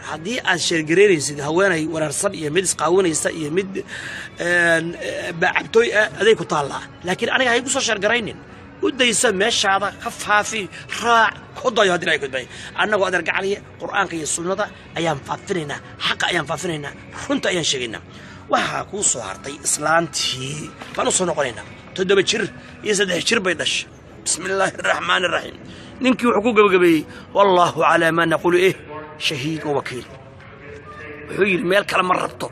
A: haddii aad sheergareynaysid haweenay waraarsan iyo mid isqaawanaysa iyo mid bacabtooy aday ku taala laakiin aniga hay ku soo sheergareynin u daysa meeshaada ka faafi raac ku dayo hadii ay gudbay annagu adeer gacaliye quraanka iyo sunnada ayaan faafinayna xaq ayaan faafinayna runta ayaan sheegayna waxa ku soo hartay islaantii baan soo noqonayna 7 jir iyo 3 jir bay dhashay بسم الله الرحمن الرحيم ننكي وحقوق بقبي والله على ما نقول إيه شهيد ووكيل وحيل ميل كلام مربطه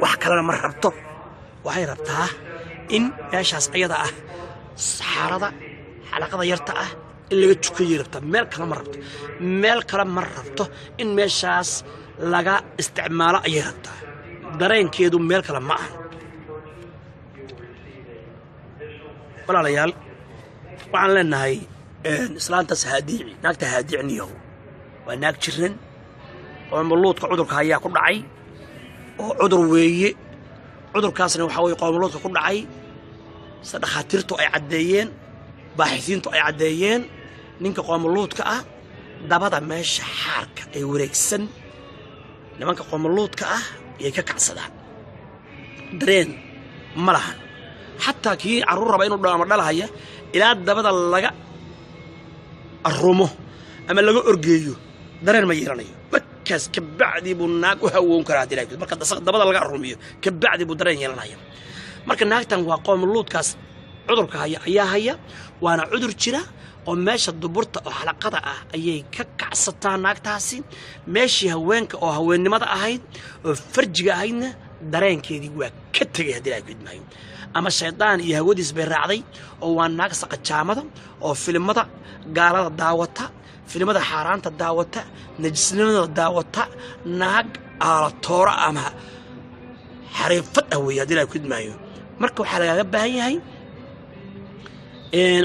A: وحكى لنا مربطه وهي ربطها إن ياشاس أيضا سحارة حلقة يرتأه اللي تشكي ربطه ميل كلام مربطه إن ميشاس لقى استعماله أي ربطه درين كيدو ميل كلام معه ولا ليال waxaan leenahay islaantaas haadiici naagta haadiicniyow waa naag jiran oo muluudka cudurka ayaa ku dhacay oo cudur weeye cudurkaasna waxa way qoomuluudka ku dhacay sadaqatirtu ay cadeeyeen baaxisiintu ay cadeeyeen ninka qoomuluudka ah dabada meesha xaarka ay wareegsan nimanka qoomuluudka ah ay ka kacsadaan dareen malahan حتى كي عرور ربعين ودام دلهايا إلى دبدا لغا الرومو أما لغا أرجيو درين ما يرانيو markaas ka bacdi buu naag u hawoon karaa hadii laakiin marka dabada laga rumiyo ka bacdi buu dareen yeelanaya marka naagtan waa qoom luudkaas cudurka ayaa haya waana cudur jira oo meesha duburta oo xalaqada ah ayay ka kacsataa naagtaasi meeshii haweenka oo haweennimada ahayd oo farjiga ahaydna dareenkeedii waa ka tagay hadii laakiin maayo ama shaydaan iyo hawadiis bay raacday oo waa naag saqajaamada oo filimada gaalada daawata filimada xaaraanta daawata najisnimada daawata naag toora ama xariifad ah weey hadii laakiin maayo marka waxa laga baahan yahay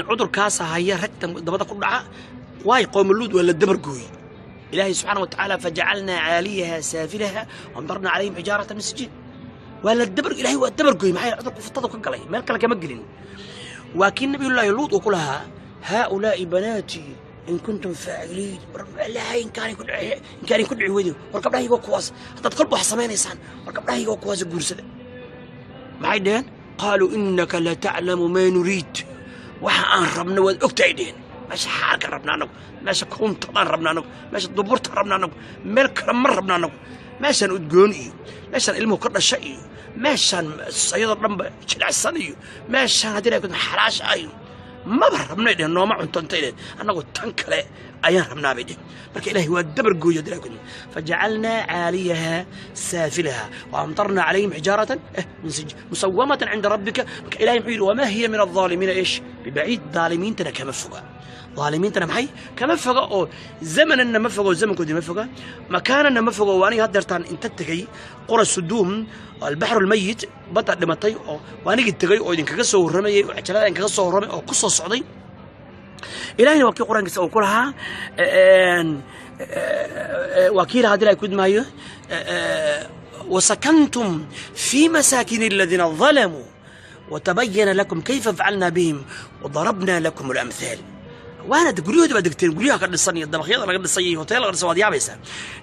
A: cudurkaas haya ragtan dabada ku dhaca way qoomuluud wala dabargooy ilaahi subhanahu wa ta'ala faj'alna 'aliyaha safilaha wa amtarna 'alayhim hijaratan min sijil wala dabar ilaahi waa dabargooy maxay cudurku futada ka galay meel kale kama gelin waakiin nabiyullaahi luud oo kulaha haa'ulaa'i banati in kuntum fa'ilin ilaahi in kaani ku dhici weydo war gabdhahiga kuwaas dad qalb wax sameeynaysan war gabdhahiga kuwaas guursada maxay dheen qaalu innaka la ta'lamu ma nurid waxa aan rabno wad ogtaydeen meesha xaalka rabnaano meesha kunta aan rabnaano meesha duburta rabnaano meel kale mar rabnaano meeshan udgoon iyo meeshan ilmo ka dhashay iyo meeshan sayada dhanba jilacsan iyo meeshan hadii ay ku xalaash ay ma rabnaydeen nooma cuntantaydeen anagu tan kale ayaan rabnaabay marka ilaahi waa dabar gooyo dilaakum faj'alna 'aliyaha safilaha wa amtarna 'alayhim hijaratan min sijil musawwamatan 'inda rabbika ilaahi muxuu yiri wama hiya min adh-dhalimin ish biba'id dhaliminta kama fuga ظالمين تنا محي كما فجأة أو زمننا ما فجأة وزمن كودي ما فجأة مكاننا ما فجأة واني هدرتان انت تجي قرى السدوم البحر الميت بطل لما طي واني جت تجي أو إنك قصة ورمي وعشان إنك قصة ورمي أو قصة صعدي إلهي وكيل قرآن قصة وكلها وكيل هذا يكون معي وسكنتم في مساكن الذين ظلموا وتبين لكم كيف فعلنا بهم وضربنا لكم الأمثال وانا تقولوا تبى دكتور قوليها قد الصني الدمخيط ولا قد الصي هوتيل قد سواد يابسه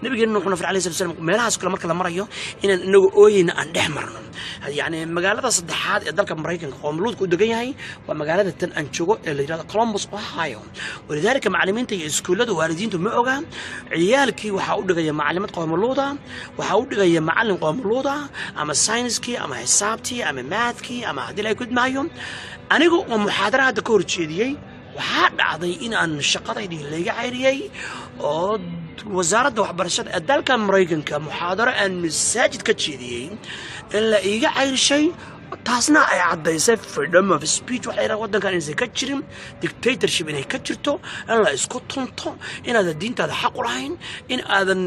A: نبي نحن في عليه الصلاه والسلام meelahaas kala marka la marayo inaan inagu ooyina aan dhex marno yani magaalada saddexaad ee dalka Mareykanka qoomluudku degan yahay waa magaalada tan aan joogo ee la yiraahdo Columbus Ohio walidaalka macallimiinta iyo iskuulada waalidiintu ma ogaan ciyaalkii waxa u dhigaya macallimad qoomluuda waxa u dhigaya macallin qoomluuda ama science-kii ama xisaabtii ama math-kii ama hadii ay ku maayo anigu oo muxaadarada ka horjeediyay waxaa dhacday in aan shaqadaydii laga cayriyay oo wasaaradda waxbarashada dalka Mareykanka muxaadaro aan masaajid ka jeediyay in la iga cayrishay taasna ay cadaysay freedom of speech waxa ay wadankan inay ka jirin dictatorship inay ka jirto in la isku tunto in aad diintaada xaq u lahayn in aadan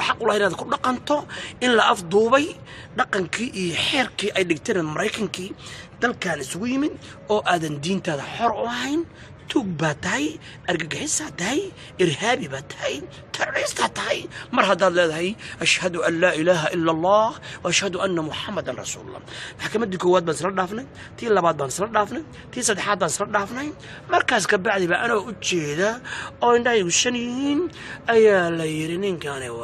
A: xaq u lahayn inaad ku dhaqanto in la afduubay dhaqankii iyo xeerkii ay dhigteen Mareykankii dalkan isugu yimid oo aadan diintaada xor u ahayn توك باتاي أرجعيس هاتاي إرهابي باتاي تريست هاتاي مر هذا هاي أشهد أن لا إله إلا الله وأشهد أن محمدا رسول الله حكمت دكوات بنصر دافنة تي لبعض بنصر دافنة تي صدحات بنصر دافنة مركز كبعد بقى أنا وجهه أو إن داي وشنين أيا ليرين كان هو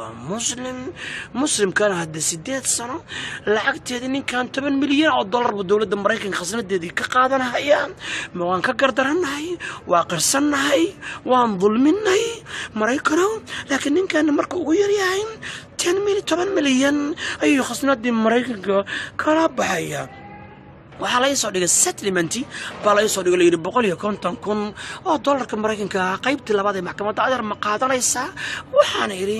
A: مسلم كان هذا 6 سنة لعقت هذين كان 8 مليار دولار بالدولة الأمريكية خسرت دي كقادنا هيا ما وان كقدرنا هاي وقرصنا هاي وان ظلمنا مريكنا لكن إن كان مركو غير يعني 10 مليون أي خسرت دي مريكا كراب هيا waxaa la soo dhigay settlement baa la soo dhigay 150,000 oo dollarka Mareykanka qaybtii labaad ee maxkamadda adar ma qaadanaysa waxaan iri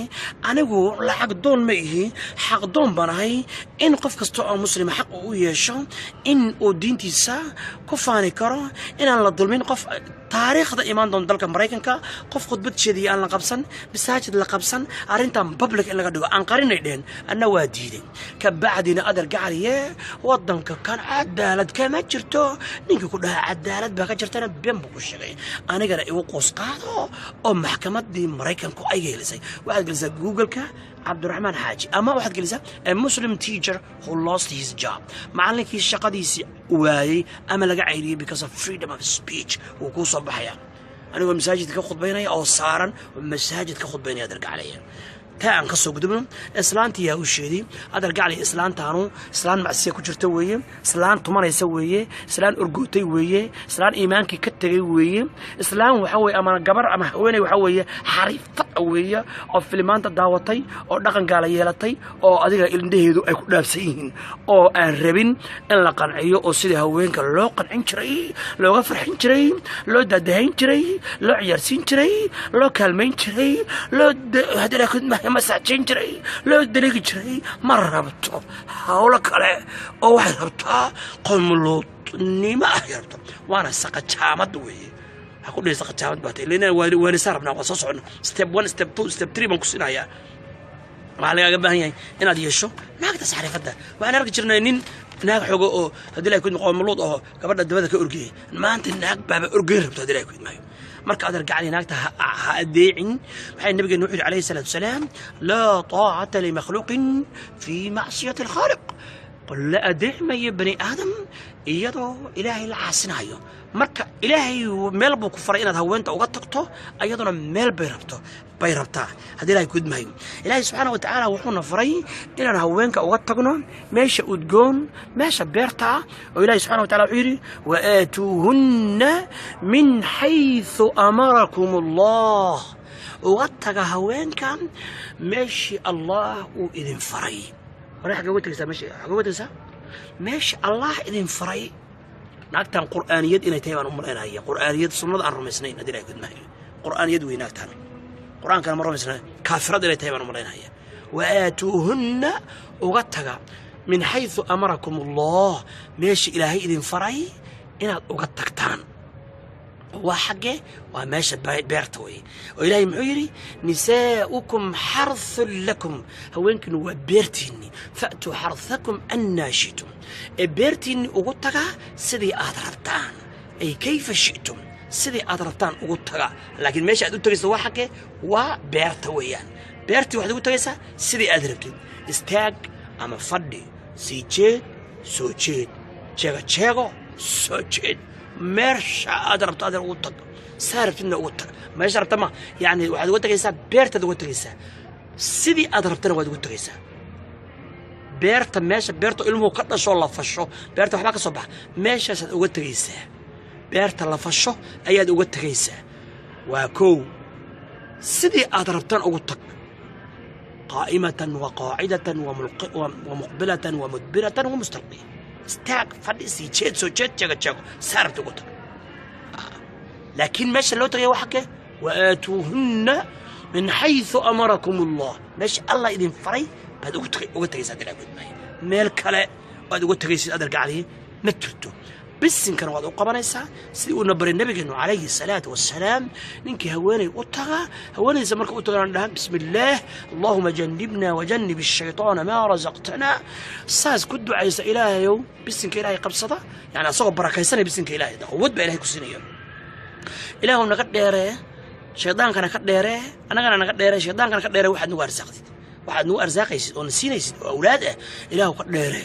A: anigu lacag doon ma ihi xaq doon banahay in qof kasto oo muslim xaq u yeesho in uu diintiisa ku faani karo in aan la dulmin qof taariikhda imaan doon dalka Mareykanka qof khudbad jeediyay aan la qabsan masaajid la qabsan arintan public in laga dhigo aan qarinaydeen anna waa diiday ka bacdina adar gacaliye wadanka kan cadaalad kama jirto ninka ku dhaha cadaalad baa ka jirtana been buu ku sheegay anigana igu qoos qaado oo maxkamadii Mareykanku ay gelisay waxaad gelisay Google-ka Abdurrahman Haji ama waxaad gelisay a Muslim teacher who lost his job macallinkii shaqadiisii waayay ama laga cayriyay because of freedom of speech uu ku soo baxaya anigu masaajidka khudbaynaya oo saaran masaajidka khudbaynaya darka calayay تاعن كسو قدبنا إسلام تيا وشيدي هذا رجع لي إسلام تانو إسلام معسية كجرت ويه إسلام تمر يسويه إسلام أرجوتي ويه إسلام إيمانك كتري ويه إسلام وحوي أما جبر أما وين وحوي حريف ويه أو فيلمان تداوتي أو دقن قال يلتي أو أديك إلندهيدو أكو نفسيين أو الربين إلا قنعيو أو سيده وين كلو قنعين شري لو غفر حين شري لو دهين شري لو عيارسين شري لو كلمين شري لو هذا كنت مساجين شري لو دليق شري مرة بتو هقولك على أو واحد ربطها قملوط نيمة يربطها وأنا سقط شامد ويه هقول لي سقط شامد باتي لأن وين صار بنا قصص عنه ستيب 1 ستيب 2 ستيب 3 بنقصنا يا وعلى جنبها هي هنا دي الشو ما أقدر أعرف هذا وأنا أرجع جرنا نين ناق حقه أو هذي لا يكون قملوط أو قبل الدبادة كأرجي ما أنت ناق باب أرجي ربط هذي لا يكون مايو marka aad argacay naagta ha adeecin waxay nabiga nuux alayhi salatu wasalam la ta'ata li makhluqin fi ma'siyati al-khaliq qul la adeec ma bani adam iyadoo ilaahay la caasinayo marka ilaahay meel buu ku faray inaad haweenta uga tagto ayaduna meel bay rabtaa hadii ilaahay ku idmaayo ilaahay subhanahu wa ta'ala wuxuu na faray inaan haweenka uga tagno meesha udgoon meesha beerta oo ilaahay subhanahu wa ta'ala wuxuu yiri wa aatuhunna min haythu amarakum Allah uga taga haweenka meesha Allah uu idin faray waxa uga tagtaa meesha Allah idin faray naagtan quraaniyad inay tahay baan u maleynaya quraaniyad sunnada aan rumaysnayn hadii ilaahay ku idmaayo quraaniyad way naagtan قرآن كان مرة مثلا كافرة اللي تيمان مرينا هي وآتوهن أغتها من حيث أمركم الله ماشي إلهي إذن فرعي إن أغتكتان وحقه وماشي بيرتوي وإلهي معيري نساؤكم حرث لكم هو يمكن وبيرتيني فأتوا حرثكم أن شئتم بيرتيني أغتها سيدي أدربتان أي كيف شئتم سيدي أدربتان أغتها لكن ماشي أدو تغيسة وحقه وبيرتويان بيرتي واحد أغتها سيدي أدربتين استاق أما فردي سيجيد سوجيد تشيغو سوجيد ماشي أدربت أغتها سارفتنا أغتها ما يشرب ما يعني واحد أغتها بيرت أغتها سيدي أدربتنا واحد أغتها بيرت ماشي بيرتو إلمو قطنا شو الله فشو بيرت وحباك صبح ماشي أغتها بيرت الله فشو أياد أغتها وكو سيدي أدربتان أغتك قائمة وقاعدة ومقبلة ومدبرة ومستلقية استاق فدي سيجيد سوجيد جاكو سارت أغتك لكن ماشي اللي تغيي وحكي وآتوهن من حيث أمركم الله ماشي الله إذن فري بعد أغتك سادي لأقود ماي ميل كلا بعد أغتك سادي أدرق عليه نترتو بس إن كان وضعه قبنيسا سيدي ونبر النبي إنه عليه الصلاة والسلام ننكي هواني أطغى هواني زمرك أطغى عندها بسم الله اللهم جنبنا وجنب الشيطان ما رزقتنا ساز كدو عيسى إلهي يوم بس إنك إلهي قبصة يعني أصغب بركيساني بس إنك إلهي ده ود بإلهي كسيني إلهي نقد ديره شيطان كان قد ديره أنا قد ديره شيطان كان قد ديره واحد نوار ساقدي واحد نو أرزاقي ونسينا أولاده إله قدره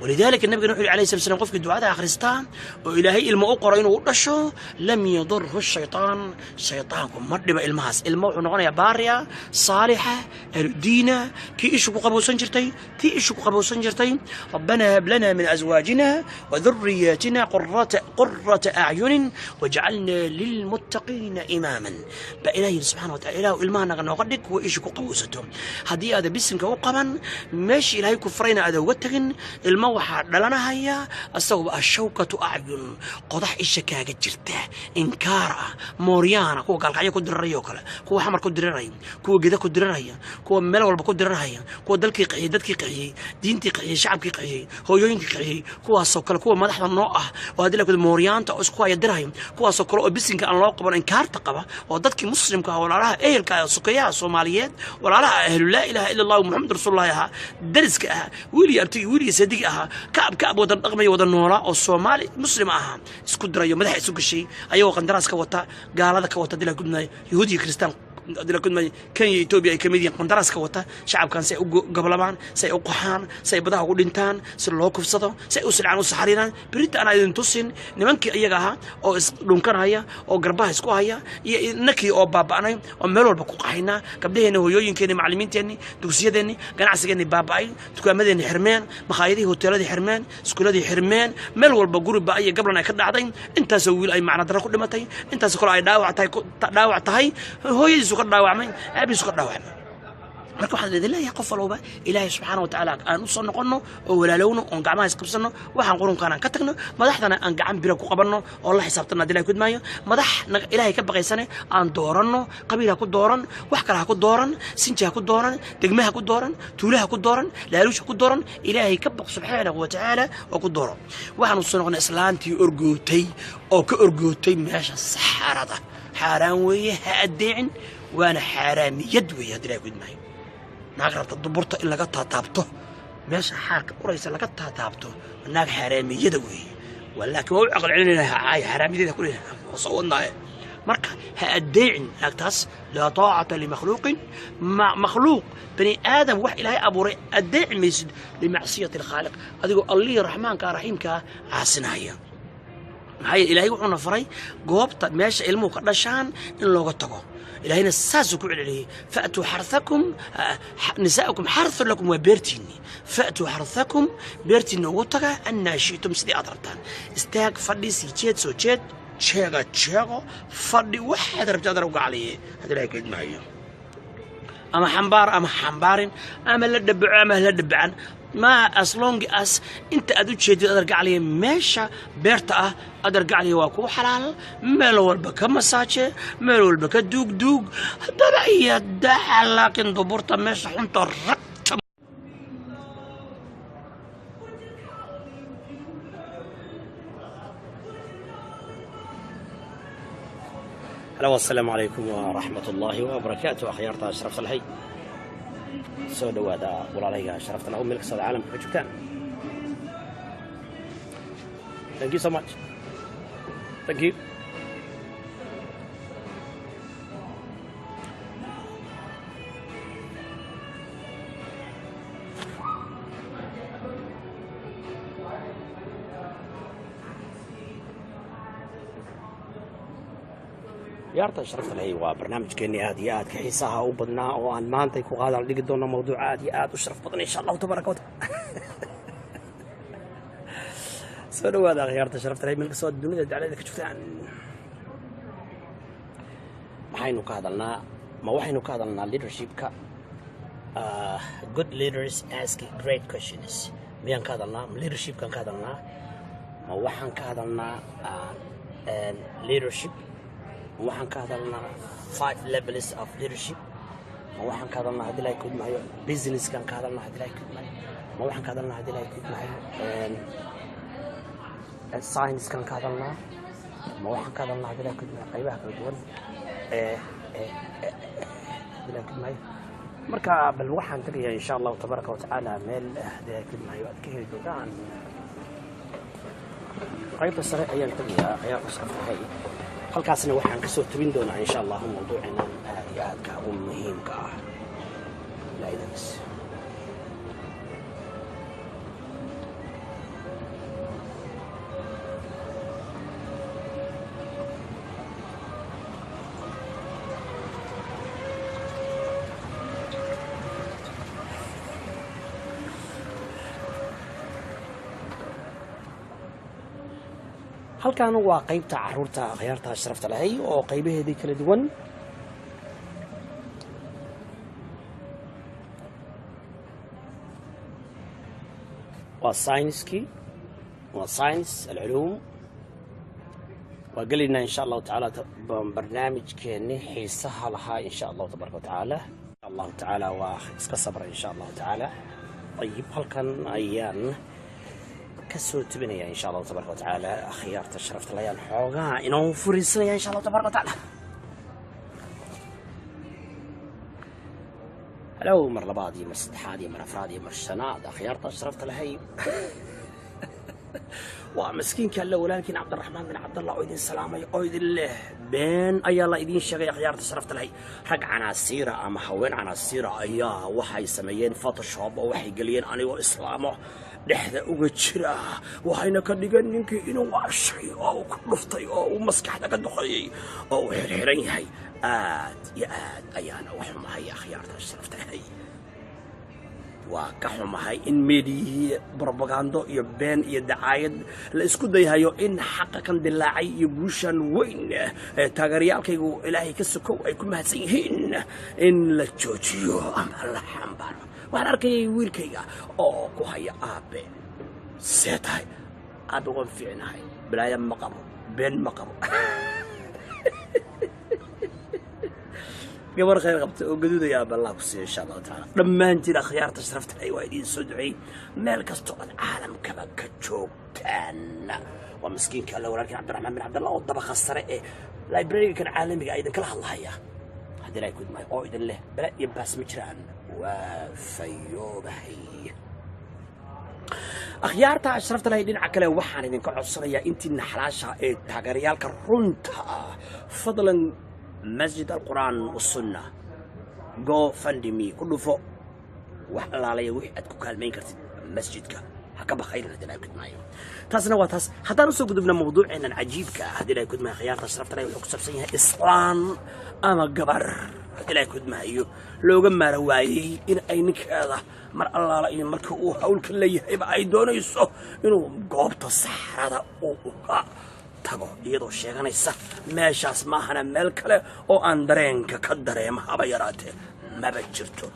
A: ولذلك النبي نوح عليه الصلاة والسلام قف الدعاء آخرستان وإلهي المؤقر إنه ودشوا لم يضره الشيطان شيطانكم مرد بالماس الموح نغني باريا صالحة الدينة كي إيش قبو سنجرتين تي إيش قبو سنجرتين ربنا هب لنا من أزواجنا وذرياتنا قرة أعين وجعلنا للمتقين إماما بإلهي سبحانه وتعالى إله المانا نغنقدك وإيش قبو ستهم هذه هذا بسمك وقبا ماشي إلهي كفرين هذا وتغن الموحى دلنا هيا الصوب الشوكة أعين قضح الشكاكة جرته إنكار موريانا كو قال قاعد كدر ريو كلا كو حمر كدر ريو كو جدا كدر ريو كو ملا ولا كدر ريو كو دلكي قعي دتكي قعي دينتي قعي شعبكي قعي هو يوينكي قعي كو الصوكل كو مدح النوع وهذا لك الموريان تأس كو يدرهم كو الصوكل بسمك أن الله قبل إنكار تقبه ودتكي مسلم كه ولا راه إيه الكا سكيا الصوماليات ولا راه أهل لا إله إلا الله محمد رسول الله ها درسك ويلي أرتي ويلي صديق كعب ودن أغمي ودن نورا الصومالي مسلم اسكو دريو مدح اسكو شيء أيوة قندراس كوتا قال هذا كوتا دلا قلنا يهودي كريستيان adila kudmay Kenya Ethiopia ay kamidiyeen qandaraaska wata shacabkan say u gobolamaan say u qaxaan say badaha ugu dhintaan si loo kufsado say u silcaan u saxariiraan birita ana idin tusin nimankii iyaga aha oo is dhunkanaya oo garbaha isku haya iyo nakii oo baaba'anay oo meel walba ku qaxayna gabdhaheena hooyooyinkeena macallimiinteena dugsiyadeenni ganacsigeena baaba'ay dukaamadeena xirmeen makhaayadii hoteeladii xirmeen iskuuladii xirmeen meel walba guriba ay gablan ay ka dhacday intaas oo wiil ay macna daro ku dhimatay intaas kale ay dhaawac tahay hooyadiisu ka dhaawacmay aabiisu ka dhaawacmay marka waxaan leeyahay qof walba ilaahay subxaanahu wa ta'aala aan u soo noqono oo walaalowno oo gacmaha isqabsano waxaan qurunkaan aan ka tagno madaxdana aan gacan bira ku qabanno oo la xisaabtana ilaahay ku maayo madax ilaahay ka baqaysane aan dooranno qabiilha ku dooran wax kale ha ku dooran sinjaha ku dooran degmaha ku dooran tuulaha ku dooran laaluusha ku dooran ilaahay ka baq subxaanahu wa ta'aala oo ku dooro waxaan u soo noqonay islaantii orgootay meesha saxarada xaraan weeye ha adeecin waana xaraamiyad weeye ilaahay ku maayo naag rabta duburta in laga taataabto meesha xaarka uraysa laga taataabto naag xaraamiyada weeye walaakiin waa u aqal celinayaa ay xaraamiyada ku leeyahay soo wadnaa marka ha adeecin naagtaas la taa'ata li makhluuq bani aadam wax ilaahay abuuray adeec maysid li macsiyati al-khaliq adigoo allah rahmaanka rahiimka caasinaya maxay ilaahay wuxuu nafaray goobta meesha ilmuhu ka dhashaan in looga tago إلهنا ساسكم عليه فأتوا حرثكم نساءكم حرث لكم وبيرتيني فأتوا حرثكم بيرتيني وطغى أن شئتم سيدي أضربتان استاق فردي سيجيت سوجيت تشيغا فردي واحد ربجاد روقع عليه هذا لا يكيد معي أما حنبارين أما لدبعان ما أصلونج أس أنت أدو تشيد أدرج عليه ماشى بيرتا أدرج عليه واكو حلال ملول بك مساجة ملول بك دوق هذا يدع لكن دبرت ماشى حنت الرت هلا والسلام عليكم ورحمة الله وبركاته أخيارتا أشرف صلحي soo dhawaada walaalayga sharaftana oo meel kasta caalamka ka joogtaan thank you so much thank you يارتا شرفت لي وبرنامج كني هادي آد كحيسها وبدنا وأن ما أنت يكون هذا اللي قدونا موضوع عادي آد وشرف بطني إن شاء الله تبارك وتعالى سنو هذا يارتا شرفت لي من قصة الدنيا اللي عليك شفتها ما حينو كهذلنا ما وحينو كهذلنا leadership كا good leaders ask great questions ميان كهذلنا leadership كان كهذلنا ما وحن كهذلنا leadership waxaan ka hadalnaa 5 levels of leadership waxaan ka hadalnaa hadii la ku maayo business kan ka hadalnaa hadii la ku maayo waxaan ka hadalnaa hadii la ku maayo science kan ka hadalnaa waxaan ka hadalnaa hadii la ku maayo qaybaha kala duwan hadii la ku maayo marka bal waxaan tagayaa insha Allah tabaaraka wa ta'ala meel hadii la ku maayo aad ka heli doontaan qaybta sare ayaan tagayaa ayaa ku safray halkaasna waxaan ka soo tabin doonaa insha Allah mawduucina aadka u muhiimka ah laaydaas halkaan waa qaybta caruurta khiyaarta sharafta lahay oo qaybaheedii kala duwan waa science العلوم وقلنا إن شاء الله تعالى برنامج كني حيصها لها إن شاء الله تبارك وتعالى الله تعالى واسك صبر إن شاء الله تعالى طيب هل كان أيام كسو تبني إن شاء الله تبارك وتعالى أخيار تشرفت ليان حوغا إنه فريسنا إن شاء الله تبارك وتعالى لو مر لبادي مر صدحادي مر أفرادي مر الشناد أخيار تشرفت لهي ومسكين كان ولكن عبد الرحمن بن عبد الله ويدين سلامي ويدين له بين أيا الله يدين شغي خيار تصرفت لهي رج عناصير أما حوين عناصير أيا وحي سميين فوتوشوب وحي قليين أنا وإسلامه dhexda uga jira waxayna ka dhigan ninkii inuu waashay oo ku dhuftay oo maskaxda ka duqayay oo xirxiran yahay aad iyo aad ayaana wax xumahay akhyaarta sharaftahay waa ka xumahay in media propaganda iyo been iyo dacaayad la isku dayayo in xaqa kan dilaacay iyo guushan weyn taageerayaalkaygu ilaahay ka sokow ay ku mahadsan yihiin in la joojiyo ama la xambaro waxaan arkayay wiilkayga oo ku haya aabe seetahay aad uga fiicnahay bilaaya ma qabo been ma qabo gabar khayr qabta oo gaduudaya ballah ku siiyo insha Allah taala dhammaantiin akhyaarta sharafta ay waa idin soo ducay meel kasto oo caalamka ka joogtaan waa miskiinka alla walaalkii Cabdiraxmaan bin Cabdallah oo daba khasare ee library kan caalamiga ay idin kala hadlaya hadii ay ku dhimay oo idin leh bala iyo baas ma jiraan وفيوبهي أخيارتا أشرفت لها دين عكلا وحان إذن كعصرية إنتي نحلاشا تاقريالك رونتا فضلا مسجد القرآن والسنة جو فندمي كله فوق وحلا علي وحد كوكالمين كرت مسجدك هكذا خير هذا لا يكون معي تاسنا وتاس حتى نسوق دبنا موضوع إن عجيبك هذا لا يكون معي خيارتا أشرفت لها وحكسب سيها إسلام أما قبر إلى كود ما هيو لو جمع رواي إن أينك هذا مر الله لا إن مركوه أول كل يبقى أيدونه يسوع إنه قابط الصحراء أو تقول يدو شيء أنا يسا ماشي اسمعنا ملك له أو أندرين كقدره ما بيراته ما بجرته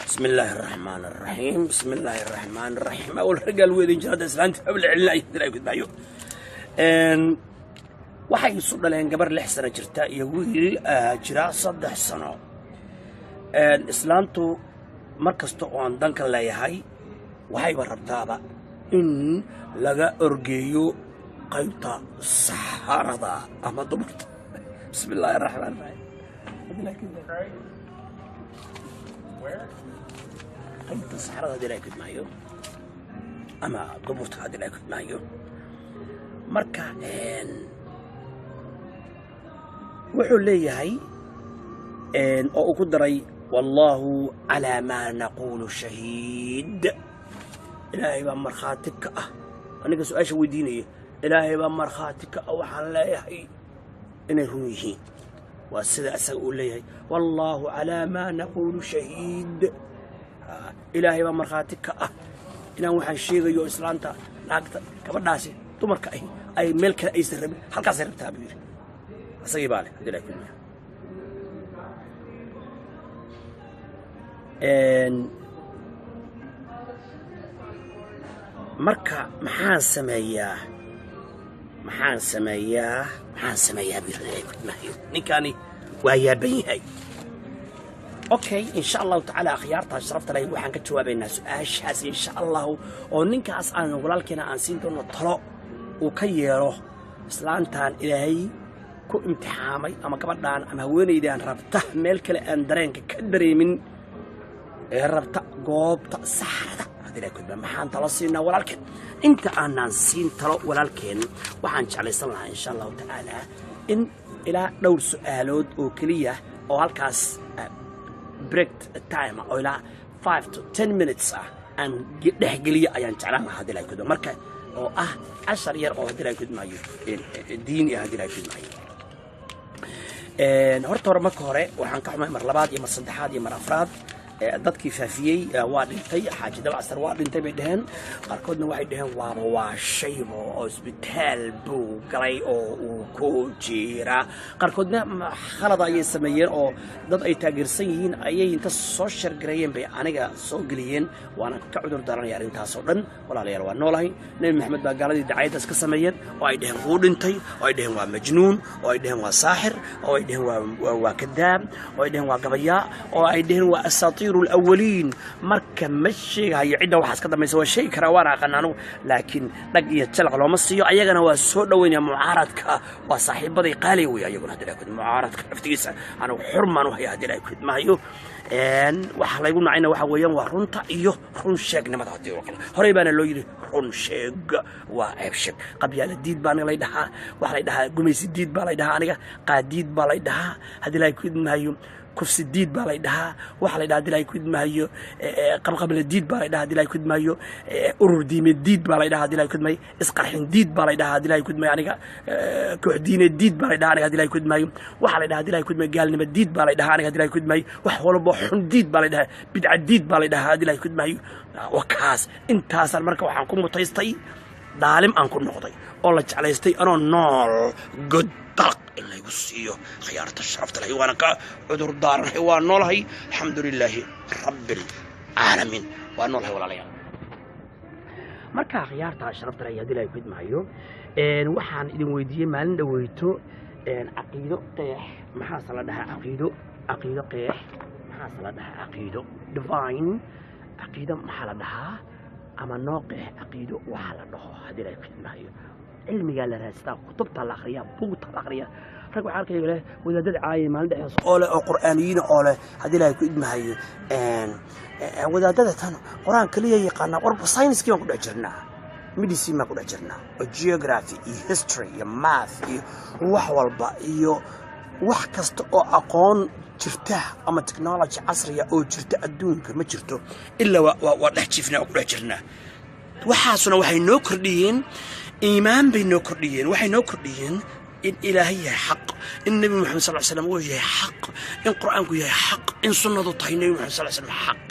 A: بسم الله الرحمن الرحيم بسم الله الرحمن الرحيم أول رجال ويدين جراد إسلام قبل علنا يدري كود ما هيو waxay isu dhaleen gabar 6 sano jirta iyo wiil jira 3 sano islaantu markasto oo aan danka leeyahay waxay rabtaaba in laga orgeeyo qaybta saxarada ama dumarta bismillaahir rahmaanir rahiim qaybta saxarada dilaaykid maayo ama dumarta dilaaykid maayo marka wuxuu leeyahay oo uu ku daray wallahu ala ma naqulu shahiid ilaahay baa markhaati ka ah aniga su'aasha weydiinaya ilaahay baa markhaati ka ah waxaan leeyahay inay run yihiin waa sida asaga uu leeyahay wallahu ala ma naqulu shahiid ilaahay baa markhaati ka ah inaan waxaan sheegayo islaanta naagta gabadhaasi dumarka ay meel kale aysan rabin halkaas ay rabtaa buu yiri asagii baa leh hadii la kulmiyo marka maxaan sameeyaa biirnay kulmiyo ninkani waa yaaban yahay okay insha Allah taala akhyaarta sharafta leh waxaan ka jawaabaynaa su'aashaas insha Allah oo ninkaas aan walaalkeena aan siin doono talo uu ka yeero islaantan ilaahay ku imtixaamay ama gabadhaan ama haweeneydaan rabta meel kale aan dareenka ka dareemin ee rabta goobta saxarada hadii la kulma maxaan talo siinaa walaalkeen inta aanan siin talo walaalkeen waxaan jeclaysan lahaa insha Allah taala in ila dhowr su'aalood oo kaliya oo halkaas break time oo ila 5 to 10 minutes aan dhexgeliyo ayaan jeclaan lahaa hadii la kulma marka oo 10 yar oo hadii la kulmaayo diin iyo hadii la kulmaayo horta hore marka hore waxaan ka xumahay mar labaad iyo mar saddexaad iyo mar afraad dadkii faafiyay waa dhintay xaaji dabacsan waa dhintay bay dhaheen qaarkoodna waxay dhaheen waaba waa shaybo oo isbitaal buu galay oo uu ku jira qaarkoodna khalad ayay sameeyeen oo dad ay taageersan yihiin ayay inta soo shargareeyeen bay aniga soo geliyeen waana ka cudur daaranaya arrintaas oo dhan walaalayaal waa noolahay nabi maxamed baa gaaladii dacayadaas ka sameeyeen oo ay dhaheen wuu dhintay oo ay dhaheen waa majnuun oo ay dhaheen waa saaxir oo ay dhaheen waa kadaab oo ay dhaheen waa gabayaa oo ay dhaheen waa asaatiir أساطير الأولين مركا مشي هي عدة وحاس كذا ما يسوي شيء كروان قنانو لكن لقي يتسلق لو مصيو أيجنا والسود وين يا معارضك وصاحب بدي قالي ويا يقول هذا لكن معارضك افتيسا أنا حرمان وهي هذا لكن ما هيو إن وحلا يقول معنا وحويا ورنتا إيوه رن شق نما تهدي وكلا هريبنا لو يري رن شق وعبشق قبل الديد بان لا يدها وحلا يدها قميص الديد بان لا يدها أنا قاديد بان لا يدها هذا لكن ما هيو كفس الديد بان لا يدها وحلا يدها هذا لكن ما هيو قبل الديد بان لا يدها هذا لكن ما هيو أرور ديم الديد بان لا يدها هذا لكن ما هي إسقاحين ديد بان لا يدها هذا لكن ما يعني كحدين الديد بان لا يدها هذا لكن ما هيو وحلا يدها هذا لكن ما قال نما الديد بان لا يدها هذا لكن ما هي وحول بحديد بان لا يدها بدع الديد بان لا يدها هذا لكن ما هي وكاس انت هذا المركب وحنكون متيستي دالم أنكون نقطي الله تعالى يستي أنا نار قد طلق إلا يوصيه خيارة الشرف تلهي وأنا كعذر دار حيوان نولهي الحمد لله رب العالمين وأنا نولهي ولا ليا مركا خيارة الشرف تلهي هذه لا يفيد معيو وحان إذن ويديه مالن دويتو عقيدو قيح محاصلة لها عقيدو قيح محاصلة لها عقيدو ديفاين عقيدة محالة لها أما نوقع عقيدة وحلا له هذه لا يفيد معي علمي قال لها استاق كتبت الأخرية بوت الأخرية رجع عارك يقوله وإذا دل عاي ما عنده أو قرآنيين أو هذه لا يفيد معي وإذا دلت هنا قرآن كلية يقارن قرب ساينس كيما كنا أجرنا ميديسين ما كنا أجرنا جيوغرافي هيستوري ماث وحول بقى وحكست أقون jirta ama technology casriya oo jirta adduunka ma jirto illa waa dhaxjifnaa oo dhaxjirnaa waxaasuna waxay noo kordhiyeen iimaan bay noo kordhiyeen waxay noo kordhiyeen in ilaahay yahay xaq in nabi maxamed sallallahu alayhi wasallam uu yahay xaq in quraanku yahay xaq in sunnadu tahay nabi maxamed sallallahu alayhi wasallam xaq